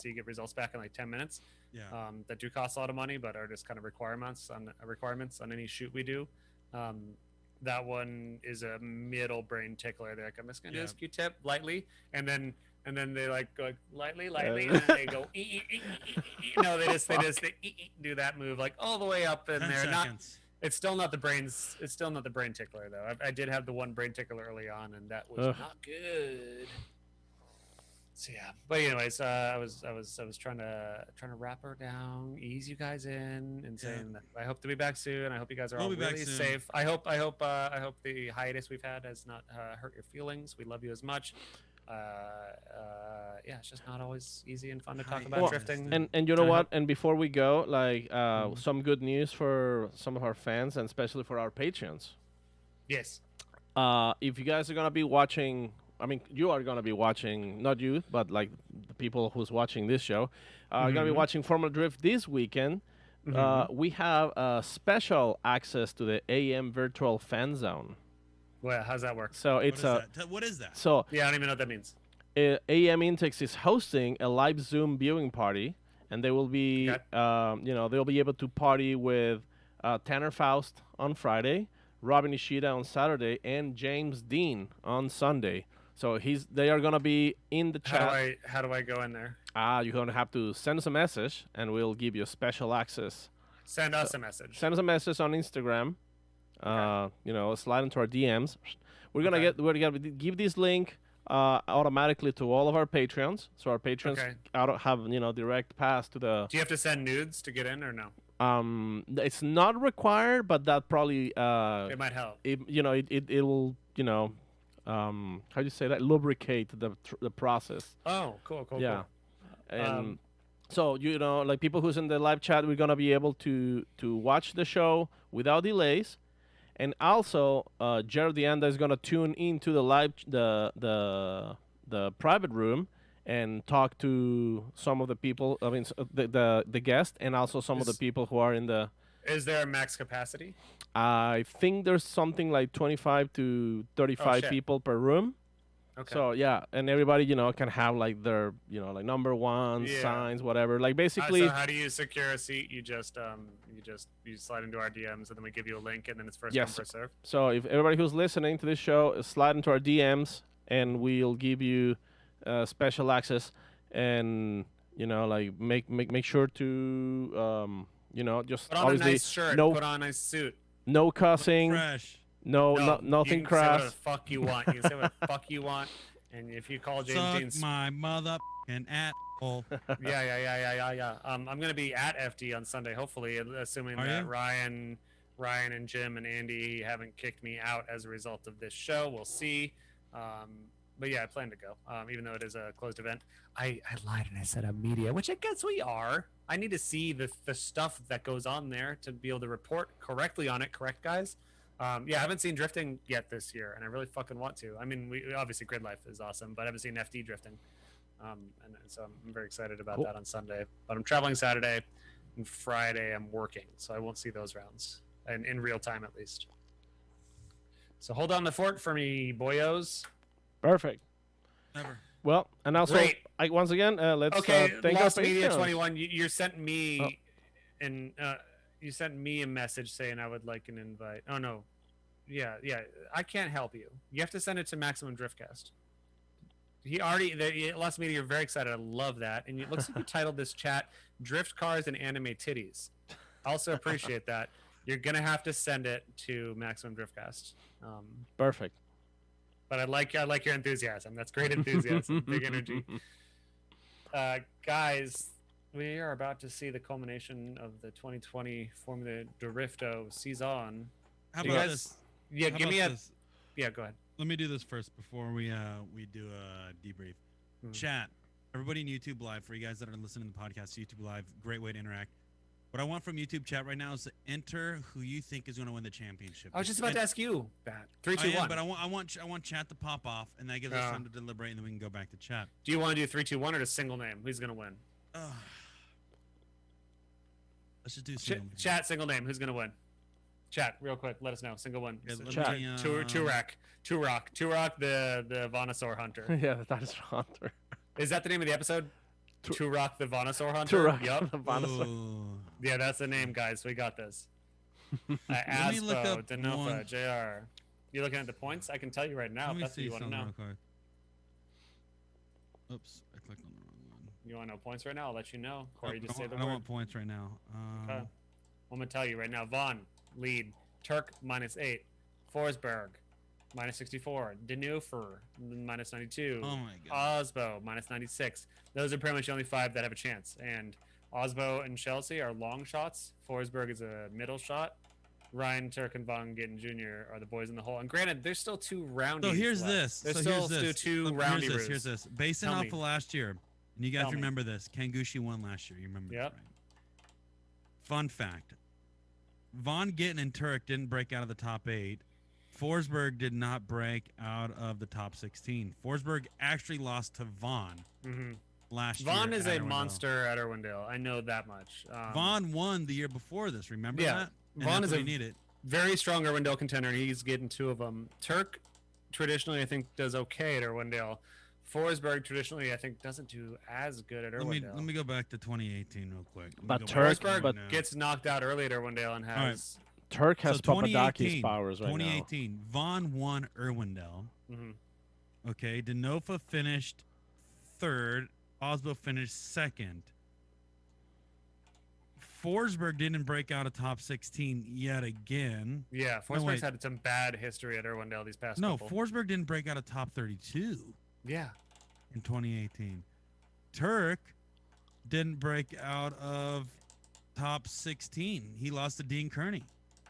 you get results back in like 10 minutes. Yeah. That do cost a lot of money, but are just kind of requirements on any shoot we do. That one is a middle brain tickler. They're like, I'm just gonna do this Q-tip lightly, and then they like go lightly, and then they go no, they just do that move like all the way up in 10 there. seconds. It's still not the brain tickler though. I did have the one brain tickler early on, and that was not good. So yeah, but anyways, I was trying to wrap her down, ease you guys in, and saying that I hope to be back soon. I hope you guys are all really safe. I hope the hiatus we've had has not hurt your feelings. We love you as much. Yeah, it's just not always easy and fun to talk about drifting. And you know what? And before we go, like some good news for some of our fans and especially for our Patreons. Yes. If you guys are gonna be watching. I mean, you are going to be watching, not you, but like the people who's watching this show, are going to be watching Formula Drift this weekend. We have special access to the AM Virtual Fan Zone. Well, how's that work? So it's what is that? So yeah, I don't even know what that means. AM Intex is hosting a live Zoom viewing party, and they will be, they'll be able to party with Tanner Faust on Friday, Robin Ishida on Saturday, and James Dean on Sunday. So they are gonna be in the chat. How do I go in there? You're gonna have to send us a message, and we'll give you special access. Send us a message. Send us a message on Instagram. Slide into our DMs. We're gonna give this link automatically to all of our Patreons, so our patrons have direct pass to the. Do you have to send nudes to get in or no? It's not required, but that probably it might help. It'll how do you say that, lubricate the process. Oh, cool. Yeah, cool. And so like people who's in the live chat, we're gonna be able to watch the show without delays, and also Jared the Anda is gonna tune into the live the private room and talk to some of the people. I mean, the guest, and also some of the people who are in the. Is there a max capacity? I think there's something like 25 to 35 people per room. Okay. So yeah, and everybody can have like their like number one signs, whatever. Like basically. So how do you secure a seat? You just you slide into our DMs, and then we give you a link, and then it's first come first serve. So if everybody who's listening to this show slide into our DMs, and we'll give you special access, and like make sure to just put on obviously a nice shirt, put on a nice suit, no cussing, fresh. Nothing crass. You can say what the fuck you want. You can say what the fuck you want, and if you call James Dean, my mother and asshole. Yeah. I'm gonna be at FD on Sunday, hopefully, assuming that Ryan and Jim and Andy haven't kicked me out as a result of this show. We'll see. But yeah, I plan to go, even though it is a closed event. I lied and I said a media, which I guess we are. I need to see the stuff that goes on there to be able to report correctly on it. Correct, guys? I haven't seen drifting yet this year, and I really fucking want to. I mean, obviously Grid Life is awesome, but I haven't seen FD drifting. And so I'm very excited about that on Sunday. But I'm traveling Saturday, and Friday I'm working, so I won't see those rounds, and in real time at least. So hold on the fort for me, boyos. Perfect. Never. Well, and also, once again, let's thank Lost our Media Patreons. 21. You sent me you sent me a message saying I would like an invite. Oh no, yeah. I can't help you. You have to send it to Maximum Driftcast. Lost Media. You're very excited. I love that. And it looks like you titled this chat "Drift Cars and Anime Titties." I also appreciate that. You're gonna have to send it to Maximum Driftcast. Perfect. But I like your enthusiasm. That's great enthusiasm. Big energy. Guys, we are about to see the culmination of the 2020 Formula Drifto season. How about this? Yeah, give me a. Yeah, go ahead. Let me do this first before we do a debrief. Chat, everybody in YouTube Live, for you guys that are listening to the podcast, YouTube Live, great way to interact. What I want from YouTube chat right now is to enter who you think is going to win the championship. I was just about to ask you that. 3, 2, 1. But I want chat to pop off, and that gives us time to deliberate, and then we can go back to chat. Do you want to do 3, 2, 1 or a single name? Who's going to win? Let's just do single name. Chat, single name. Who's going to win? Chat, real quick. Let us know. Single one. Chat. Tuerock the Vaughnosaur hunter. Yeah, the dinosaur hunter. Is that the name of the episode? Tuerock the Vaughnosaur hunter. Tuerock the Vaughnosaur. Yeah, that's the name, guys. We got this. Aspo, Denofa, JR. You looking at the points? I can tell you right now if that's what you want to know. Oops, I clicked on the wrong one. You want to know points right now? I'll let you know. Corey, just say the word. I don't want points right now. Okay. I'm going to tell you right now. Vaughn, lead. Tuerck, -8. Forsberg, -64. Denofa, -92. Oh my god. Osbo, -96. Those are pretty much the only 5 that have a chance. And Osbo and Chelsea are long shots. Forsberg is a middle shot. Ryan, Tuerck, and Von Gittin Jr. are the boys in the hole. And granted, there's still 2 roundies. So here's left. this. There's so still here's this. two roundy roos. Here's this. Basing off of last year, and you guys remember this. Kangushi won last year. You remember that, right? Fun fact. Von Gittin and Tuerck didn't break out of the top 8. Forsberg did not break out of the top 16. Forsberg actually lost to Vaughn last year. Vaughn is a monster at Irwindale. I know that much. Vaughn won the year before this. Remember that? Vaughn is a very strong Irwindale contender. He's getting 2 of them. Tuerck, traditionally, I think, does okay at Irwindale. Forsberg, traditionally, I think, doesn't do as good at Irwindale. Let me go back to 2018 real quick. But Forsberg gets knocked out early at Irwindale and has... Tuerck has Papadakis powers right 2018, now. Vaughn won Irwindale. Okay, Denofa finished 3rd. Osbo finished 2nd. Forsberg didn't break out of top 16 yet again. Yeah, Forsberg's had some bad history at Irwindale these past couple. Forsberg didn't break out of top 32. Yeah. In 2018. Tuerck didn't break out of top 16. He lost to Dean Kearney.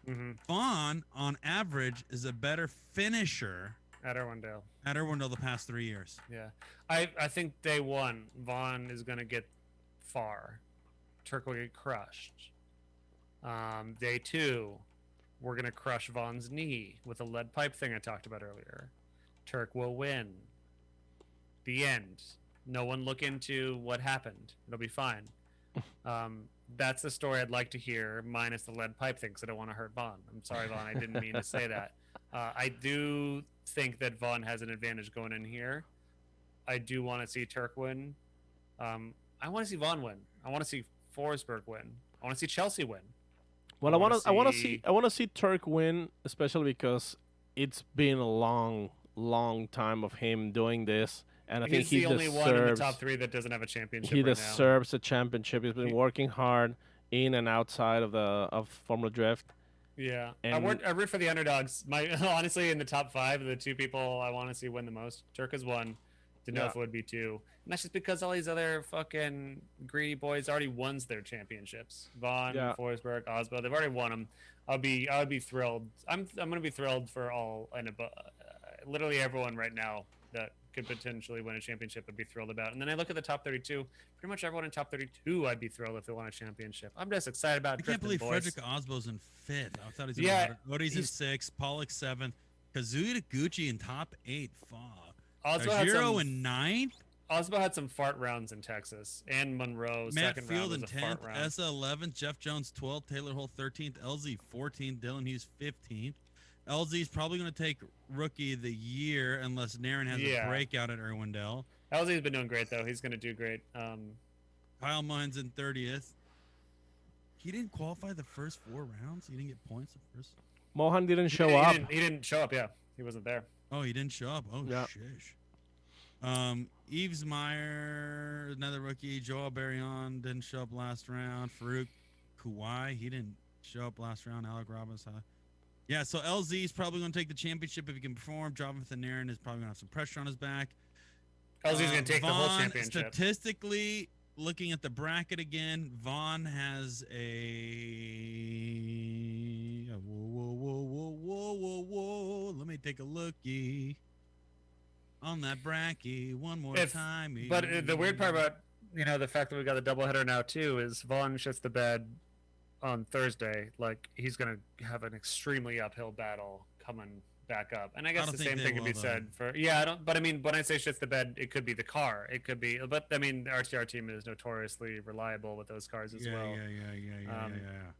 Mm-hmm. Vaughn, on average, is a better finisher at Irwindale. At Irwindale the past 3 years. Yeah. I think day one, Vaughn is going to get far. Tuerck will get crushed. Day two, we're going to crush Vaughn's knee with the lead pipe thing I talked about earlier. Tuerck will win. The end. No one look into what happened. It'll be fine. That's the story I'd like to hear, minus the lead pipe thing, because I don't want to hurt Vaughn. I'm sorry, Vaughn. I didn't mean to say that. I do think that Vaughn has an advantage going in here. I do want to see Tuerck win. I want to see Vaughn win. I want to see Forsberg win. I want to see Chelsea win. Well, I want to see Tuerck win, especially because it's been a long time of him doing this, and I think he's the only one in the top three that doesn't have a championship. He deserves a championship. He's been working hard in and outside of Formula Drift. Yeah, I root for the underdogs. Honestly, in the top five, the two people I want to see win the most, Tuerck is one, Denofa would be two, and that's just because all these other fucking greedy boys already won their championships. Vaughn, Forsberg, Osbo, they've already won them. I would be thrilled. I'm gonna be thrilled for all and literally everyone right now that could potentially win a championship. I'd be thrilled about. And then I look at the top 32. Pretty much everyone in top 32, I'd be thrilled if they won a championship. I'm just excited about. I can't believe Frederick Osbo's in 5th. I thought he's in Odie's in 6th. Pollock 7th. Kazuya Taguchi in top 8. Fuck. Ojiro in 9th. Osbo had some fart rounds in Texas and Monroe. Matt Second Field round in was a 10th. fart round. Essa 11th. Jeff Jones 12th. Taylor Hall 13th. LZ 14th. Dylan Hughes 15th. LZ is probably going to take Rookie of the Year unless Naren has a breakout at Irwindale. LZ's been doing great, though. He's going to do great. Kyle Munn's in 30th. He didn't qualify the first 4 rounds? He didn't get points the first? Mohan didn't show up. He didn't show up, yeah. He wasn't there. Oh, he didn't show up? Oh, shish. Yves Meyer, another rookie. Joel Barrion didn't show up last round. Farouk Kawhi, he didn't show up last round. Alec Robbins. Yeah, so LZ is probably going to take the championship if he can perform. Jonathan Naren is probably going to have some pressure on his back. LZ's going to take the whole championship. Statistically, looking at the bracket again, Vaughn has a... Whoa. Let me take a looky on that bracket one more time. But the weird part about, the fact that we got the doubleheader now, too, is Vaughn shits the bed on Thursday. Like, he's going to have an extremely uphill battle coming back up. And I guess the same thing could be said for... Yeah, but I mean, when I say shits the bed, it could be the car. It could be... But, I mean, the RTR team is notoriously reliable with those cars as well. Yeah.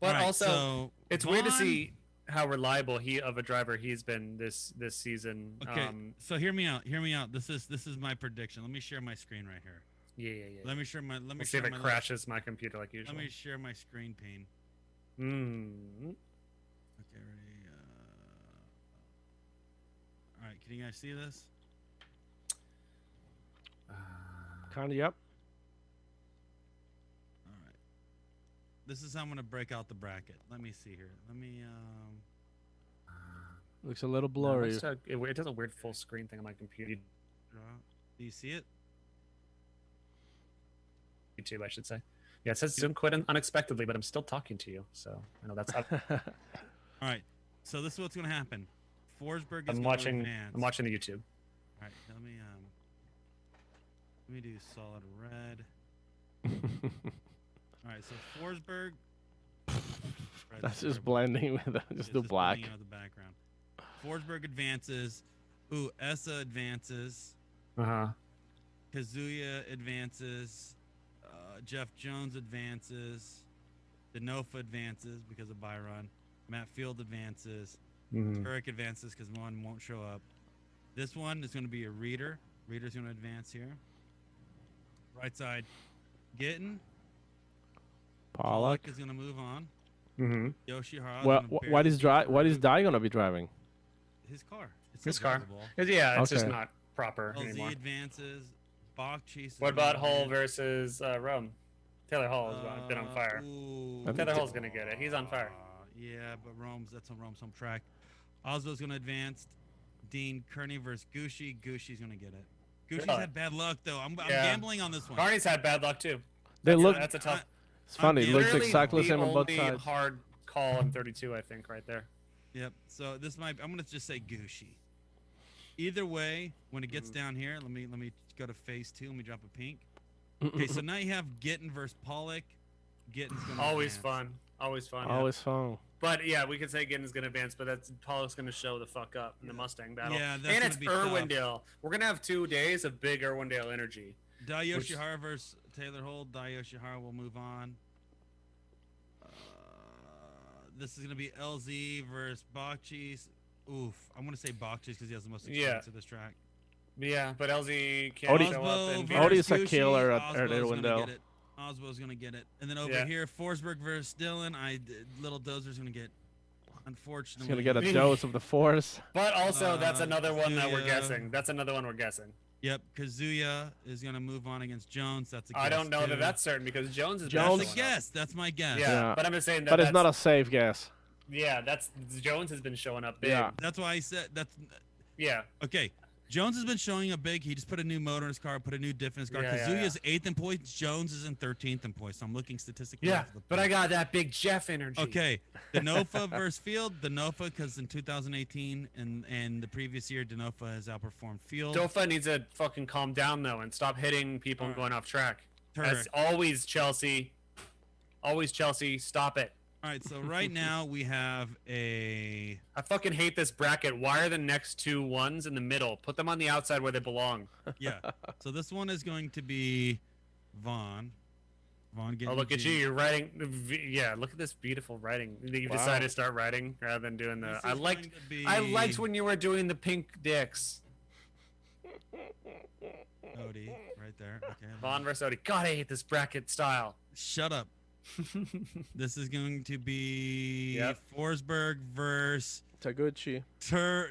But also, it's weird to see how reliable of a driver he's been this season. Okay, so hear me out. This is my prediction. Let me share my screen right here. Yeah. Let me share my. See if it crashes my computer like usual. Let me share my screen pane. Okay, ready. All right, can you guys see this? Kinda, yep. All right. This is how I'm gonna break out the bracket. Let me see here. Let me. Looks a little blurry. No, it does a weird full screen thing on my computer. Do you see it? YouTube, I should say. Yeah, it says Zoom quit unexpectedly, but I'm still talking to you, so I know that's up. All right, so this is what's gonna happen. Forsberg is I'm watching the YouTube. All right, let me do solid red. All right, so Forsberg. That's just blending with just do black. Out the background. Forsberg advances. Ooh, Essa advances. Kazuya advances. Jeff Jones advances. Denofa advances because of Byron. Matt Field advances. Tuerck advances because one won't show up. This one is going to be a Reader. Reader's going to advance here. Right side. Gittin. Pollock is going to move on. Yoshihara. Well, what is Dai going to be driving? His car. His car. Yeah, it's just not proper anymore. LZ advances. Bach chases. What about Hull versus Rome? Taylor Hall has been on fire. Taylor Hall's gonna get it. He's on fire. Yeah, but that's on Rome's home track. Osbo's gonna advance. Dean Kearney versus Gucci. Gucci's gonna get it. Gucci's had bad luck though. I'm gambling on this one. Carney's had bad luck too. That's a It's funny. It looks Literally exactly the same on both only sides. hard call in 32, I think, right there. Yep. So this might. I'm gonna just say Gushy. Either way, when it gets down here, let me go to phase 2. Let me drop a pink. Okay, so now you have Gittin versus Pollock. Gittin's gonna Always advance. fun. Always fun. Always fun. But yeah, we could say Gittin's gonna advance, but that's Pollock's gonna show the fuck up in the Mustang battle. Yeah, that's and it's gonna be tough. Irwindale. We're gonna have 2 days of big Irwindale energy. Dai Yoshihara versus Taylor Holt. Dai Yoshihara will move on. This is going to be LZ versus Bakchis. Oof. I'm going to say Bakchis because he has the most experience of this track. Yeah, but LZ can't show up. And Odie's a killer at Irwindale. Osbo's going to get it. And then over here, Forsberg versus Dylan. Little Dozer's going to get, unfortunately. He's going to get a dose of the Force. But also, that's another one that we're guessing. That's another one we're guessing. Yep, Kazuya is going to move on against Jones. That's a guess. I don't know that that's certain because Jones is That's a guess. That's my guess. Yeah, but I'm just saying that. But it's not a safe guess. Yeah, Jones has been showing up big. Yeah. That's why I said that's. Yeah. Okay. Jones has been showing up big. He just put a new motor in his car, put a new diff in his car. Kazuya's 8th in points. Jones is in 13th in points. So I'm looking statistically. Yeah, but I got that big Jeff energy. Okay. Denofa versus Field. Denofa, because in 2018 and the previous year, Denofa has outperformed Field. Denofa needs to fucking calm down, though, and stop hitting people and going off track. As always, Chelsea. Always, Chelsea. Stop it. All right, so right now we have I fucking hate this bracket. Why are the next 2 ones in the middle? Put them on the outside where they belong. Yeah. So this one is going to be Vaughn. Vaughn getting. Oh, look at you. You're writing. Yeah, look at this beautiful writing. You decided to start writing rather than doing the. I liked when you were doing the pink dicks. Odie, right there. Okay. Vaughn versus Odie. God, I hate this bracket style. Shut up. This is going to be Forsberg versus Taguchi.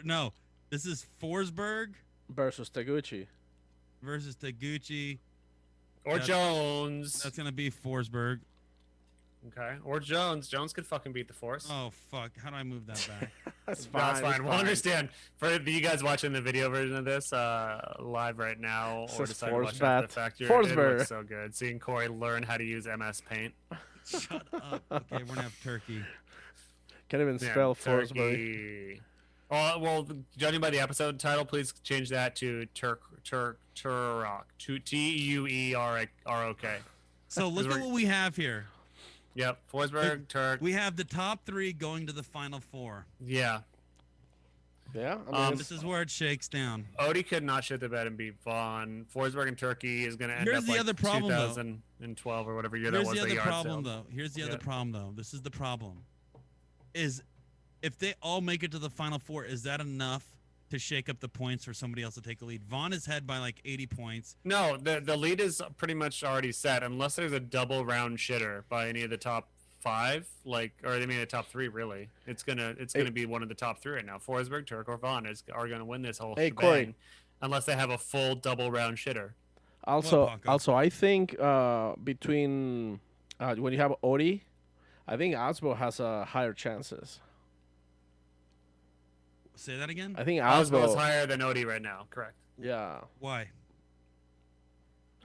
No, this is Forsberg versus Taguchi. Or Jones. That's gonna be Forsberg. Okay. Or Jones. Jones could fucking beat the Force. Oh fuck! How do I move that back? That's fine. That's fine. We'll understand. For you guys watching the video version of this live right now, or deciding to watch after the fact, it looks so good. Seeing Corey learn how to use MS Paint. Shut up. Okay, we're gonna have Turkey. Can't even spell Forsberg. Oh, well, judging by the episode title, please change that to Tuerock. Tuerok. So look at what we have here. Yep, Forsberg, Tuerck. We have the top 3 going to the final 4. Yeah. Yeah. This is where it shakes down. Odie could not shit the bed and beat Vaughn. Forsberg and Turkey is going to end Here's up the like other problem, 2012 or whatever year that was. Here's the other problem, though. Here's the other problem, though. This is the problem. Is if they all make it to the final 4, is that enough to shake up the points for somebody else to take a lead? Vaughn is ahead by like 80 points. No, the lead is pretty much already set unless there's a double round shitter by any of the top 5, or they mean the top 3 really. It's gonna be one of the top 3 right now. Forsberg, Tuerck, or Vaughn are gonna win this whole shebang, Corey, unless they have a full double round shitter. Also, I think between when you have Odie, I think Osbo has higher chances. Say that again? I think Osbo is higher than Odie right now. Correct. Yeah. Why?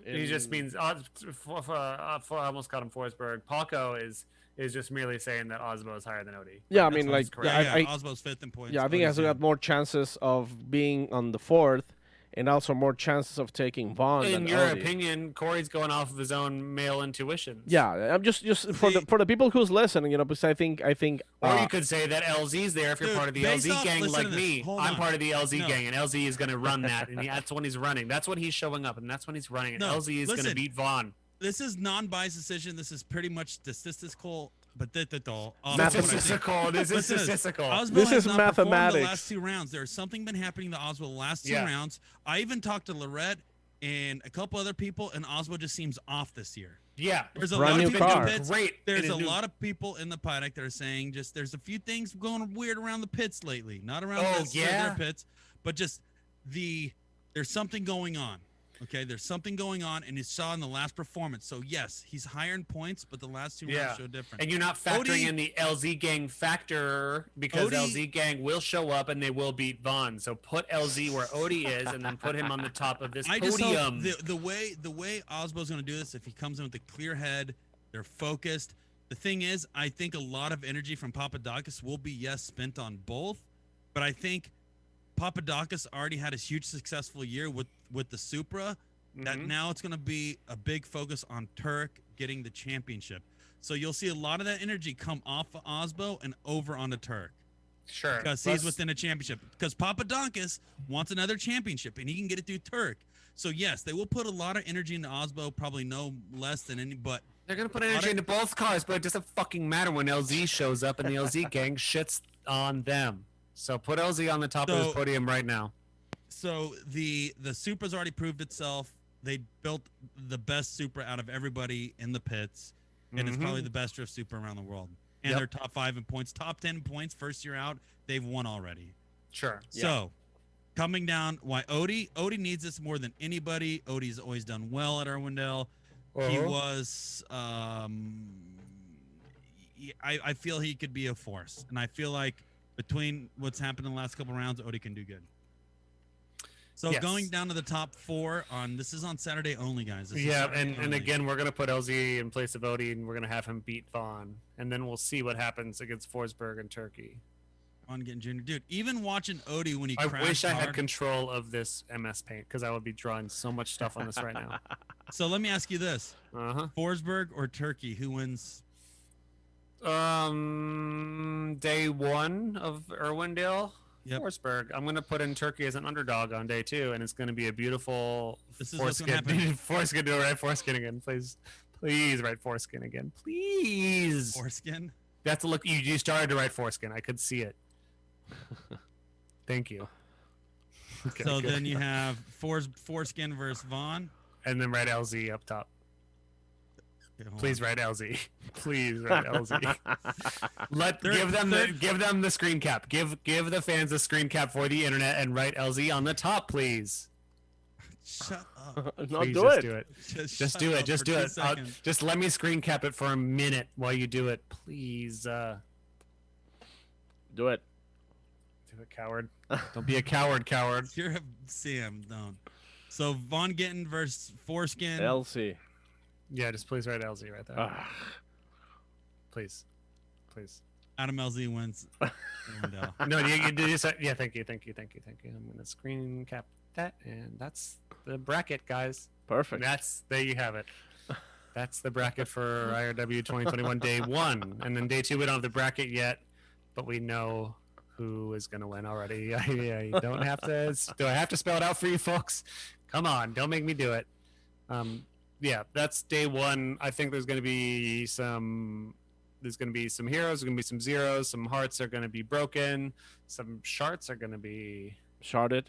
He just means I almost called him Forsberg. Paco is just merely saying that Osbo is higher than Odie. Yeah, I mean, like, Osbo's 5th in points. Yeah, I think he has got more chances of being on the 4th, and also more chances of taking Vaughn. In your opinion, Corey's going off of his own male intuitions. Yeah, I'm just for the people who's listening, because I think. Or you could say that LZ's there if you're part of the LZ gang like me. I'm part of the LZ gang, and LZ is going to run that, and that's when he's running. That's when he's showing up, and that's when he's running. And LZ is going to beat Vaughn. This is non-biased decision. This is pretty much statistical. But statistical. This is mathematics. The last 2 rounds. There's something been happening to Oswald the last 2 rounds. I even talked to Lorette and a couple other people, and Oswald just seems off this year. Yeah, there's a lot of people in the pits. There's a lot of people in the paddock that are saying there's a few things going weird around the pits lately. Not around their pits, but just there's something going on. Okay, there's something going on, and you saw in the last performance. So, yes, he's higher in points, but the last 2 rounds show different. And you're not factoring in the LZ gang factor because LZ gang will show up and they will beat Vaughn. So put LZ where Odie is and then put him on the top of this podium. The way Osbo's going to do this, if he comes in with a clear head They're focused. The thing is, I think a lot of energy from Papadakis will be, spent on both. But I think Papadakis already had a huge successful year with the Supra. That now it's going to be a big focus on Tuerck getting the championship. So you'll see a lot of that energy come off of Osbo and over onto Tuerck. Sure. Because he's within a championship. Because Papadakis wants another championship, and he can get it through Tuerck. So, yes, they will put a lot of energy into Osbo, probably no less than any, but... They're going to put energy into both cars, but it doesn't fucking matter when LZ shows up and the LZ gang shits on them. So put LZ on the top of this podium right now. So the Supra's already proved itself. They built the best Supra out of everybody in the pits, and it's probably the best drift Supra around the world. And they're top 5 in points, top 10 points, first year out. They've won already. Sure. So coming down, why Odie needs this more than anybody. Odie's always done well at Irwindale. He was I feel he could be a force, and I feel like between what's happened in the last couple rounds, Odie can do good. So going down to the top 4 this is on Saturday only, guys. And again, we're gonna put LZ in place of Odie, and we're gonna have him beat Vaughn, and then we'll see what happens against Forsberg and Tuerck. On getting junior, dude. Even watching Odie when he crashed I wish I had control of this MS Paint because I would be drawing so much stuff on this right now. So let me ask you this: Forsberg or Tuerck, who wins? Day 1 of Irwindale. Yep. Forsberg. I'm going to put in Tuerck as an underdog on day 2, and it's going to be a beautiful foreskin. Foreskin, do it right foreskin again, please. Please write foreskin again, please. Foreskin. That's a look. You started to write foreskin. I could see it. Thank you. Okay, so then you have foreskin versus Vaughn, and then write LZ up top. Please write LZ. Please write LZ. Give them the screen cap. Give the fans the screen cap for the internet and write LZ on the top, please. Shut up. No, please, do just it. do it. Just do it. Just do it. Just let me screen cap it for a minute while you do it, please. Do it. Do it, coward. Don't be a coward. You're a Sam. Don't. So Vaughn Gittin versus Foreskin. LC. Yeah, just please write LZ right there. Please. Adam LZ wins. No, you just, yeah, thank you. I'm gonna screen cap that, and that's the bracket, guys. Perfect. There you have it. That's the bracket for IRW 2021 day 1, and then day 2 we don't have the bracket yet, but we know who is gonna win already. You don't have to. Do I have to spell it out for you folks? Come on, don't make me do it. Yeah, that's day 1. I think there's going to be some heroes, there's going to be some zeros, some hearts are going to be broken, some sharts are going to be sharded.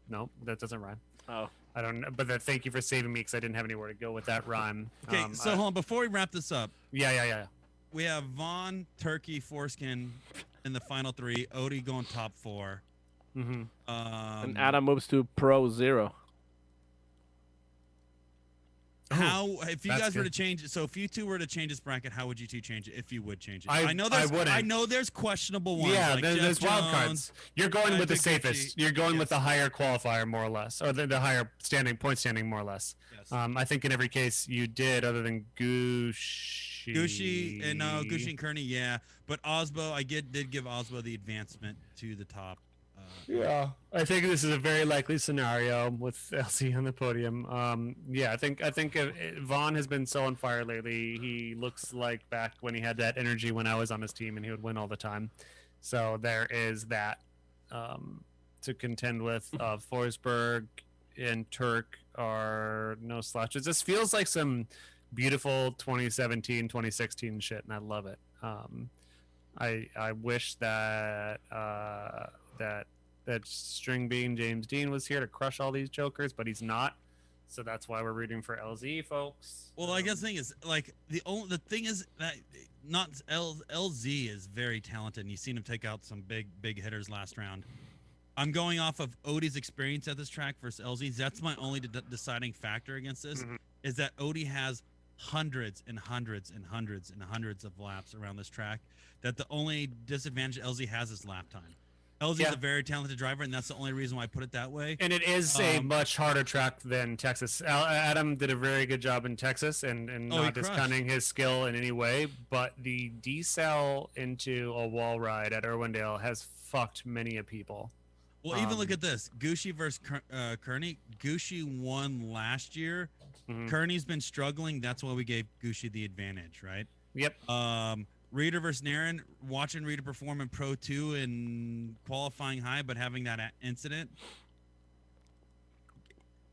No, that doesn't rhyme. Oh, I don't know, but thank you for saving me because I didn't have anywhere to go with that rhyme. Okay, so hold on, before we wrap this up. Yeah. We have Vaughn, Tuerck, Foreskin in the final 3. Odie going top 4. And Adam moves to Pro 0. If you guys were to change it, so if you two were to change this bracket, how would you two change it if you would change it? I know there's questionable ones. Yeah, like there's Jeff wild Jones, cards. You're going with the safest. You're going with the higher qualifier, more or less, or the higher point standing, more or less. Yes. I think in every case you did, other than Gucci and Kearney, yeah. But Osbo, did give Osbo the advancement to the top. Yeah, I think this is a very likely scenario with LC on the podium. I think Vaughn has been so on fire lately. He looks like back when he had that energy when I was on his team and he would win all the time. So there is that to contend with. Forsberg and Tuerck are no slouches. This feels like some beautiful 2017, 2016 shit, and I love it. I wish that that string bean James Dean was here to crush all these jokers, but he's not. So that's why we're rooting for LZ, folks. Well, I guess the thing is, like, the thing is that not LZ is very talented, and you've seen him take out some big hitters last round. I'm going off of Odie's experience at this track versus LZ. That's my only deciding factor against this, is that Odie has hundreds and hundreds and hundreds and hundreds of laps around this track, that the only disadvantage LZ has is lap time. LZ's a very talented driver, and that's the only reason why I put it that way. And it is a much harder track than Texas. Adam did a very good job in Texas, and not discounting his skill in any way, but the decel into a wall ride at Irwindale has fucked many a people. Well, even look at this. Gucci versus Kearney. Gucci won last year. Kearney's been struggling. That's why we gave Gucci the advantage, right? Yep. Reeder versus Naren. Watching Reeder perform in Pro 2 and qualifying high, but having that incident.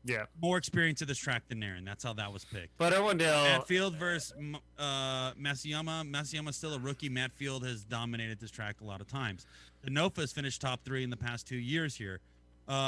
Yeah. More experience of this track than Naren. That's how that was picked. But Irwindale. Matt Field versus Matsuyama. Matsuyama's still a rookie. Matt Field has dominated this track a lot of times. The Nofas finished top 3 in the past 2 years here.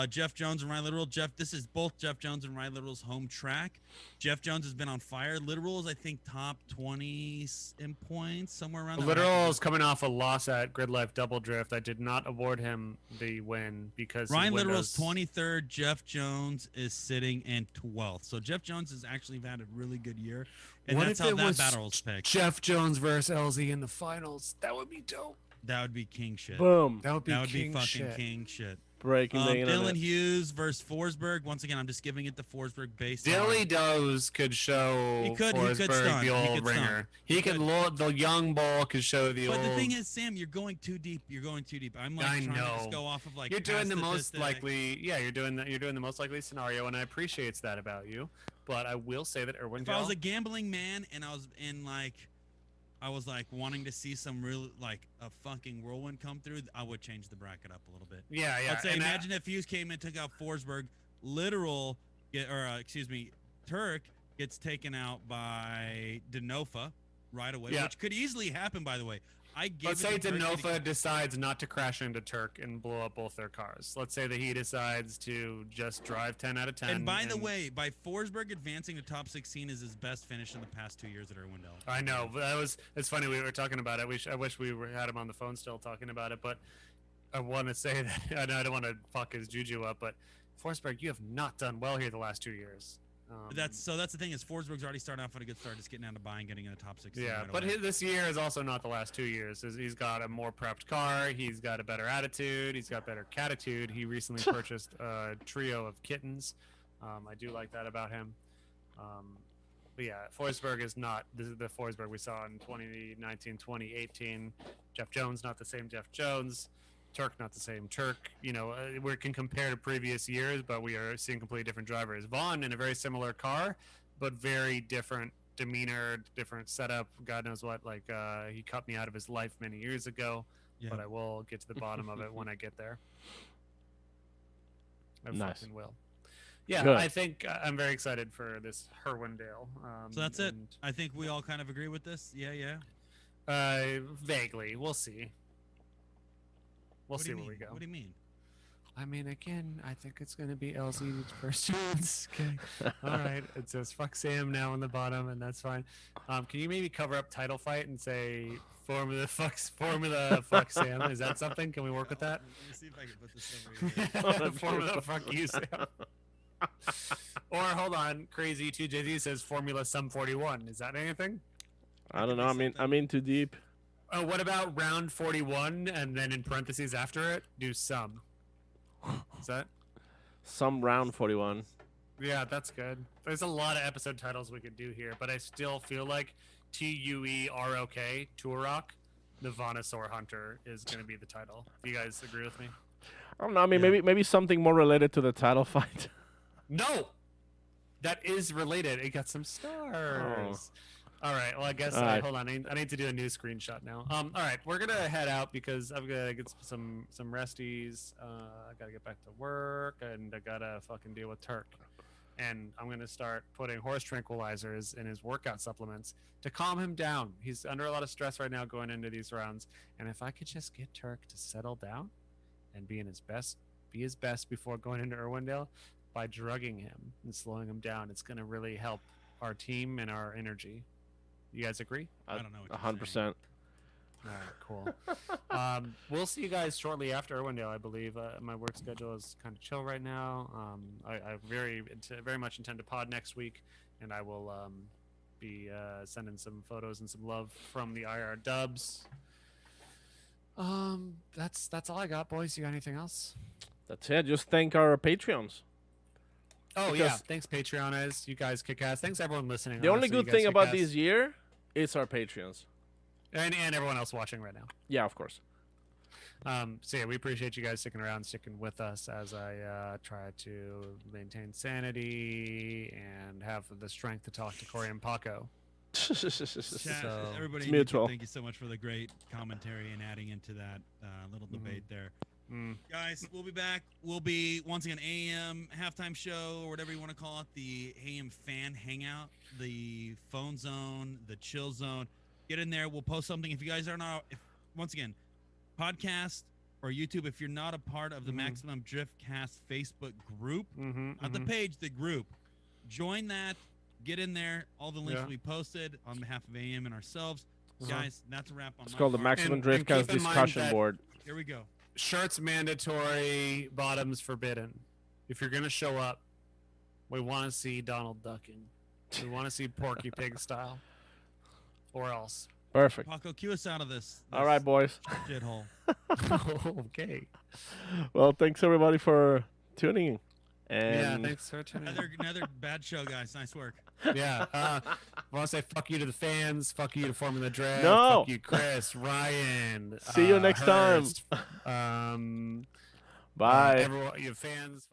Jeff Jones and Ryan Literal. This is both Jeff Jones and Ryan Literal's home track. Jeff Jones has been on fire. Literal is, I think, top 20 in points, somewhere around there. Literal is coming off a loss at Grid Life Double Drift. I did not award him the win because Ryan Literal's 23rd. Jeff Jones is sitting in 12th. So Jeff Jones has actually had a really good year, and what that's if how it that was battle is picked. Jeff Jones versus LZ in the finals. That would be dope. That would be king shit. Boom. That would be fucking shit. king shit. Breaking the internet. Dylan Hughes versus Forsberg. Once again, I'm just giving it to Forsberg based Dilly on... Doze could show Forsberg the old ringer. The young bull could show the old... But the thing is, Sam, you're going too deep. I'm like trying to just go off of like you're doing the most statistic. likely. Yeah, you're doing the most likely scenario, and I appreciate that about you. But I will say that Irwindale... If I was a gambling man and I was in I was like wanting to see some real a fucking whirlwind come through, I would change the bracket up a little bit. Yeah. I'd say imagine if Hughes came and took out Forsberg, Tuerck gets taken out by Denofa right away, which could easily happen, by the way. Let's say Denofa decides not to crash into Tuerck and blow up both their cars. Let's say that he decides to just drive 10 out of 10. And by the way, by Forsberg advancing to top 16 is his best finish in the past 2 years at Irwindale. I know. It's funny we were talking about it. I wish we had him on the phone still talking about it, but I want to say that I don't want to fuck his juju up, but Forsberg, you have not done well here the last 2 years. That's the thing is Forsberg's already started off at a good start, just getting out of buying, and getting in the top 16. Yeah, right but away. this year is also not the last 2 years. He's got a more prepped car. He's got a better attitude. He's got better catitude. He recently purchased a trio of kittens. I do like that about him. But yeah, Forsberg is not the Forsberg we saw in 2019, 2018. Jeff Jones, not the same Jeff Jones. Tuerck, not the same Tuerck. We can compare to previous years, but we are seeing completely different drivers. Vaughn in a very similar car, but very different demeanor, different setup. God knows what. He cut me out of his life many years ago, but I will get to the bottom of it when I get there. I fucking will. Yeah, good. I think I'm very excited for this Irwindale. So that's it. I think we all kind of agree with this. Yeah. Vaguely. We'll see. We'll see where we go. What do you mean? I mean, again, I think it's going to be LZ's first chance. Okay. All right. It says fuck Sam now on the bottom, and that's fine. Can you maybe cover up title fight and say Formula fuck Sam? Is that something? Can we work with that? Let me see if I can put this over here. Formula fuck you, Sam. Or hold on, Crazy 2JZ says Formula Sum 41. Is that anything? I don't know. I'm in too deep. What about round 41 and then in parentheses after it, do some? Is that? Some round 41. Yeah, that's good. There's a lot of episode titles we could do here, but I still feel like TUEROK, Tuerock The Vaughnosaur Hunter is going to be the title. Do you guys agree with me? I don't know. I mean, maybe something more related to the title fight. No! That is related. It got some stars. Oh. All right. Well, I guess hold on. I need to do a new screenshot now. All right, we're gonna head out because I've got to get some resties. I gotta get back to work, and I gotta fucking deal with Tuerck. And I'm gonna start putting horse tranquilizers in his workout supplements to calm him down. He's under a lot of stress right now going into these rounds. And if I could just get Tuerck to settle down and be his best before going into Irwindale by drugging him and slowing him down, it's gonna really help our team and our energy. You guys agree? I don't know. 100%. All right, cool. We'll see you guys shortly after Irwindale, I believe. My work schedule is kind of chill right now. I very much intend to pod next week, and I will be sending some photos and some love from the IR dubs. That's all I got, boys. You got anything else? That's it. Just thank our Patreons. Oh yeah, thanks Patreoners. You guys kick ass. Thanks everyone listening. The only good thing about this year is our Patreons. And everyone else watching right now. Yeah, of course. So yeah, we appreciate you guys sticking around, sticking with us as I try to maintain sanity and have the strength to talk to Corey and Paco. Everybody, thank you so much for the great commentary and adding into that little debate there. Guys, we'll be back. We'll be once again AM halftime show or whatever you want to call it, the AM fan hangout, the phone zone, the chill zone. Get in there. We'll post something. If you guys are not, once again, podcast or YouTube, if you're not a part of the Maximum Driftcast Facebook group, not the page, the group, join that. Get in there. All the links will be posted on behalf of AM and ourselves. Guys, that's a wrap on It's called the Maximum Driftcast discussion board. Here we go. Shirts mandatory, bottoms forbidden. If you're gonna show up, we want to see Donald ducking. We want to see Porky Pig style, or else. Perfect. Paco, cue us out of this. All right, boys. Shithole. Okay. Well, thanks everybody for tuning in. And yeah, thanks for tuning in. Another bad show, guys. Nice work. Yeah. I want to say fuck you to the fans. Fuck you to Formula Dread. No. Fuck you, Chris, Ryan. See you next Hurst. time. Bye. Bye. Everyone, your fans.